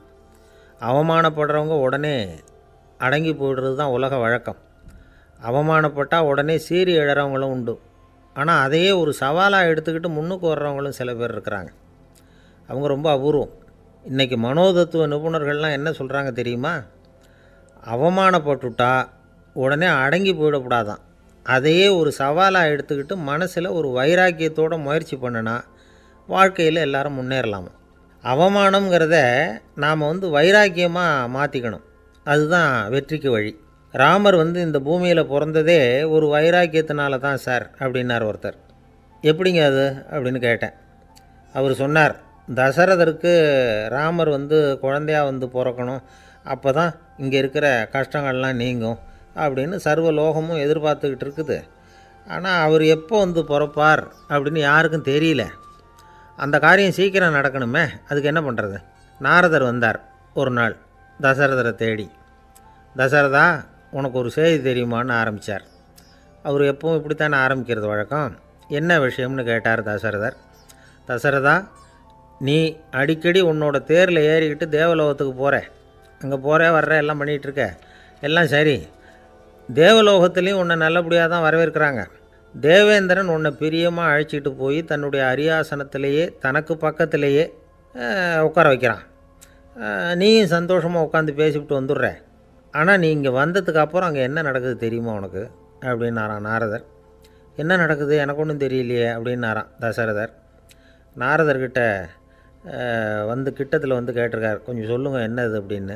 அவமானப்படுறவங்க உடனே அடங்கி போய்டுறது தான் உலக வழக்கம். அவமானப்பட்டால் உடனே சீறி எழறவங்களும் உண்டு. ஆனால் அதையே ஒரு சவாலாக எடுத்துக்கிட்டு முன்னுக்கு வர்றவங்களும் சில பேர் இருக்கிறாங்க. அவங்க ரொம்ப அபூர்வம். இன்றைக்கி மனோதத்துவ நிபுணர்கள்லாம் என்ன சொல்கிறாங்க தெரியுமா, அவமானப்பட்டுட்டா உடனே அடங்கி போயிடக்கூடாதான், அதையே ஒரு சவாலாக எடுத்துக்கிட்டு மனசில் ஒரு வைராக்கியத்தோடு முயற்சி பண்ணினா வாழ்க்கையில் எல்லாரும் முன்னேறலாமா. அவமானங்கிறத நாம் வந்து வைராக்கியமாக மாற்றிக்கணும், அதுதான் வெற்றிக்கு வழி. ராமர் வந்து இந்த பூமியில் பிறந்ததே ஒரு வைராக்கியத்தினால தான் சார் அப்படின்னார் ஒருத்தர். எப்படிங்க அது அப்படின்னு கேட்டேன். அவர் சொன்னார், தசரதருக்கு ராமர் வந்து குழந்தையாக வந்து பிறக்கணும், அப்போ தான் இங்கே இருக்கிற கஷ்டங்கள்லாம் நீங்கும் அப்படின்னு சர்வ லோகமும் எதிர்பார்த்துக்கிட்டு இருக்குது. ஆனால் அவர் எப்போ வந்து பிறப்பார் அப்படின்னு யாருக்கும் தெரியல. அந்த காரியம் சீக்கிரம் நடக்கணுமே, அதுக்கு என்ன பண்ணுறது. நாரதர் வந்தார் ஒரு நாள் தசரதரை தேடி. தசரதா, உனக்கு ஒரு செய்தி தெரியுமான்னு ஆரம்பித்தார். அவர் எப்பவும் இப்படித்தானே ஆரம்பிக்கிறது வழக்கம். என்ன விஷயம்னு கேட்டார் தசரதர். தசரதா, நீ அடிக்கடி உன்னோட தேரில் ஏறிக்கிட்டு தேவலோகத்துக்கு போகிற, அங்கே போகிற வர்ற எல்லாம் பண்ணிகிட்ருக்க, எல்லாம் சரி. தேவலோகத்துலேயும் உன்னை நல்லபடியாக தான் வரவேற்கிறாங்க. தேவேந்திரன் உன்னை பிரியமாக அழைச்சிட்டு போய் தன்னுடைய அரியாசனத்திலேயே தனக்கு பக்கத்திலேயே உட்கார வைக்கிறான். நீயும் சந்தோஷமாக உட்காந்து பேசிவிட்டு வந்துடுற. ஆனால் நீ இங்கே வந்ததுக்கு அப்புறம் அங்கே என்ன நடக்குது தெரியுமா உனக்கு அப்படின்னாரான் நாரதர். என்ன நடக்குது எனக்கு ஒன்றும் தெரியலையே அப்படின்னாரான் தசரதர். நாரதர்கிட்ட வந்து கிட்டத்தில் வந்து கேட்டிருக்கார், கொஞ்சம் சொல்லுங்கள் என்னது அப்படின்னு.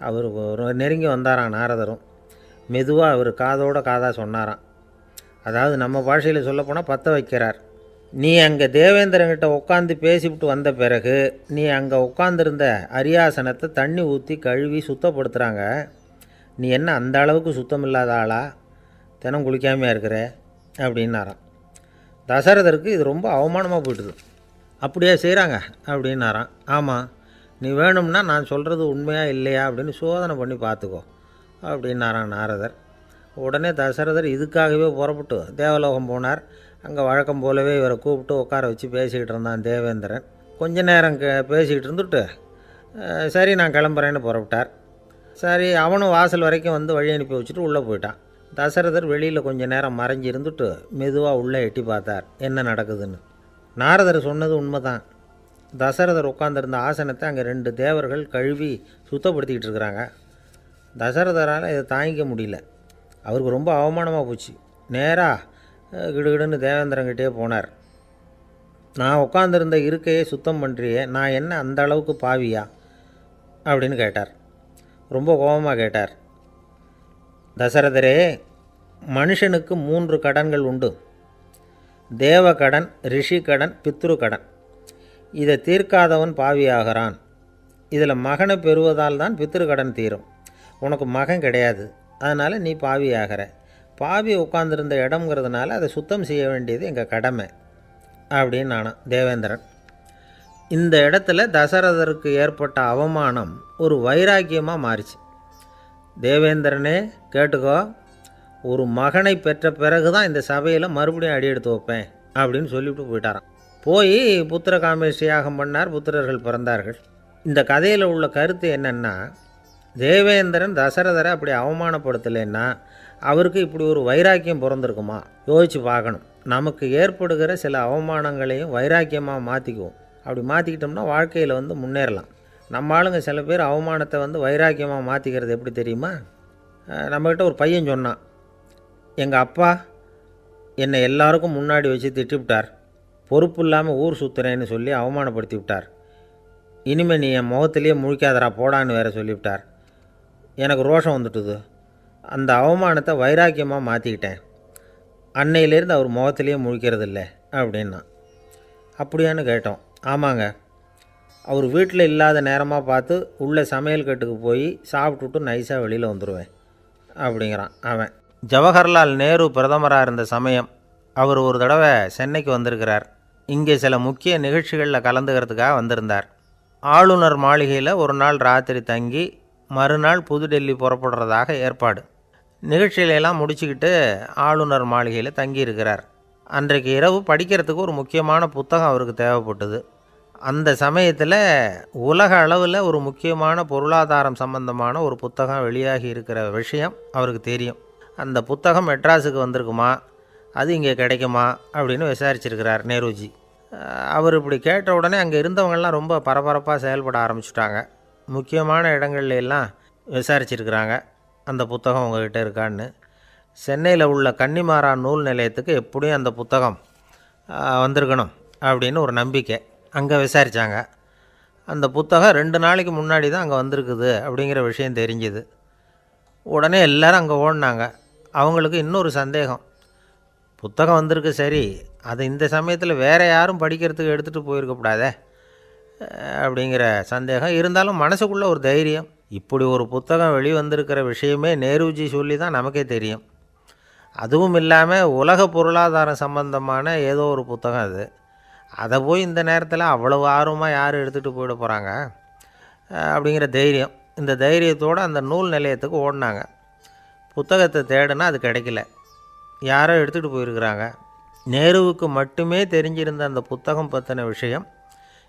அவர் நெருங்கி வந்தாராம் நாரதரும். மெதுவாக அவர் காதோட காதாக சொன்னாராம். அதாவது நம்ம பாஷையில் சொல்லப்போனால் பற்ற வைக்கிறார். நீ அங்கே தேவேந்திரங்கிட்ட உட்காந்து பேசிவிட்டு வந்த பிறகு நீ அங்கே உட்காந்துருந்த அரியாசனத்தை தண்ணி ஊற்றி கழுவி சுத்தப்படுத்துகிறாங்க. நீ என்ன அந்த அளவுக்கு சுத்தம் இல்லாத ஆளா, தினம் குளிக்காமையாக இருக்கிற அப்படின்னாராம். தசரதருக்கு இது ரொம்ப அவமானமாக போயிட்டுது. அப்படியே செய்கிறாங்க அப்படின்னாராம். ஆமாம், நீ வேணும்னா நான் சொல்கிறது உண்மையாக இல்லையா அப்படின்னு சோதனை பண்ணி பார்த்துக்கோ அப்படின்னாரான் நாரதர். உடனே தசரதர் இதுக்காகவே புறப்பட்டு தேவலோகம் போனார். அங்கே வழக்கம் போலவே இவரை கூப்பிட்டு உட்கார வச்சு பேசிக்கிட்டு இருந்தான் தேவேந்திரன். கொஞ்ச நேரம் பேசிக்கிட்டு இருந்துட்டு சரி நான் கிளம்புறேன்னு புறப்பட்டார். சரி, அவனும் வாசல் வரைக்கும் வந்து வழி அனுப்பி வச்சுட்டு உள்ளே போயிட்டான். தசரதர் வெளியில் கொஞ்சம் நேரம் மறைஞ்சி இருந்துட்டு மெதுவாக உள்ளே எட்டி பார்த்தார் என்ன நடக்குதுன்னு. நாரதர் சொன்னது உண்மைதான். தசரதர் உட்காந்துருந்த ஆசனத்தை அங்கே 2 தேவர்கள் கழுவி சுத்தப்படுத்திக்கிட்டு இருக்கிறாங்க. தசரதரால் இதை தாங்கிக்க முடியல. அவருக்கு ரொம்ப அவமானமாக போச்சு. நேராக கிடுகிடுன்னு தேவேந்திரங்கிட்டே போனார். நான் உட்காந்துருந்த இருக்கையை சுத்தம் பண்ணுறியே, நான் என்ன அந்த அளவுக்கு பாவியா அப்படின்னு கேட்டார். ரொம்ப கோபமாக கேட்டார். தசரதரே, மனுஷனுக்கு 3 கடன்கள் உண்டு. தேவகடன், ரிஷி கடன், பித்ரு கடன். இதை தீர்க்காதவன் பாவியாகிறான். இதில் மகனை பெறுவதால் தான் பித்ரு கடன் தீரும். உனக்கு மகன் கிடையாது, அதனால் நீ பாவியாகிற. பாவி உட்காந்துருந்த இடம்ங்கிறதுனால அதை சுத்தம் செய்ய வேண்டியது எங்கள் கடமை அப்படின்னு நானும் தேவேந்திரன். இந்த இடத்துல தசரதருக்கு ஏற்பட்ட அவமானம் ஒரு வைராக்கியமாக மாறிச்சு. தேவேந்திரனே கேட்டுக்கோ, ஒரு மகனை பெற்ற பிறகு தான் இந்த சபையில் மறுபடியும் அடி எடுத்து வைப்பேன் அப்படின்னு சொல்லிவிட்டு போயிட்டாராம். போய் புத்திர காமேஷ்டி யாகம் பண்ணார். புத்திரர்கள் பிறந்தார்கள். இந்த கதையில் உள்ள கருத்து என்னென்னா, தேவேந்திரன் தசரதரை அப்படி அவமானப்படுத்தலைன்னா அவருக்கு இப்படி ஒரு வைராக்கியம் பிறந்திருக்குமா யோசித்து பார்க்கணும். நமக்கு ஏற்படுகிற சில அவமானங்களையும் வைராக்கியமாக மாற்றிக்குவோம். அப்படி மாற்றிக்கிட்டோம்னா வாழ்க்கையில் வந்து முன்னேறலாம். நம்ம ஆளுங்க சில பேர் அவமானத்தை வந்து வைராக்கியமாக மாற்றிக்கிறது எப்படி தெரியுமா? நம்மக்கிட்ட ஒரு பையன் சொன்னான், எங்கள் அப்பா என்னை எல்லாருக்கும் முன்னாடி வச்சு திட்டிவிட்டார், பொறுப்பு இல்லாமல் ஊர் சுற்றுறேன்னு சொல்லி அவமானப்படுத்தி விட்டார். இனிமேல் நீ என் முகத்திலேயே முழிக்காதரா போடான்னு வேறு சொல்லிவிட்டார். எனக்கு ரோஷம் வந்துட்டுது. அந்த அவமானத்தை வைராக்கியமாக மாற்றிக்கிட்டேன். அன்னையிலேருந்து அவர் முகத்திலேயே முழிக்கிறது இல்லை அப்படின்னா. அப்படியான்னு கேட்டோம். ஆமாங்க, அவர் வீட்டில் இல்லாத நேரமாக பார்த்து உள்ளே சமையல் கட்டுக்கு போய் சாப்பிட்டுட்டு நைஸாக வெளியில் வந்துடுவேன் அப்படிங்கிறான் அவன். ஜவஹர்லால் நேரு பிரதமராக இருந்த சமயம் அவர் ஒரு தடவை சென்னைக்கு வந்திருக்கிறார். இங்கே சில முக்கிய நிகழ்ச்சிகளில் கலந்துக்கிறதுக்காக வந்திருந்தார். ஆளுநர் மாளிகையில் ஒரு நாள் ராத்திரி தங்கி மறுநாள் புதுடெல்லி புறப்படுறதாக ஏற்பாடு. நிகழ்ச்சியிலெல்லாம் முடிச்சுக்கிட்டு ஆளுநர் மாளிகையில் தங்கியிருக்கிறார். அன்றைக்கு இரவு படிக்கிறதுக்கு ஒரு முக்கியமான புத்தகம் அவருக்கு தேவைப்பட்டது. அந்த சமயத்தில் உலக அளவில் ஒரு முக்கியமான பொருளாதாரம் சம்பந்தமான ஒரு புத்தகம் வெளியாகி இருக்கிற விஷயம் அவருக்கு தெரியும். அந்த புத்தகம் மெட்ராஸுக்கு வந்திருக்குமா, அது இங்கே கிடைக்குமா அப்படின்னு விசாரிச்சிருக்கிறார் நேருஜி. அவர் இப்படி கேட்ட உடனே அங்கே இருந்தவங்கள்லாம் ரொம்ப பரபரப்பாக செயல்பட ஆரம்பிச்சுட்டாங்க. முக்கியமான இடங்கள்ல எல்லாம் விசாரிச்சிருக்கிறாங்க அந்த புத்தகம் உங்கள்கிட்ட இருக்கான்னு. சென்னையில் உள்ள கன்னிமாரா நூல் நிலையத்துக்கு எப்படியும் அந்த புத்தகம் வந்திருக்கணும் அப்படின்னு ஒரு நம்பிக்கை. அங்கே விசாரித்தாங்க. அந்த புத்தகம் 2 நாளைக்கு முன்னாடி தான் அங்கே வந்திருக்குது அப்படிங்கிற விஷயம் தெரிஞ்சுது. உடனே எல்லோரும் அங்கே ஓடினாங்க. அவங்களுக்கு இன்னொரு சந்தேகம், புத்தகம் வந்திருக்கு சரி, அது இந்த சமயத்தில் வேறு யாரும் படிக்கிறதுக்கு எடுத்துகிட்டு போயிருக்கக்கூடாதே அப்படிங்கிற சந்தேகம் இருந்தாலும் மனசுக்குள்ளே ஒரு தைரியம். இப்படி ஒரு புத்தகம் வெளிவந்திருக்கிற விஷயமே நேருஜி சொல்லி தான் நமக்கே தெரியும். அதுவும் இல்லாமல் உலக பொருளாதாரம் சம்பந்தமான ஏதோ ஒரு புத்தகம் அது. அதை போய் இந்த நேரத்தில் அவ்வளவு ஆர்வமாக யார் எடுத்துகிட்டு போயிட போகிறாங்க அப்படிங்கிற தைரியம். இந்த தைரியத்தோடு அந்த நூல் நிலையத்துக்கு ஓடினாங்க. புத்தகத்தை தேடினா அது கிடைக்கல. யாரோ எடுத்துகிட்டு போயிருக்கிறாங்க. நேருவுக்கு மட்டுமே தெரிஞ்சிருந்த அந்த புத்தகம் பற்றின விஷயம்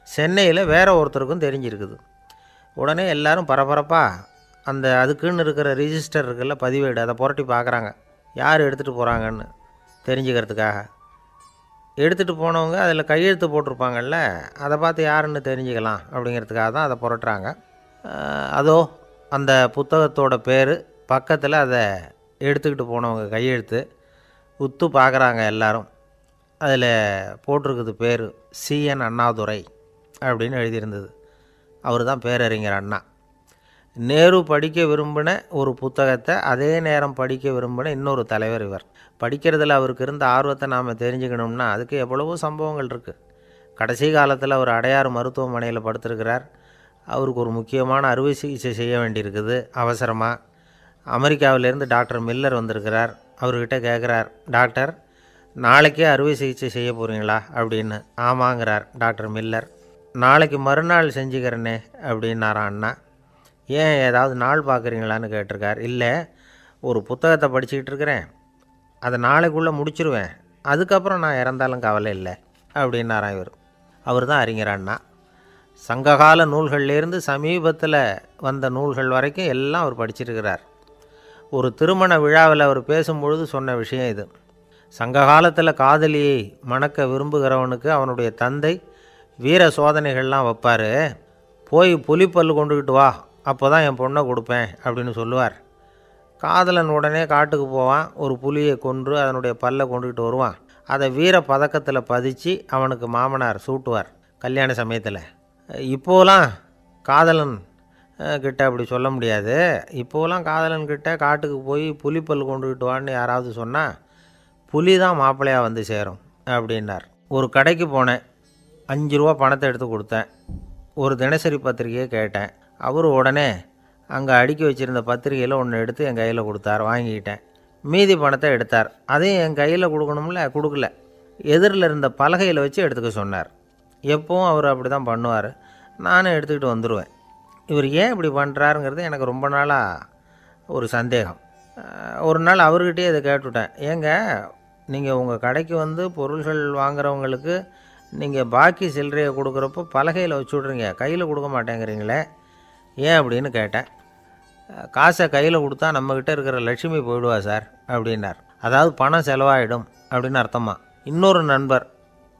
சென்னையில் வேற ஒருத்தருக்கும் தெரிஞ்சிருக்குது. உடனே எல்லோரும் பரபரப்பாக அதுக்குன்னு இருக்கிற ரிஜிஸ்டர் இருக்குல்ல, பதிவேடு, அதை புரட்டி பார்க்குறாங்க யார் எடுத்துகிட்டு போகிறாங்கன்னு தெரிஞ்சுக்கிறதுக்காக. எடுத்துகிட்டு போனவங்க அதில் கையெழுத்து போட்டிருப்பாங்கல்ல, அதை பார்த்து யாருன்னு தெரிஞ்சுக்கலாம் அப்படிங்கிறதுக்காக தான் அதை புரட்டுறாங்க. அதோ அந்த புத்தகத்தோட பேர் பக்கத்தில் அதை எடுத்துக்கிட்டு போனவங்க கையெழுத்து உத்து பார்க்குறாங்க எல்லாரும். அதில் போட்டிருக்குது பேர் CN அண்ணாதுரை அப்படின்னு எழுதியிருந்தது. அவர் தான் பேரறிஞர் அண்ணா. நேரு படிக்க விரும்பின ஒரு புத்தகத்தை அதே நேரம் படிக்க விரும்பின இன்னொரு தலைவர் இவர். படிக்கிறதுல அவருக்கு இருந்த ஆர்வத்தை நாம் தெரிஞ்சுக்கணும்னா அதுக்கு எவ்வளவோ சம்பவங்கள் இருக்குது. கடைசி காலத்தில் அவர் அடையாறு மருத்துவமனையில் படுத்திருக்கிறார். அவருக்கு ஒரு முக்கியமான அறுவை சிகிச்சை செய்ய வேண்டியிருக்குது அவசரமாக. அமெரிக்காவிலேருந்து டாக்டர் மில்லர் வந்திருக்கிறார். அவர்கிட்ட கேட்குறார், டாக்டர் நாளைக்கே அறுவை சிகிச்சை செய்ய போகிறீங்களா அப்படின்னு. ஆமாங்கிறார் டாக்டர் மில்லர். நாளைக்கு மறுநாள் செஞ்சுக்கிறேனே அப்படின்னாரான் அண்ணா. ஏன் ஏதாவது நாள் பார்க்குறீங்களான்னு கேட்டிருக்கார். இல்லை, ஒரு புத்தகத்தை படிச்சுக்கிட்டு இருக்கிறேன், அதை நாளைக்குள்ளே முடிச்சிருவேன், அதுக்கப்புறம் நான் இறந்தாலும் கவலை இல்லை அப்படின்னாரான் இவர். அவர் தான் அறிஞர் அண்ணா. சங்ககால நூல்கள்லேருந்து சமீபத்தில் வந்த நூல்கள் வரைக்கும் எல்லாம் அவர் படிச்சிருக்கிறார். ஒரு திருமண விழாவில் அவர் பேசும்பொழுது சொன்ன விஷயம் இது. சங்க காலத்தில் காதலியை மணக்க விரும்புகிறவனுக்கு அவனுடைய தந்தை வீர சோதனைகள்லாம் வைப்பார். போய் புலிப்பல் கொண்டுக்கிட்டு வா, அப்போ தான் என் பொண்ணை கொடுப்பேன் அப்படின்னு சொல்லுவார். காதலன் உடனே காட்டுக்கு போவான், ஒரு புலியை கொன்று அதனுடைய பல்லை கொண்டுக்கிட்டு வருவான். அதை வீர பதக்கத்தில் பதிச்சு அவனுக்கு மாமனார் சூட்டுவார் கல்யாண சமயத்தில். இப்போலாம் காதலன் கிட்ட அப்படி சொல்ல முடியாது. இப்போலாம் காதலன்கிட்ட காட்டுக்கு போய் புலிப்பல் கொண்டுக்கிட்டு வான்னு யாராவது சொன்னால் புலி தான் மாப்பிள்ளையாக வந்து சேரும் அப்படின்னார். ஒரு கடைக்கு போனேன், 5 ரூபா பணத்தை எடுத்து கொடுத்தேன். ஒரு தினசரி பத்திரிகையை கேட்டேன். அவர் உடனே அங்கே அடுக்கி வச்சுருந்த பத்திரிகையில் ஒன்று எடுத்து என் கையில் கொடுத்தார். வாங்கிக்கிட்டேன். மீதி பணத்தை எடுத்தார். அதையும் என் கையில் கொடுக்கணும்ல, கொடுக்கல. எதிரில் இருந்த பலகையில் வச்சு எடுத்துக்க சொன்னார். எப்போவும் அவர் அப்படி தான் பண்ணுவார். நானும் எடுத்துக்கிட்டு வந்துடுவேன். இவர் ஏன் இப்படி பண்ணுறாருங்கிறது எனக்கு ரொம்ப நாளாக ஒரு சந்தேகம். ஒரு நாள் அவர்கிட்டயே இதை கேட்டுவிட்டேன். ஏங்க, நீங்கள் உங்கள் கடைக்கு வந்து பொருள்கள் வாங்குறவங்களுக்கு நீங்கள் பாக்கி சில்லறையை கொடுக்குறப்போ பலகையில் வச்சு விட்றீங்க, கையில் கொடுக்க மாட்டேங்கிறீங்களே, ஏன் அப்படின்னு கேட்டேன். காசை கையில் கொடுத்தா நம்மக்கிட்ட இருக்கிற லட்சுமி போயிடுவா சார் அப்படின்னார். அதாவது பணம் செலவாயிடும் அப்படின்னு அர்த்தமா. இன்னொரு நண்பர்,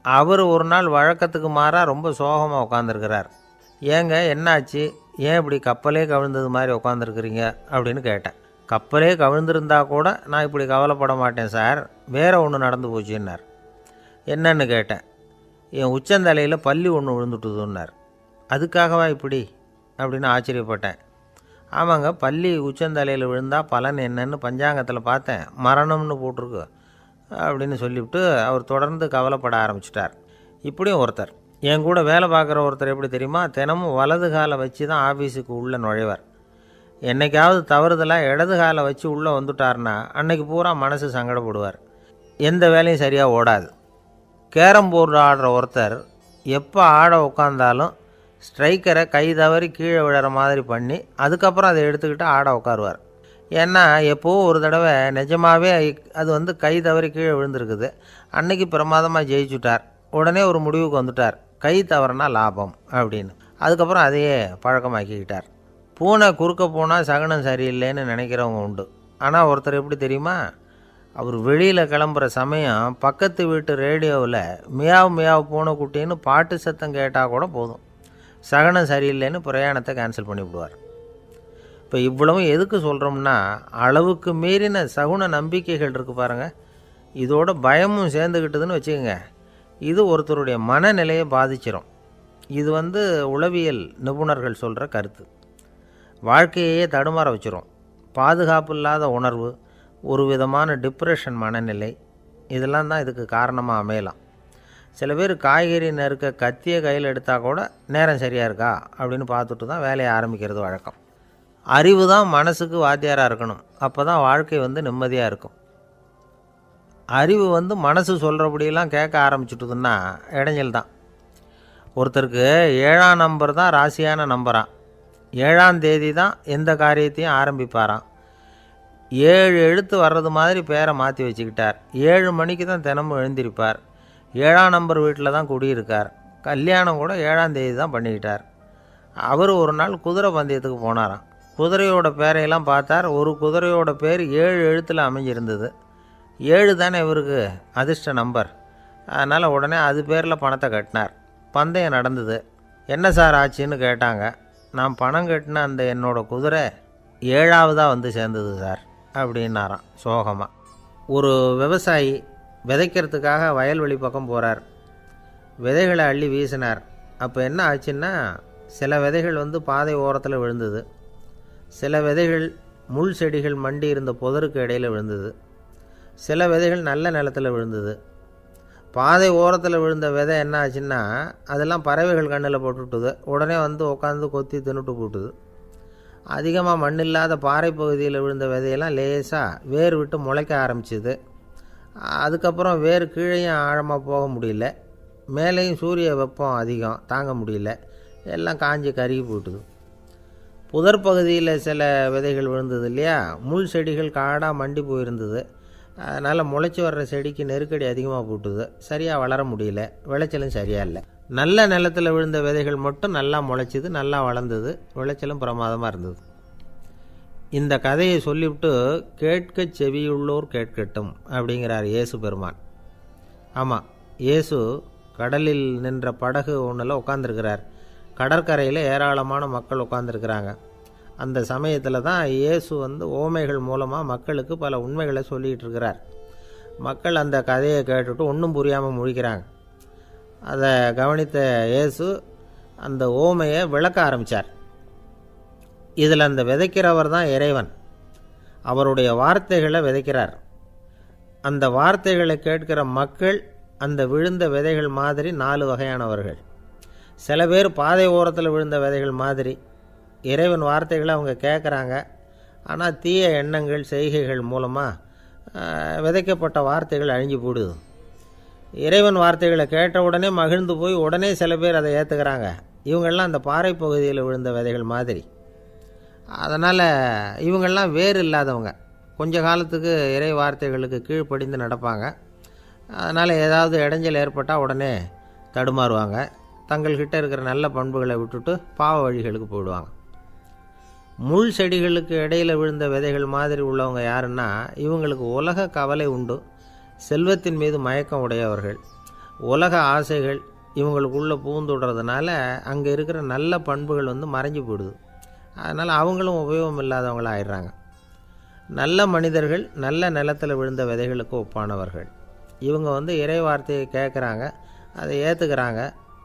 அவர் ஒரு நாள் வழக்கத்துக்கு மாறாக ரொம்ப சோகமாக உட்காந்துருக்கிறார். ஏங்க என்னாச்சு, ஏன் இப்படி கப்பலே கவிழ்ந்தது மாதிரி உட்காந்துருக்குறீங்க அப்படின்னு கேட்டேன். கப்பலே கவிழ்ந்திருந்தா கூட நான் இப்படி கவலைப்பட மாட்டேன் சார், வேறு ஒன்று நடந்து போச்சுன்னார். என்னன்னு கேட்டேன். என் உச்சந்தலையில் பல்லி ஒன்று விழுந்துட்டுதுன்னார். அதுக்காகவா இப்படி அப்படின்னு ஆச்சரியப்பட்டேன். ஆமாங்க, பல்லி உச்சந்தலையில் விழுந்தால் பலன் என்னன்னு பஞ்சாங்கத்தில் பார்த்தேன், மரணம்னு போட்டிருக்கு அப்படின்னு சொல்லிவிட்டு அவர் தொடர்ந்து கவலைப்பட ஆரம்பிச்சிட்டார். இப்படியும் ஒருத்தர், என் கூட வேலை பார்க்குற ஒருத்தர் எப்படி தெரியுமா, தினமும் வலது காலை வச்சு தான் ஆஃபீஸுக்கு உள்ளே நுழைவார். என்றைக்காவது தவறுதலாக இடது காலை வச்சு உள்ளே வந்துட்டார்னா அன்னைக்கு பூரா மனசு சங்கடப்படுவார், எந்த வேலையும் சரியாக ஓடாது. கேரம் போர்டு ஆடுற ஒருத்தர் எப்போ ஆட உட்காந்தாலும் ஸ்ட்ரைக்கரை கை தவறி கீழே விழுற மாதிரி பண்ணி அதுக்கப்புறம் அதை எடுத்துக்கிட்டு ஆட உட்காருவார். ஏன்னா எப்போவோ ஒரு தடவை நிஜமாகவே அது கை தவறி கீழே விழுந்திருக்குது. அன்னைக்கு பிரமாதமாக ஜெயிச்சுட்டார். உடனே ஒரு முடிவுக்கு வந்துட்டார், கை தவறுனா லாபம் அப்படின்னு. அதுக்கப்புறம் அதையே பழக்கமாக்கிக்கிட்டார். பூனை குறுக்க போனால் சகுனம் சரியில்லைன்னு நினைக்கிறவங்க உண்டு. ஆனால் ஒருத்தர் எப்படி தெரியுமா, அவர் வெளியில் கிளம்புற சமயம் பக்கத்து வீட்டு ரேடியோவில் மியாவ் மியாவ் பூனை குட்டின்னு பாட்டு சத்தம் கேட்டால் கூட போதும், சகுனம் சரியில்லைன்னு பிரயாணத்தை கேன்சல் பண்ணிவிடுவார். இப்போ இவ்வளவும் எதுக்கு சொல்கிறோம்னா, அளவுக்கு மீறின சகுன நம்பிக்கைகள் இருக்குது பாருங்கள், இதோட பயமும் சேர்ந்துக்கிட்டதுன்னு வச்சுக்கோங்க, இது ஒருத்தருடைய மனநிலையை பாதிச்சிடும். இது உளவியல் நிபுணர்கள் சொல்கிற கருத்து. வாழ்க்கையே தடுமாற வச்சிரும். பாதுகாப்பு இல்லாத உணர்வு, ஒரு விதமான டிப்ரெஷன் மனநிலை, இதெல்லாம் தான் இதுக்கு காரணமாக அமையலாம். சில பேர் காய்கறி நறுக்க கத்தியை கையில் எடுத்தால் கூட நேரம் சரியாக இருக்கா அப்படின்னு பார்த்துட்டு தான் வேலையை ஆரம்பிக்கிறது வழக்கம். அறிவு தான் மனசுக்கு வாத்தியாராக இருக்கணும், அப்போ தான் வாழ்க்கை நிம்மதியாக இருக்கும். அறிவு மனசு சொல்கிறபடியெல்லாம் கேட்க ஆரம்பிச்சுட்டுதுன்னா இடைஞ்சல் தான். ஒருத்தருக்கு 7ஆம் நம்பர் தான் ராசியான நம்பரான். 7ஆம் தேதி தான் எந்த காரியத்தையும் ஆரம்பிப்பாராம். 7 எழுத்து வர்றது மாதிரி பேரை மாற்றி வச்சுக்கிட்டார். 7 மணிக்கு தான் தினமும் எழுந்திருப்பார். 7ஆம் நம்பர் வீட்டில் தான் குடியிருக்கார். கல்யாணம் கூட 7ஆம் தேதி தான் பண்ணிக்கிட்டார். அவர் ஒரு நாள் குதிரை பந்தயத்துக்கு போனாராம். குதிரையோட பேரையெல்லாம் பார்த்தார். ஒரு குதிரையோட பேர் 7 எழுத்தில் அமைஞ்சிருந்தது. 7 தானே இவருக்கு அதிர்ஷ்ட நம்பர். அதனால் உடனே அது பேரில் பணத்தை கட்டினார். பந்தயம் நடந்தது. என்ன சார் ஆச்சுன்னு கேட்டாங்க. நான் பணம் கட்டின அந்த என்னோடய குதிரை 7ஆவதாக வந்து சேர்ந்தது சார் அப்படின்னாராம் சோகமாக. ஒரு விவசாயி விதைக்கிறதுக்காக வயல்வெளி பக்கம் போகிறார். விதைகளை அள்ளி வீசினார். அப்போ என்ன ஆச்சுன்னா, சில விதைகள் வந்து பாதை ஓரத்தில் விழுந்தது, சில விதைகள் முள் செடிகள் மண்டி இருந்த புதருக்கு இடையில் விழுந்தது, சில விதைகள் நல்ல நிலத்தில் விழுந்தது. பாதை ஓரத்தில் விழுந்த விதை என்ன ஆச்சுன்னா, அதெல்லாம் பறவைகள் கண்ணில் போட்டுவிட்டுது. உடனே வந்து உட்காந்து கொத்தி தின்னுட்டு போட்டுது. அதிகமாக மண் இல்லாத பாறை பகுதியில் விழுந்த விதையெல்லாம் லேசாக வேர் விட்டு முளைக்க ஆரம்பிச்சிது. அதுக்கப்புறம் வேர் கீழேயும் ஆழமாக போக முடியல, மேலேயும் சூரிய வெப்பம் அதிகம் தாங்க முடியல, எல்லாம் காஞ்சி கருகி போட்டுது. புதர் பகுதியில் சில விதைகள் விழுந்தது இல்லையா, முள் செடிகள் காடாக மண்டி போயிருந்தது. அதனால் முளைச்சி வர்ற செடிக்கு நெருக்கடி அதிகமாக போட்டுது, சரியாக வளர முடியல, விளைச்சலும் சரியாக இல்லை. நல்ல நிலத்தில் விழுந்த விதைகள் மட்டும் நல்லா முளைச்சிது, நல்லா வளர்ந்தது, விளைச்சலும் பிரமாதமாக இருந்தது. இந்த கதையை சொல்லிவிட்டு கேட்க செவியுள்ளோர் கேட்கட்டும் அப்படிங்கிறார் இயேசு பெருமான். ஆமாம், இயேசு கடலில் நின்ற படகு ஒன்றில் உட்காந்துருக்கிறார். கடற்கரையில் ஏராளமான மக்கள் உட்காந்துருக்கிறாங்க. அந்த சமயத்தில் தான் இயேசு வந்து ஓமைகள் மூலமாக மக்களுக்கு பல உண்மைகளை சொல்லிகிட்டு இருக்கிறார். மக்கள் அந்த கதையை கேட்டுட்டு ஒன்றும் புரியாமல் முழிக்கிறாங்க. அதை கவனித்த இயேசு அந்த ஓமையை விளக்க ஆரம்பித்தார். இதில் அந்த விதைக்கிறவர் தான் இறைவன். அவருடைய வார்த்தைகளை விதைக்கிறார். அந்த வார்த்தைகளை கேட்கிற மக்கள் அந்த விழுந்த விதைகள் மாதிரி 4 வகையானவர்கள். சில பேர் பாதை ஓரத்தில் விழுந்த விதைகள் மாதிரி. இறைவன் வார்த்தைகளை அவங்க கேட்குறாங்க, ஆனால் தீய எண்ணங்கள் செய்கைகள் மூலமாக விதைக்கப்பட்ட வார்த்தைகள் அழிஞ்சு போடுது. இறைவன் வார்த்தைகளை கேட்ட உடனே மகிழ்ந்து போய் உடனே சில பேர் அதை ஏற்றுக்கிறாங்க. இவங்கெல்லாம் அந்த பாறை பகுதியில் விழுந்த விதைகள் மாதிரி. அதனால் இவங்கெல்லாம் வேறு இல்லாதவங்க, கொஞ்ச காலத்துக்கு இறை வார்த்தைகளுக்கு கீழ்ப்படிந்து நடப்பாங்க. அதனால் ஏதாவது இடைஞ்சல் ஏற்பட்டால் உடனே தடுமாறுவாங்க. தங்கள்கிட்ட இருக்கிற நல்ல பண்புகளை விட்டுட்டு பாவ வழிகளுக்கு போயிடுவாங்க. முள் செடிகளுக்கு இடையில் விழுந்த விதைகள் மாதிரி உள்ளவங்க யாருன்னா, இவங்களுக்கு உலக கவலை உண்டு, செல்வத்தின் மீது மயக்கம் உடையவர்கள். உலக ஆசைகள் இவங்களுக்குள்ளே பூந்துடுறதுனால அங்கே இருக்கிற நல்ல பண்புகள் வந்து மறைஞ்சு போயிடுது. அதனால் அவங்களும் உபயோகம் இல்லாதவங்களாக ஆயிடுறாங்க. நல்ல மனிதர்கள் நல்ல நிலத்தில் விழுந்த விதைகளுக்கு ஒப்பானவர்கள். இவங்க வந்து இறை வார்த்தையை கேட்குறாங்க, அதை ஏற்றுக்கிறாங்க,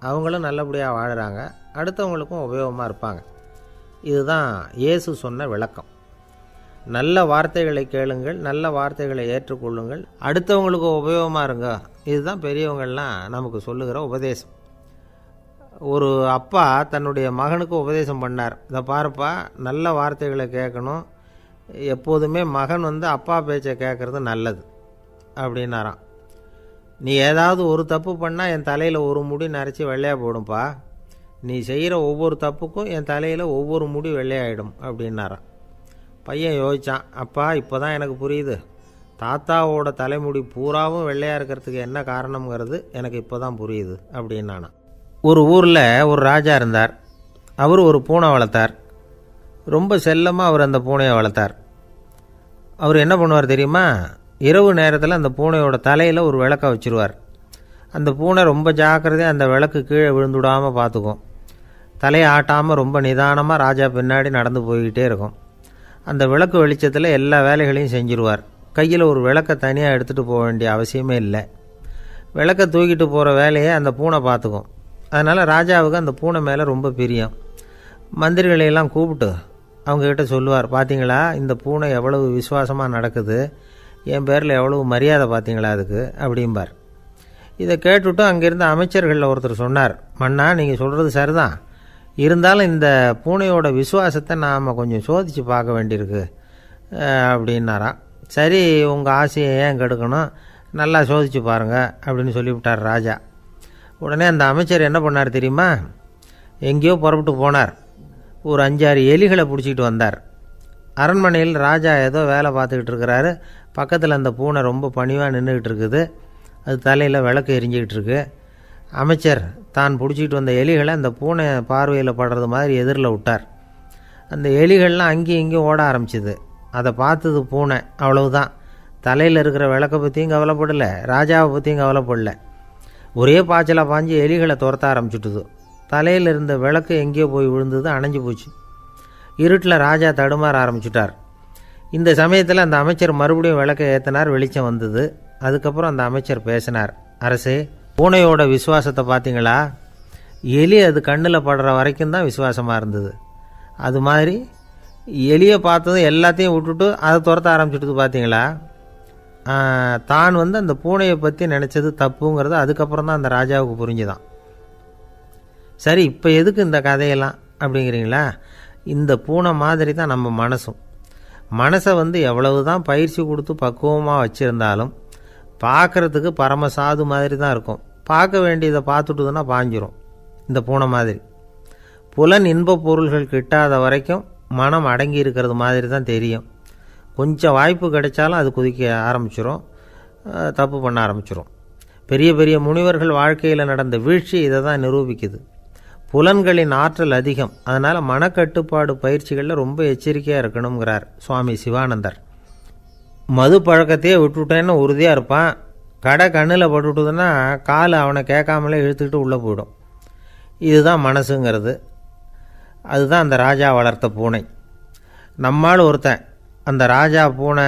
அவங்களும் நல்லபடியாக வாழுறாங்க, அடுத்தவங்களுக்கும் உபயோகமாக இருப்பாங்க. இதுதான் இயேசு சொன்ன விளக்கம். நல்ல வார்த்தைகளை கேளுங்கள், நல்ல வார்த்தைகளை ஏற்றுக்கொள்ளுங்கள், அடுத்தவங்களுக்கு உபயோகமாக இருங்க. இதுதான் பெரியவங்கள்லாம் நமக்கு சொல்லுகிற உபதேசம். ஒரு அப்பா தன்னுடைய மகனுக்கு உபதேசம் பண்ணார். இதை பாருப்பா, நல்ல வார்த்தைகளை கேட்கணும், எப்போதுமே மகன் வந்து அப்பா பேச்சை கேட்குறது நல்லது அப்படின்னாராம். நீ ஏதாவது ஒரு தப்பு பண்ணால் என் தலையில் ஒரு முடி நரைச்சி வெள்ளையாக போடும்பா, நீ செய்கிற ஒவ்வொரு தப்புக்கும் என் தலையில் ஒவ்வொரு முடி வெள்ளையாயிடும் அப்படின்னாராம். பையன் யோசித்தான், அப்பா இப்போ தான் எனக்கு புரியுது, தாத்தாவோட தலைமுடி பூராவும் வெள்ளையாக இருக்கிறதுக்கு என்ன காரணம்ங்கிறது எனக்கு இப்போ தான் புரியுது அப்படின்னானா. ஒரு ஊரில் ஒரு ராஜா இருந்தார். அவர் ஒரு பூனை வளர்த்தார். ரொம்ப செல்லமாக அவர் அந்த பூனையை வளர்த்தார். அவர் என்ன பண்ணுவார் தெரியுமா, இரவு நேரத்தில் அந்த பூனையோட தலையில் ஒரு விளக்கை வச்சுருவார். அந்த பூனை ரொம்ப ஜாக்கிரதையாக அந்த விளக்கு கீழே விழுந்துடாமல் பார்த்துக்கும். தலையை ஆட்டாமல் ரொம்ப நிதானமாக ராஜா பின்னாடி நடந்து போய்கிட்டே இருக்கும். அந்த விளக்கு வெளிச்சத்தில் எல்லா வேலைகளையும் செஞ்சுருவார். கையில் ஒரு விளக்கை தனியாக எடுத்துகிட்டு போக வேண்டிய அவசியமே இல்லை. விளக்கை தூக்கிட்டு போகிற வேலையை அந்த பூனை பார்த்துக்கும். அதனால் ராஜாவுக்கு அந்த பூனை மேலே ரொம்ப பிரியம். மந்திரிகளையெல்லாம் கூப்பிட்டு அவங்கக்கிட்ட சொல்லுவார், பார்த்தீங்களா இந்த பூனை எவ்வளவு விசுவாசமாக நடக்குது, என் பேரில் எவ்வளவு மரியாதை பார்த்தீங்களா அதுக்கு அப்படிம்பார். இதை கேட்டுவிட்டு அங்கேருந்து அமைச்சர்களில் ஒருத்தர் சொன்னார், மன்னா நீங்கள் சொல்கிறது சரிதான், இருந்தாலும் இந்த பூனையோட விசுவாசத்தை நாம் கொஞ்சம் சோதித்து பார்க்க வேண்டியிருக்கு அப்படின்னாராம். சரி, உங்கள் ஆசையை ஏன் கெடுக்கணும், நல்லா சோதித்து பாருங்கள் அப்படின்னு சொல்லிவிட்டார் ராஜா. உடனே அந்த அமைச்சர் என்ன பண்ணார் தெரியுமா, எங்கேயோ புறப்பட்டு போனார். ஒரு 5-6 எலிகளை பிடிச்சிக்கிட்டு வந்தார். அரண்மனையில் ராஜா ஏதோ வேலை பார்த்துக்கிட்டு இருக்கிறாரு. பக்கத்தில் அந்த பூனை ரொம்ப பணிவாக நின்றுக்கிட்டு இருக்குது. அது தலையில் விளக்கு எரிஞ்சிக்கிட்டு இருக்கு. அமைச்சர் தான் பிடிச்சிக்கிட்டு வந்த எலிகளை அந்த பூனை பார்வையில் படுறது மாதிரி எதிரில் விட்டார். அந்த எலிகள்லாம் அங்கேயும் இங்கேயும் ஓட ஆரம்பிச்சிது. அதை பார்த்தது பூனை, அவ்வளவுதான். தலையில் இருக்கிற விளக்கை பற்றியும் கவலைப்படலை, ராஜாவை பற்றியும் கவலைப்படலை. ஒரே பாய்ச்சலாக பாஞ்சு எலிகளை துரத்த ஆரம்பிச்சுட்டுது. தலையில் இருந்த விளக்கு எங்கேயோ போய் விழுந்தது, அணைஞ்சு போச்சு. இருட்டில் ராஜா தடுமாற ஆரம்பிச்சுட்டார். இந்த சமயத்தில் அந்த அமைச்சர் மறுபடியும் விளக்கை ஏற்றினார். வெளிச்சம் வந்தது. அதுக்கப்புறம் அந்த அமைச்சர் பேசினார். அரசே, பூனையோட விசுவாசத்தை பார்த்தீங்களா? எலி அது கண்ணில் படுற வரைக்கும் தான் விசுவாசமாக இருந்தது. அது மாதிரி எலியை பார்த்ததும் எல்லாத்தையும் விட்டுட்டு அதை துரத்த ஆரம்பிச்சுட்டு பார்த்தீங்களா? தான் அந்த பூனையை பற்றி நினச்சது தப்புங்கிறது அதுக்கப்புறம் தான் அந்த ராஜாவுக்கு புரிஞ்சுதான். சரி, இப்போ எதுக்கு இந்த கதையெல்லாம் அப்படிங்கிறீங்களா? இந்த பூனை மாதிரி தான் நம்ம மனசும். மனசை எவ்வளவு தான் பயிற்சி கொடுத்து பக்குவமாக வச்சுருந்தாலும் பார்க்குறதுக்கு பரமசாது மாதிரி தான் இருக்கும். பார்க்க வேண்டியதை பார்த்துட்டுதுன்னா பாஞ்சிரும். இந்த பூனை மாதிரி புலன் இன்ப பொருள்கள் கிட்டாத வரைக்கும் மனம் அடங்கி இருக்கிறது மாதிரி தான் தெரியும். கொஞ்சம் வாய்ப்பு கிடைச்சாலும் அது குதிக்க ஆரம்பிச்சிரும், தப்பு பண்ண ஆரம்பிச்சிரும். பெரிய பெரிய முனிவர்கள் வாழ்க்கையில் நடந்த வீழ்ச்சி இதை தான் நிரூபிக்குது. புலன்களின் ஆற்றல் அதிகம். அதனால் மனக்கட்டுப்பாடு பயிற்சிகளில் ரொம்ப எச்சரிக்கையாக இருக்கணுங்கிறார் சுவாமி சிவானந்தர். மது பழக்கத்தையே விட்டுவிட்டேன்னு உறுதியாக இருப்பான். கடை கண்ணில் பட்டுவிட்டுதுன்னா கால் அவனை கேட்காமலே இழுத்துக்கிட்டு உள்ளே போயிடும். இதுதான் மனசுங்கிறது. அதுதான் அந்த ராஜா வளர்த்த பூனை. நம்மால் ஒருத்தன் அந்த ராஜா பூனை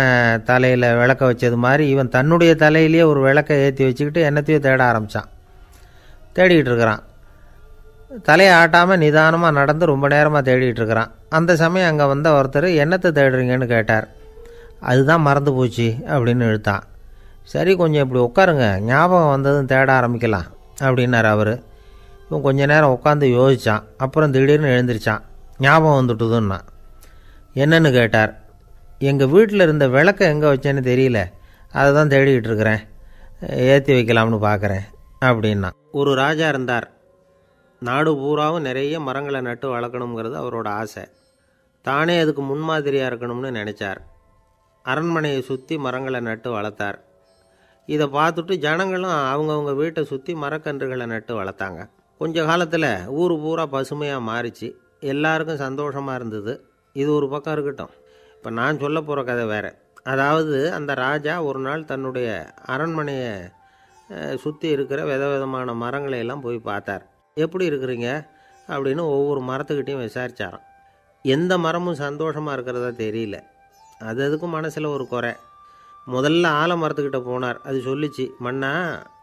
தலையில் விளக்க வச்சது மாதிரி இவன் தன்னுடைய தலையிலேயே ஒரு விளக்கை ஏற்றி வச்சுக்கிட்டு என்னத்தையோ தேட ஆரம்பித்தான். தேடிக்கிட்டு இருக்கிறான். தலையை ஆட்டாமல் நிதானமாக நடந்து ரொம்ப நேரமாக தேடிகிட்டு இருக்கிறான். அந்த சமயம் அங்கே ஒருத்தர் என்னத்தை தேடுறீங்கன்னு கேட்டார். அதுதான் மறந்து போச்சு அப்படின்னு இழுத்தான். சரி, கொஞ்சம் இப்படி உட்காருங்க, ஞாபகம் வந்ததும் தேட ஆரம்பிக்கலாம் அப்படின்னார் அவர். இவன் கொஞ்ச நேரம் உட்காந்து யோசித்தான். அப்புறம் திடீர்னு எழுந்திரிச்சான். ஞாபகம் வந்துட்டுதுன்னா. என்னன்னு கேட்டார். எங்கள் வீட்டில் இருந்த விளக்கை எங்கே வச்சேன்னு தெரியல, அதை தான் தேடிக்கிட்டு இருக்கிறேன், ஏற்றி வைக்கலாம்னு பார்க்குறேன் அப்படின்னா. ஒரு ராஜா இருந்தார். நாடு பூராவும் நிறைய மரங்களை நட்டு வளர்க்கணுங்கிறது அவரோட ஆசை. தானே அதுக்கு முன்மாதிரியாக இருக்கணும்னு நினச்சார். அரண்மனையை சுற்றி மரங்களை நட்டு வளர்த்தார். இதை பார்த்துட்டு ஜனங்களும் அவங்கவுங்க வீட்டை சுற்றி மரக்கன்றுகளை நட்டு வளர்த்தாங்க. கொஞ்ச காலத்தில் ஊர் பூரா பசுமையாக மாறிச்சு. எல்லாருக்கும் சந்தோஷமாக இருந்தது. இது ஒரு பக்கம் இருக்கட்டும். இப்போ நான் சொல்ல போகிற கதை வேறு. அதாவது அந்த ராஜா ஒரு நாள் தன்னுடைய அரண்மனையை சுற்றி இருக்கிற விதவிதமான மரங்களை எல்லாம் போய் பார்த்தார். எப்படி இருக்கிறீங்க அப்படின்னு ஒவ்வொரு மரத்துக்கிட்டையும் விசாரித்தாராம். எந்த மரமும் சந்தோஷமாக இருக்கிறதா தெரியல. அதுக்கும் மனசில் ஒரு குறை. முதல்ல ஆலமரத்துக்கிட்ட போனார். அது சொல்லிச்சு, மண்ணா,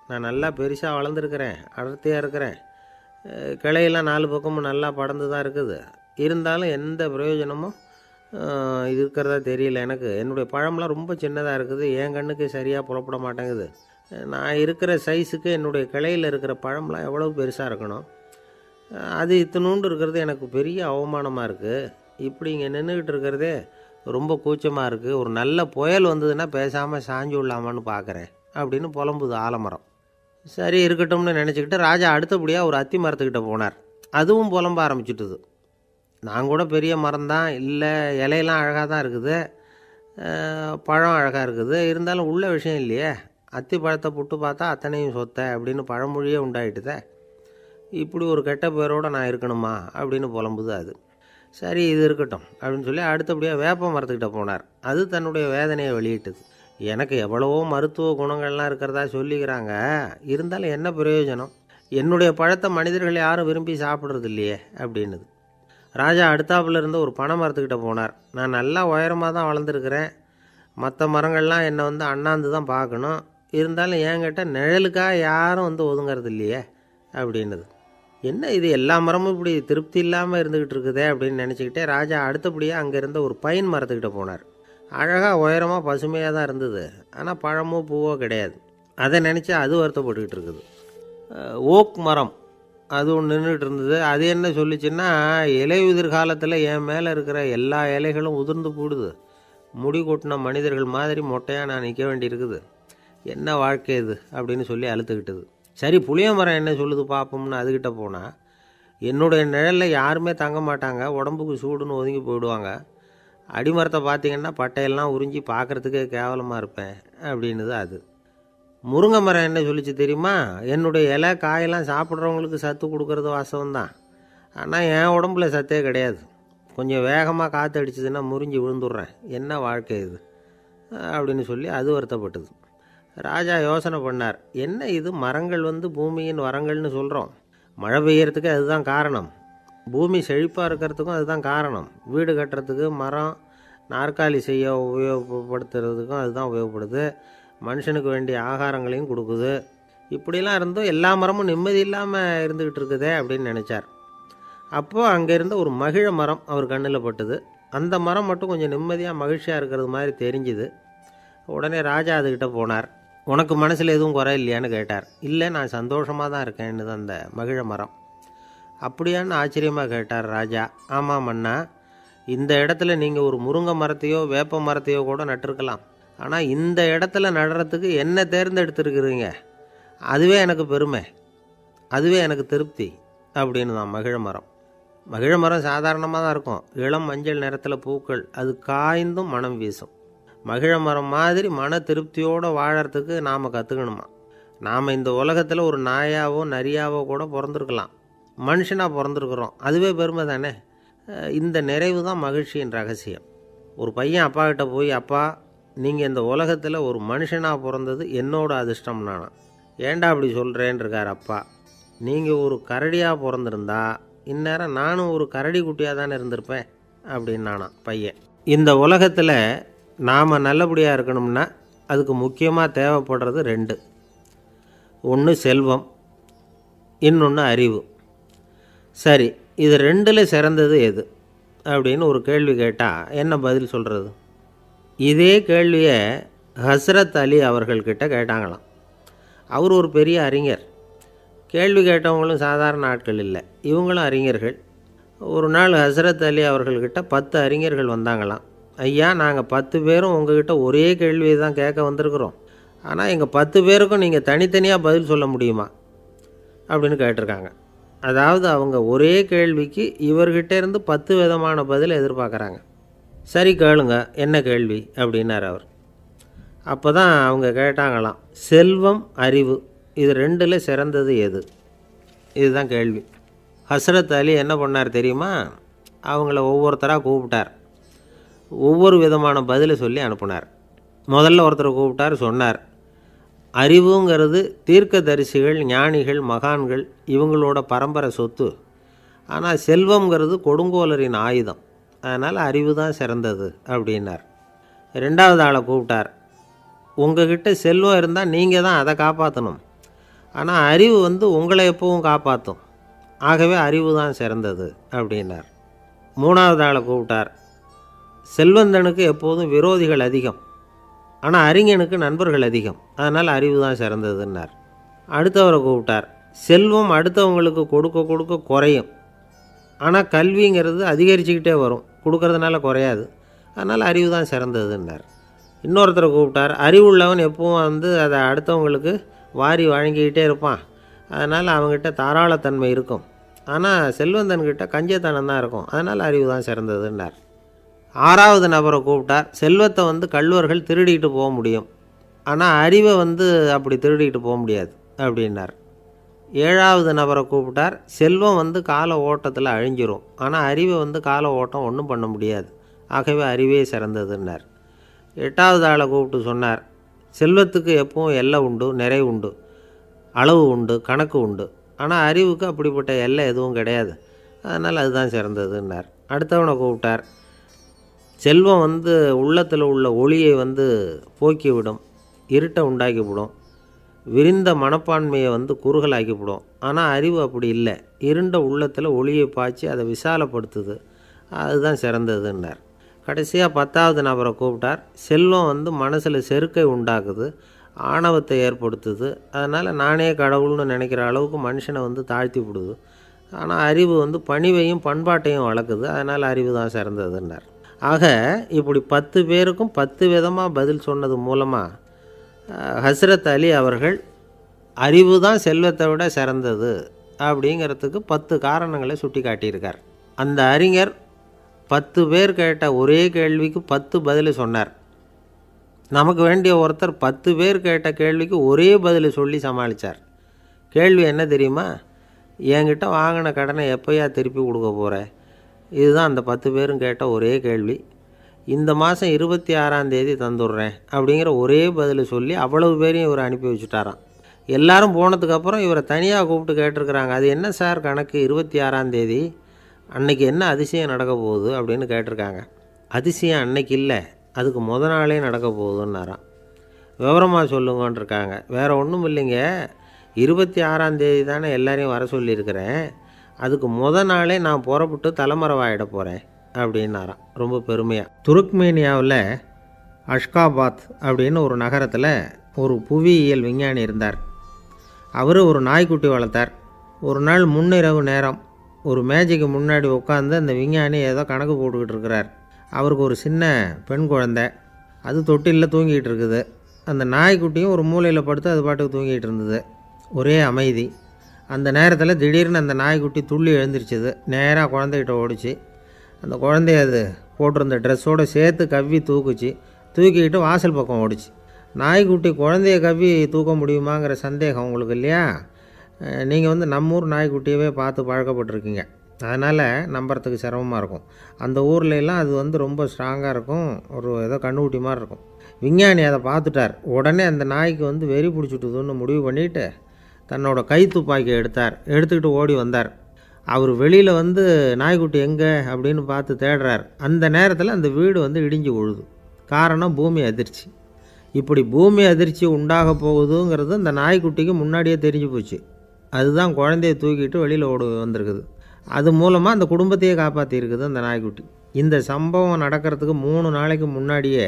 நான் நல்லா பெருசாக வளர்ந்துருக்கிறேன், அடர்த்தியாக இருக்கிறேன், கிளையெல்லாம் 4 பக்கமும் நல்லா படர்ந்து தான் இருக்குது, இருந்தாலும் எந்த பிரயோஜனமும் இது இருக்கிறதா தெரியல. எனக்கு என்னுடைய பழம்லாம் ரொம்ப சின்னதாக இருக்குது, என் கண்ணுக்கு சரியாக புறப்பட மாட்டேங்குது. நான் இருக்கிற சைஸுக்கு என்னுடைய கிளையில் இருக்கிற பழம்லாம் எவ்வளோ பெருசாக இருக்கணும், அது இத்தினூண்டு இருக்கிறது எனக்கு பெரிய அவமானமாக இருக்குது. இப்படி இங்கே நின்றுக்கிட்டு இருக்கிறதே ரொம்ப கூச்சமாக இருக்குது. ஒரு நல்ல புயல் வந்ததுன்னா பேசாமல் சாஞ்சு விடலாமான்னு பார்க்குறேன் அப்படின்னு புலம்புது ஆலமரம். சரி, இருக்கட்டும்னு நினச்சிக்கிட்டு ராஜா அடுத்தபடியாக ஒரு அத்தி மரத்துக்கிட்ட போனார். அதுவும் புலம்ப ஆரம்பிச்சுட்டுது. நான் கூட பெரிய மரம்தான், இல்லை இலையெல்லாம் அழகாக தான் இருக்குது, பழம் அழகாக இருக்குது, இருந்தாலும் உள்ள விஷயம் இல்லையே, அத்தி பழத்தை புட்டு பார்த்தா அத்தனையும் சொத்தை அப்படின்னு பழமொழியே உண்டாயிட்டுதே, இப்படி ஒரு கெட்ட பேரோடு நான் இருக்கணுமா அப்படின்னு புலம்புது அது. சரி, இது இருக்கட்டும் அப்படின்னு சொல்லி அடுத்தபடியாக வேப்ப மரத்துக்கிட்ட போனார். அது தன்னுடைய வேதனையை வெளியிட்டது. எனக்கு எவ்வளவோ மருத்துவ குணங்கள்லாம் இருக்கிறதா சொல்லிக்கிறாங்க, இருந்தாலும் என்ன பிரயோஜனம், என்னுடைய பழத்தை மனிதர்கள் யாரும் விரும்பி சாப்பிட்றது இல்லையே அப்படின்னுது. ராஜா அடுத்தாப்புல இருந்த ஒரு பனை மரத்துக்கிட்ட போனார். நான் நல்லா உயரமாக தான் வளர்ந்துருக்கிறேன், மற்ற மரங்கள்லாம் என்னை அண்ணாந்து தான் பார்க்கணும், இருந்தாலும் என்கிட்ட நிழலுக்காக யாரும் ஒதுங்கிறது இல்லையே அப்படின்னுது. என்ன இது, எல்லா மரமும் இப்படி திருப்தி இல்லாமல் இருந்துக்கிட்டு இருக்குதே அப்படின்னு நினச்சிக்கிட்டே ராஜா அடுத்தபடியாக அங்கே இருந்த ஒரு பைன் மரத்துக்கிட்ட போனார். அழகாக உயரமாக பசுமையாக தான் இருந்தது, ஆனால் பழமோ பூவோ கிடையாது. அதை நினச்சி அது வருத்தப்பட்டுக்கிட்டு இருக்குது. ஓக் மரம் அது ஒன்று நின்றுட்டு இருந்தது. அது என்ன சொல்லிச்சுன்னா, இலையுதிர் காலத்தில் என் மேலே இருக்கிற எல்லா இலைகளும் உதிர்ந்து போடுது, முடி கொட்டின மனிதர்கள் மாதிரி மொட்டையாக நான் நிற்க வேண்டியிருக்குது, என்ன வாழ்க்கை இது அப்படின்னு சொல்லி அழுத்துக்கிட்டது. சரி, புளிய மரம் என்ன சொல்லுது பார்ப்போம்னு அதுக்கிட்ட போனால், என்னுடைய நிழலில் யாருமே தங்க மாட்டாங்க, உடம்புக்கு சூடுன்னு ஒதுங்கி போயிடுவாங்க, அடிமரத்தை பார்த்திங்கன்னா பட்டையெல்லாம் உறிஞ்சி பார்க்குறதுக்கே கேவலமாக இருப்பேன் அப்படின்னுது அது. முருங்கை மரம் என்ன சொல்லிச்சு தெரியுமா, என்னுடைய இலை காயெல்லாம் சாப்பிட்றவங்களுக்கு சத்து கொடுக்கறது வாசம்தான், ஆனால் என் உடம்புல சத்தே கிடையாது, கொஞ்சம் வேகமாக காற்று அடிச்சதுன்னா முறிஞ்சி விழுந்துடுறேன், என்ன வாழ்க்கை இது அப்படின்னு சொல்லி அது வருத்தப்பட்டது. ராஜா யோசனை பண்ணார். என்ன இது, மரங்கள் பூமியின் வரங்கள்னு சொல்கிறோம். மழை பெய்யறதுக்கு அதுதான் காரணம். பூமி செழிப்பாக இருக்கிறதுக்கும் அதுதான் காரணம். வீடு கட்டுறதுக்கு மரம், நாற்காலி செய்ய உபயோகப்படுத்துறதுக்கும் அதுதான் உபயோகப்படுது. மனுஷனுக்கு வேண்டிய ஆகாரங்களையும் கொடுக்குது. இப்படிலாம் இருந்தும் எல்லா மரமும் நிம்மதி இல்லாமல் இருந்துக்கிட்டு இருக்குதே அப்படின்னு நினச்சார். அப்போது அங்கே இருந்த ஒரு மகிழ மரம் அவர் கண்ணில் பட்டுது. அந்த மரம் மட்டும் கொஞ்சம் நிம்மதியாக மகிழ்ச்சியாக இருக்கிறது மாதிரி தெரிஞ்சுது. உடனே ராஜா அதுக்கிட்ட போனார். உனக்கு மனசில் எதுவும் குறை இல்லையான்னு கேட்டார். இல்லை, நான் சந்தோஷமாக தான் இருக்கேன்னு அந்த மகிழ மரம். அப்படியான்னு ஆச்சரியமாக கேட்டார் ராஜா. ஆமாம் மன்னா, இந்த இடத்துல நீங்கள் ஒரு முருங்கை மரத்தையோ வேப்ப மரத்தையோ கூட நட்டிருக்கலாம். ஆனால் இந்த இடத்துல நடுறதுக்கு என்ன தேர்ந்தெடுத்துருக்குறீங்க, அதுவே எனக்கு பெருமை, அதுவே எனக்கு திருப்தி அப்படின்னு தான் மகிழ மரம். மகிழ மரம் சாதாரணமாக தான் இருக்கும். இளம் மஞ்சள் நிறத்தில் பூக்கள், அது காய்ந்தும் மனம் வீசும். மகிழ மரம் மாதிரி மன திருப்தியோடு வாழறதுக்கு நாம் கற்றுக்கணுமா. நாம் இந்த உலகத்தில் ஒரு நாயாவோ நரியாவோ கூட பிறந்திருக்கலாம். மனுஷனாக பிறந்திருக்கிறோம், அதுவே பெருமை தானே. இந்த நிறைவு தான் மகிழ்ச்சியின் ரகசியம். ஒரு பையன் அப்பா கிட்ட போய், அப்பா, நீங்கள் இந்த உலகத்தில் ஒரு மனுஷனாக பிறந்தது என்னோட அதிர்ஷ்டம் நானா. ஏண்டா அப்படி சொல்கிறேன்னு இருக்கார் அப்பா. நீங்கள் ஒரு கரடியாக பிறந்திருந்தா இந்நேரம் நானும் ஒரு கரடி குட்டியாக தானே இருந்திருப்பேன் அப்படின்னு நானா பையன். இந்த உலகத்தில் நாம் நல்லபடியாக இருக்கணும்னா அதுக்கு முக்கியமாக தேவைப்படுறது ரெண்டு. ஒன்று செல்வம், இன்னொன்று அறிவு. சரி, இது ரெண்டில் சிறந்தது எது அப்படின்னு ஒரு கேள்வி கேட்டால் என்ன பதில் சொல்கிறது? இதே கேள்வியை ஹஸ்ரத் அலி அவர்கள்கிட்ட கேட்டாங்களாம். அவர் ஒரு பெரிய அறிஞர். கேள்வி கேட்டவங்களும் சாதாரண ஆட்கள் இல்லை, இவங்களும் அறிஞர்கள். ஒரு நாள் ஹஸ்ரத் அலி அவர்கள்கிட்ட 10 அறிஞர்கள் வந்தாங்களாம். ஐயா, நாங்கள் 10 பேரும் உங்ககிட்ட ஒரே கேள்வியை தான் கேட்க வந்திருக்கிறோம். ஆனால் எங்கள் 10 பேருக்கும் நீங்கள் தனித்தனியாக பதில் சொல்ல முடியுமா அப்படின்னு கேட்டிருக்காங்க. அதாவது அவங்க ஒரே கேள்விக்கு இவர்கிட்ட இருந்து 10 விதமான பதில் எதிர்பார்க்குறாங்க. சரி கேளுங்க, என்ன கேள்வி அப்படின்னார் அவர். அப்போ தான் அவங்க கேட்டாங்களாம், செல்வம், அறிவு, இது ரெண்டில் சிறந்தது எது? இதுதான் கேள்வி. ஹஸ்ரத் அலி என்ன பண்ணார் தெரியுமா? அவங்கள ஒவ்வொருத்தராக கூப்பிட்டார். ஒவ்வொரு விதமான பதிலை சொல்லி அனுப்புனார். முதல்ல ஒருத்தரை கூப்பிட்டார். சொன்னார், அறிவுங்கிறது தீர்க்கதரிசிகள், ஞானிகள், மகான்கள் இவங்களோட பரம்பரை சொத்து. ஆனால் செல்வங்கிறது கொடுங்கோலரின் ஆயுதம். அதனால் அறிவு தான் சிறந்தது அப்படின்னார். ரெண்டாவது ஆளை கூப்பிட்டார். உங்ககிட்ட செல்வம் இருந்தால் நீங்கள் தான் அதை காப்பாற்றணும். ஆனால் அறிவு உங்களை எப்பவும் காப்பாற்றும். ஆகவே அறிவு தான் சிறந்தது அப்படின்னார். மூணாவது ஆளை கூப்பிட்டார். செல்வந்தனுக்கு எப்போதும் விரோதிகள் அதிகம், ஆனால் அறிஞனுக்கு நண்பர்கள் அதிகம். அதனால் அறிவு தான் சிறந்ததுன்னார். அடுத்தவரை கூப்பிட்டார். செல்வம் அடுத்தவங்களுக்கு கொடுக்க கொடுக்க குறையும், ஆனால் கல்விங்கிறது அதிகரிச்சுக்கிட்டே வரும், கொடுக்கறதுனால குறையாது. அதனால் அறிவு தான் சிறந்ததுன்னார். இன்னொருத்தரை கூப்பிட்டார். அறிவுள்ளவன் எப்பவும் அதை அடுத்தவங்களுக்கு வாரி வழங்கிக்கிட்டே இருப்பான். அதனால் அவங்ககிட்ட தாராளத்தன்மை இருக்கும். ஆனால் செல்வந்தன்கிட்ட கஞ்சத்தனம் தான் இருக்கும். அதனால் அறிவு தான் சிறந்ததுன்னார். ஆறாவது நபரை கூப்பிட்டார். செல்வத்தை கள்வர்கள் திருடிட்டு போக முடியும், ஆனால் அறிவை அப்படி திருடிட்டு போக முடியாது அப்படின்னார். ஏழாவது நபரை கூப்பிட்டார். செல்வம் கால ஓட்டத்தில் அழிஞ்சிரும், ஆனால் அறிவை கால ஓட்டம் ஒன்றும் பண்ண முடியாது. ஆகவே அறிவே சிறந்ததுன்னார். எட்டாவது ஆளை கூப்பிட்டு சொன்னார், செல்வத்துக்கு எப்பவும் எல்லை உண்டு, நிறை உண்டு, அளவு உண்டு, கணக்கு உண்டு. ஆனால் அறிவுக்கு அப்படிப்பட்ட எல்லை எதுவும் கிடையாது. அதனால் அதுதான் சிறந்ததுன்னார். அடுத்தவனை கூப்பிட்டார். செல்வம் உள்ளத்தில் உள்ள ஒளியை போக்கிவிடும், இருட்டை உண்டாக்கிவிடும், விரிந்த மனப்பான்மையை குறுகலாக்கிவிடும். ஆனால் அறிவு அப்படி இல்லை, இருண்ட உள்ளத்தில் ஒளியை பாய்ச்சி அதை விசாலப்படுத்துது. அதுதான் சிறந்ததுன்னார். கடைசியாக 10வது நபரை கூப்பிட்டார். செல்வம் மனசில் செருக்கை உண்டாக்குது, ஆணவத்தை ஏற்படுத்துது. அதனால் நானே கடவுள்னு நினைக்கிற அளவுக்கு மனுஷனை தாழ்த்தி விடுது. ஆனால் அறிவு பணிவையும் பண்பாட்டையும் வளர்க்குது. அதனால் அறிவு தான் சிறந்ததுன்னார். ஆக இப்படி 10 பேருக்கும் 10 விதமாக பதில் சொன்னது மூலமாக ஹஸ்ரத் அலி அவர்கள் அறிவு தான் செல்வத்தை விட சிறந்தது அப்படிங்கிறதுக்கு 10 காரணங்களை சுட்டி காட்டியிருக்கார். அந்த அறிஞர் 10 பேர் கேட்ட ஒரே கேள்விக்கு 10 பதில் சொன்னார். நமக்கு வேண்டிய ஒருத்தர் 10 பேர் கேட்ட கேள்விக்கு ஒரே பதில் சொல்லி சமாளித்தார். கேள்வி என்ன தெரியுமா? என்கிட்ட வாங்கின கடனை எப்போயா திருப்பி கொடுக்க போகிற? இதுதான் அந்த 10 பேரும் கேட்ட ஒரே கேள்வி. இந்த மாதம் 26ஆம் தேதி தந்துடுறேன் அப்படிங்கிற ஒரே பதிலை சொல்லி அவ்வளவு பேரையும் இவர் அனுப்பி வச்சுட்டாராம். எல்லாரும் போனதுக்கப்புறம் இவரை தனியாக கூப்பிட்டு கேட்டிருக்கிறாங்க, அது என்ன சார் கணக்கு 26ஆம் தேதி அன்னைக்கு என்ன அதிசயம் நடக்க போகுது அப்படின்னு கேட்டிருக்காங்க. அதிசயம் அன்னைக்கு இல்லை, அதுக்கு நாளே நடக்க போகுதுன்னாராம். விவரமாக சொல்லுங்கன்னு இருக்காங்க. வேறு ஒன்றும் இல்லைங்க, 26ஆம் தேதி தானே எல்லாரையும் வர சொல்லியிருக்கிறேன், அதுக்கு நாளே நான் புறப்பட்டு தலைமறைவாயிட போகிறேன் அப்படின்னாராம் ரொம்ப பெருமையாக. துருக்மேனியாவில் அஷ்காபாத் அப்படின்னு ஒரு நகரத்தில் ஒரு புவியியல் விஞ்ஞானி இருந்தார். அவர் ஒரு நாய்க்குட்டி வளர்த்தார். ஒரு நாள் முன்னிரவு நேரம் ஒரு மேஜைக்கு முன்னாடி உட்காந்து அந்த விஞ்ஞானி ஏதோ கணக்கு போட்டுக்கிட்டு இருக்கிறார். அவருக்கு ஒரு சின்ன பெண் குழந்தை, அது தொட்டிலில் தூங்கிட்டு இருக்குது. அந்த நாய்க்குட்டியும் ஒரு மூலையில் படுத்து அது பாட்டுக்கு தூங்கிட்டு இருந்தது. ஒரே அமைதி. அந்த நேரத்தில் திடீர்னு அந்த நாய்க்குட்டி துள்ளி எழுந்திரிச்சிது. நேராக குழந்தைகிட்ட ஓடிச்சு. அந்த குழந்தைய அது போட்டிருந்த ட்ரெஸ்ஸோடு சேர்த்து கவ்வி தூக்கிக்கிட்டு வாசல் பக்கம் ஓடிச்சு. நாய்க்குட்டி குழந்தைய கவ்வி தூக்க முடியுமாங்கிற சந்தேகம் உங்களுக்கு இல்லையா? நீங்கள் நம்ம ஊர் நாய்க்குட்டியவே பார்த்து பழக்கப்பட்டிருக்கீங்க, அதனால் நம்புறதுக்கு சிரமமாக இருக்கும். அந்த ஊர்லெலாம் அது ரொம்ப ஸ்ட்ராங்காக இருக்கும், ஒரு ஏதோ கண்ணுக்குட்டி மாதிரி இருக்கும். விஞ்ஞானி அதை பார்த்துட்டார். உடனே அந்த நாய்க்கு வெறி பிடிச்சிட்டுதுன்னு முடிவு பண்ணிவிட்டு தன்னோட கை துப்பாக்கி எடுத்துக்கிட்டு ஓடி வந்தார். அவர் வெளியில் நாய்க்குட்டி எங்கே அப்படின்னு பார்த்து தேடுறார். அந்த நேரத்தில் அந்த வீடு இடிஞ்சு விழுது. காரணம் பூமி அதிர்ச்சி. இப்படி பூமி அதிர்ச்சி உண்டாக போகுதுங்கிறது அந்த நாய்க்குட்டிக்கு முன்னாடியே தெரிஞ்சு போச்சு. அதுதான் குழந்தைய தூக்கிட்டு வெளியில் வந்திருக்குது. அது மூலமாக அந்த குடும்பத்தையே காப்பாற்றிருக்குது அந்த நாய்க்குட்டி. இந்த சம்பவம் நடக்கிறதுக்கு 3 நாளைக்கு முன்னாடியே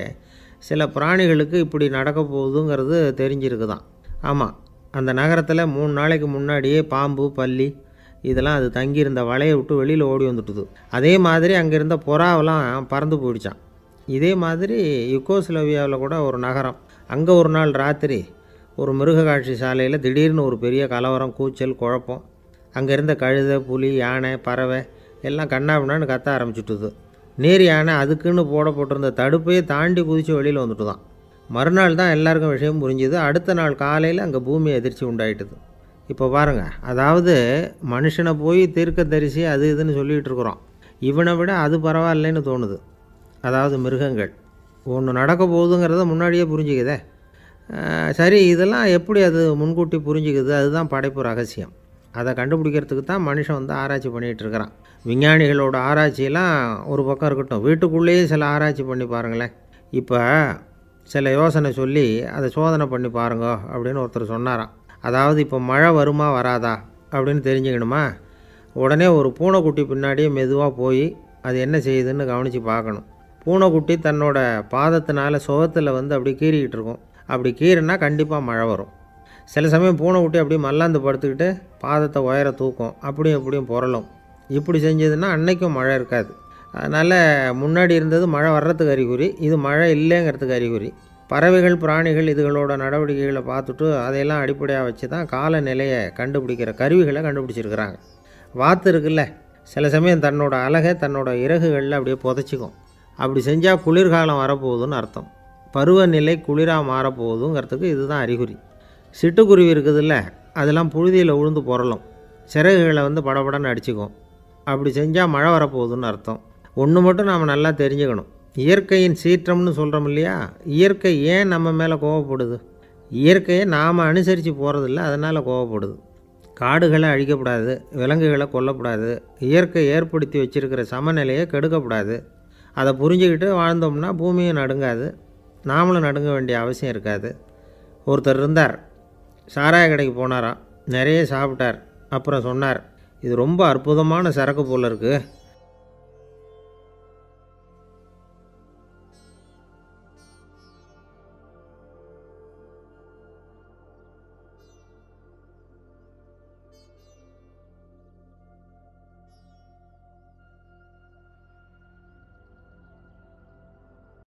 சில பிராணிகளுக்கு இப்படி நடக்க போகுதுங்கிறது தெரிஞ்சிருக்குதான். ஆமாம், அந்த நகரத்தில் 3 நாளைக்கு முன்னாடியே பாம்பு, பல்லி இதெல்லாம் அது தங்கியிருந்த வலையை விட்டு வெளியில் ஓடி வந்துட்டுது. அதே மாதிரி அங்கே இருந்த புறாவெல்லாம் பறந்து போயிடுச்சான். இதே மாதிரி யுகோஸ்லோவியாவில் கூட ஒரு நகரம், அங்கே ஒரு நாள் ராத்திரி ஒரு மிருக காட்சி சாலையில் திடீர்னு ஒரு பெரிய கலவரம், கூச்சல், குழப்பம். அங்கே இருந்த கழுதை, புலி, யானை, பறவை எல்லாம் கண்ணாபின்னான்னு கத்த ஆரம்பிச்சுட்டுது. நேர் யானை அதுக்குன்னு போட்டிருந்த தடுப்பையே தாண்டி குதித்து வெளியில் வந்துட்டு தான். மறுநாள் தான் எல்லாருக்கும் விஷயம் புரிஞ்சுது. அடுத்த நாள் காலையில் அங்கே பூமி அதிர்ச்சி உண்டாயிட்டுது. இப்போ பாருங்கள், அதாவது மனுஷனை போய் தீர்க்கதரிசி அது இதுன்னு சொல்லிகிட்டு இருக்கிறோம், இவனை விட அது பரவாயில்லைன்னு தோணுது. அதாவது மிருகங்கள் ஒன்று நடக்க போகுதுங்கிறத முன்னாடியே புரிஞ்சுக்குதே. சரி, இதெல்லாம் எப்படி அது முன்கூட்டி புரிஞ்சுக்குது? அதுதான் படைப்பு ரகசியம். அதை கண்டுபிடிக்கிறதுக்கு தான் மனுஷன் ஆராய்ச்சி பண்ணிகிட்டு இருக்கிறான். விஞ்ஞானிகளோட ஆராய்ச்சியெல்லாம் ஒரு பக்கம் இருக்கட்டும், வீட்டுக்குள்ளேயே சில ஆராய்ச்சி பண்ணி பாருங்களேன். இப்போ சில யோசனை சொல்லி அதை சோதனை பண்ணி பாருங்க அப்படின்னு ஒருத்தர் சொன்னாராம். அதாவது இப்போ மழை வருமா வராதா அப்படின்னு தெரிஞ்சுக்கணுமா, உடனே ஒரு பூனைக்குட்டி பின்னாடியே மெதுவாக போய் அது என்ன செய்யுதுன்னு கவனித்து பார்க்கணும். பூனைக்குட்டி தன்னோட பாதத்தினால சுகத்தில் அப்படி கீறிக்கிட்டு இருக்கும். அப்படி கீறினா கண்டிப்பாக மழை வரும். சில சமயம் பூனைக்குட்டி அப்படியே மல்லாந்து படுத்துக்கிட்டு பாதத்தை உயர தூக்கும், அப்படியும் எப்படியும் புரளும். இப்படி செஞ்சதுன்னா அன்னைக்கும் மழை இருக்காது. அதனால் முன்னாடி இருந்தது மழை வர்றதுக்கு அறிகுறி, இது மழை இல்லைங்கிறதுக்கு அறிகுறி. பறவைகள், பிராணிகள் இதுகளோட நடவடிக்கைகளை பார்த்துட்டு அதையெல்லாம் அடிப்படையாக வச்சு தான் காலநிலையை கண்டுபிடிக்கிற கருவிகளை கண்டுபிடிச்சிருக்கிறாங்க. வாத்து இருக்குல்ல, சில சமயம் தன்னோட அழகை தன்னோட இறகுகளில் அப்படியே புதைச்சிக்கும். அப்படி செஞ்சால் குளிர்காலம் வரப்போகுதுன்னு அர்த்தம். பருவநிலை குளிராக மாறப்போகுதுங்கிறதுக்கு இதுதான் அறிகுறி. சிட்டுக்குருவி இருக்குதுல்ல, அதெல்லாம் புழுதியில் உழுந்து புரளும், சிறகுகளை படபடன்னு அடிச்சுக்கும். அப்படி செஞ்சால் மழை வரப்போகுதுன்னு அர்த்தம். ஒன்று மட்டும் நாம் நல்லா தெரிஞ்சுக்கணும், இயற்கையின் சீற்றம்னு சொல்கிறோம் இல்லையா, இயற்கை ஏன் நம்ம மேலே கோவப்படுது? இயற்கையை நாம் அனுசரித்து போகிறதில்ல, அதனால் கோவப்படுது. காடுகளை அழிக்கப்படாது, விலங்குகளை கொல்லக்கூடாது, இயற்கை ஏற்படுத்தி வச்சுருக்கிற சமநிலையை கெடுக்கக்கூடாது. அதை புரிஞ்சுக்கிட்டு வாழ்ந்தோம்னா பூமியும் நடுங்காது, நாமளும் நடுங்க வேண்டிய அவசியம் இருக்காது. ஒருத்தர் இருந்தார், சாராய கடைக்கு போனாராம், நிறைய சாப்பிட்டார். அப்புறம் சொன்னார், இது ரொம்ப அற்புதமான சரக்கு போல் இருக்குது,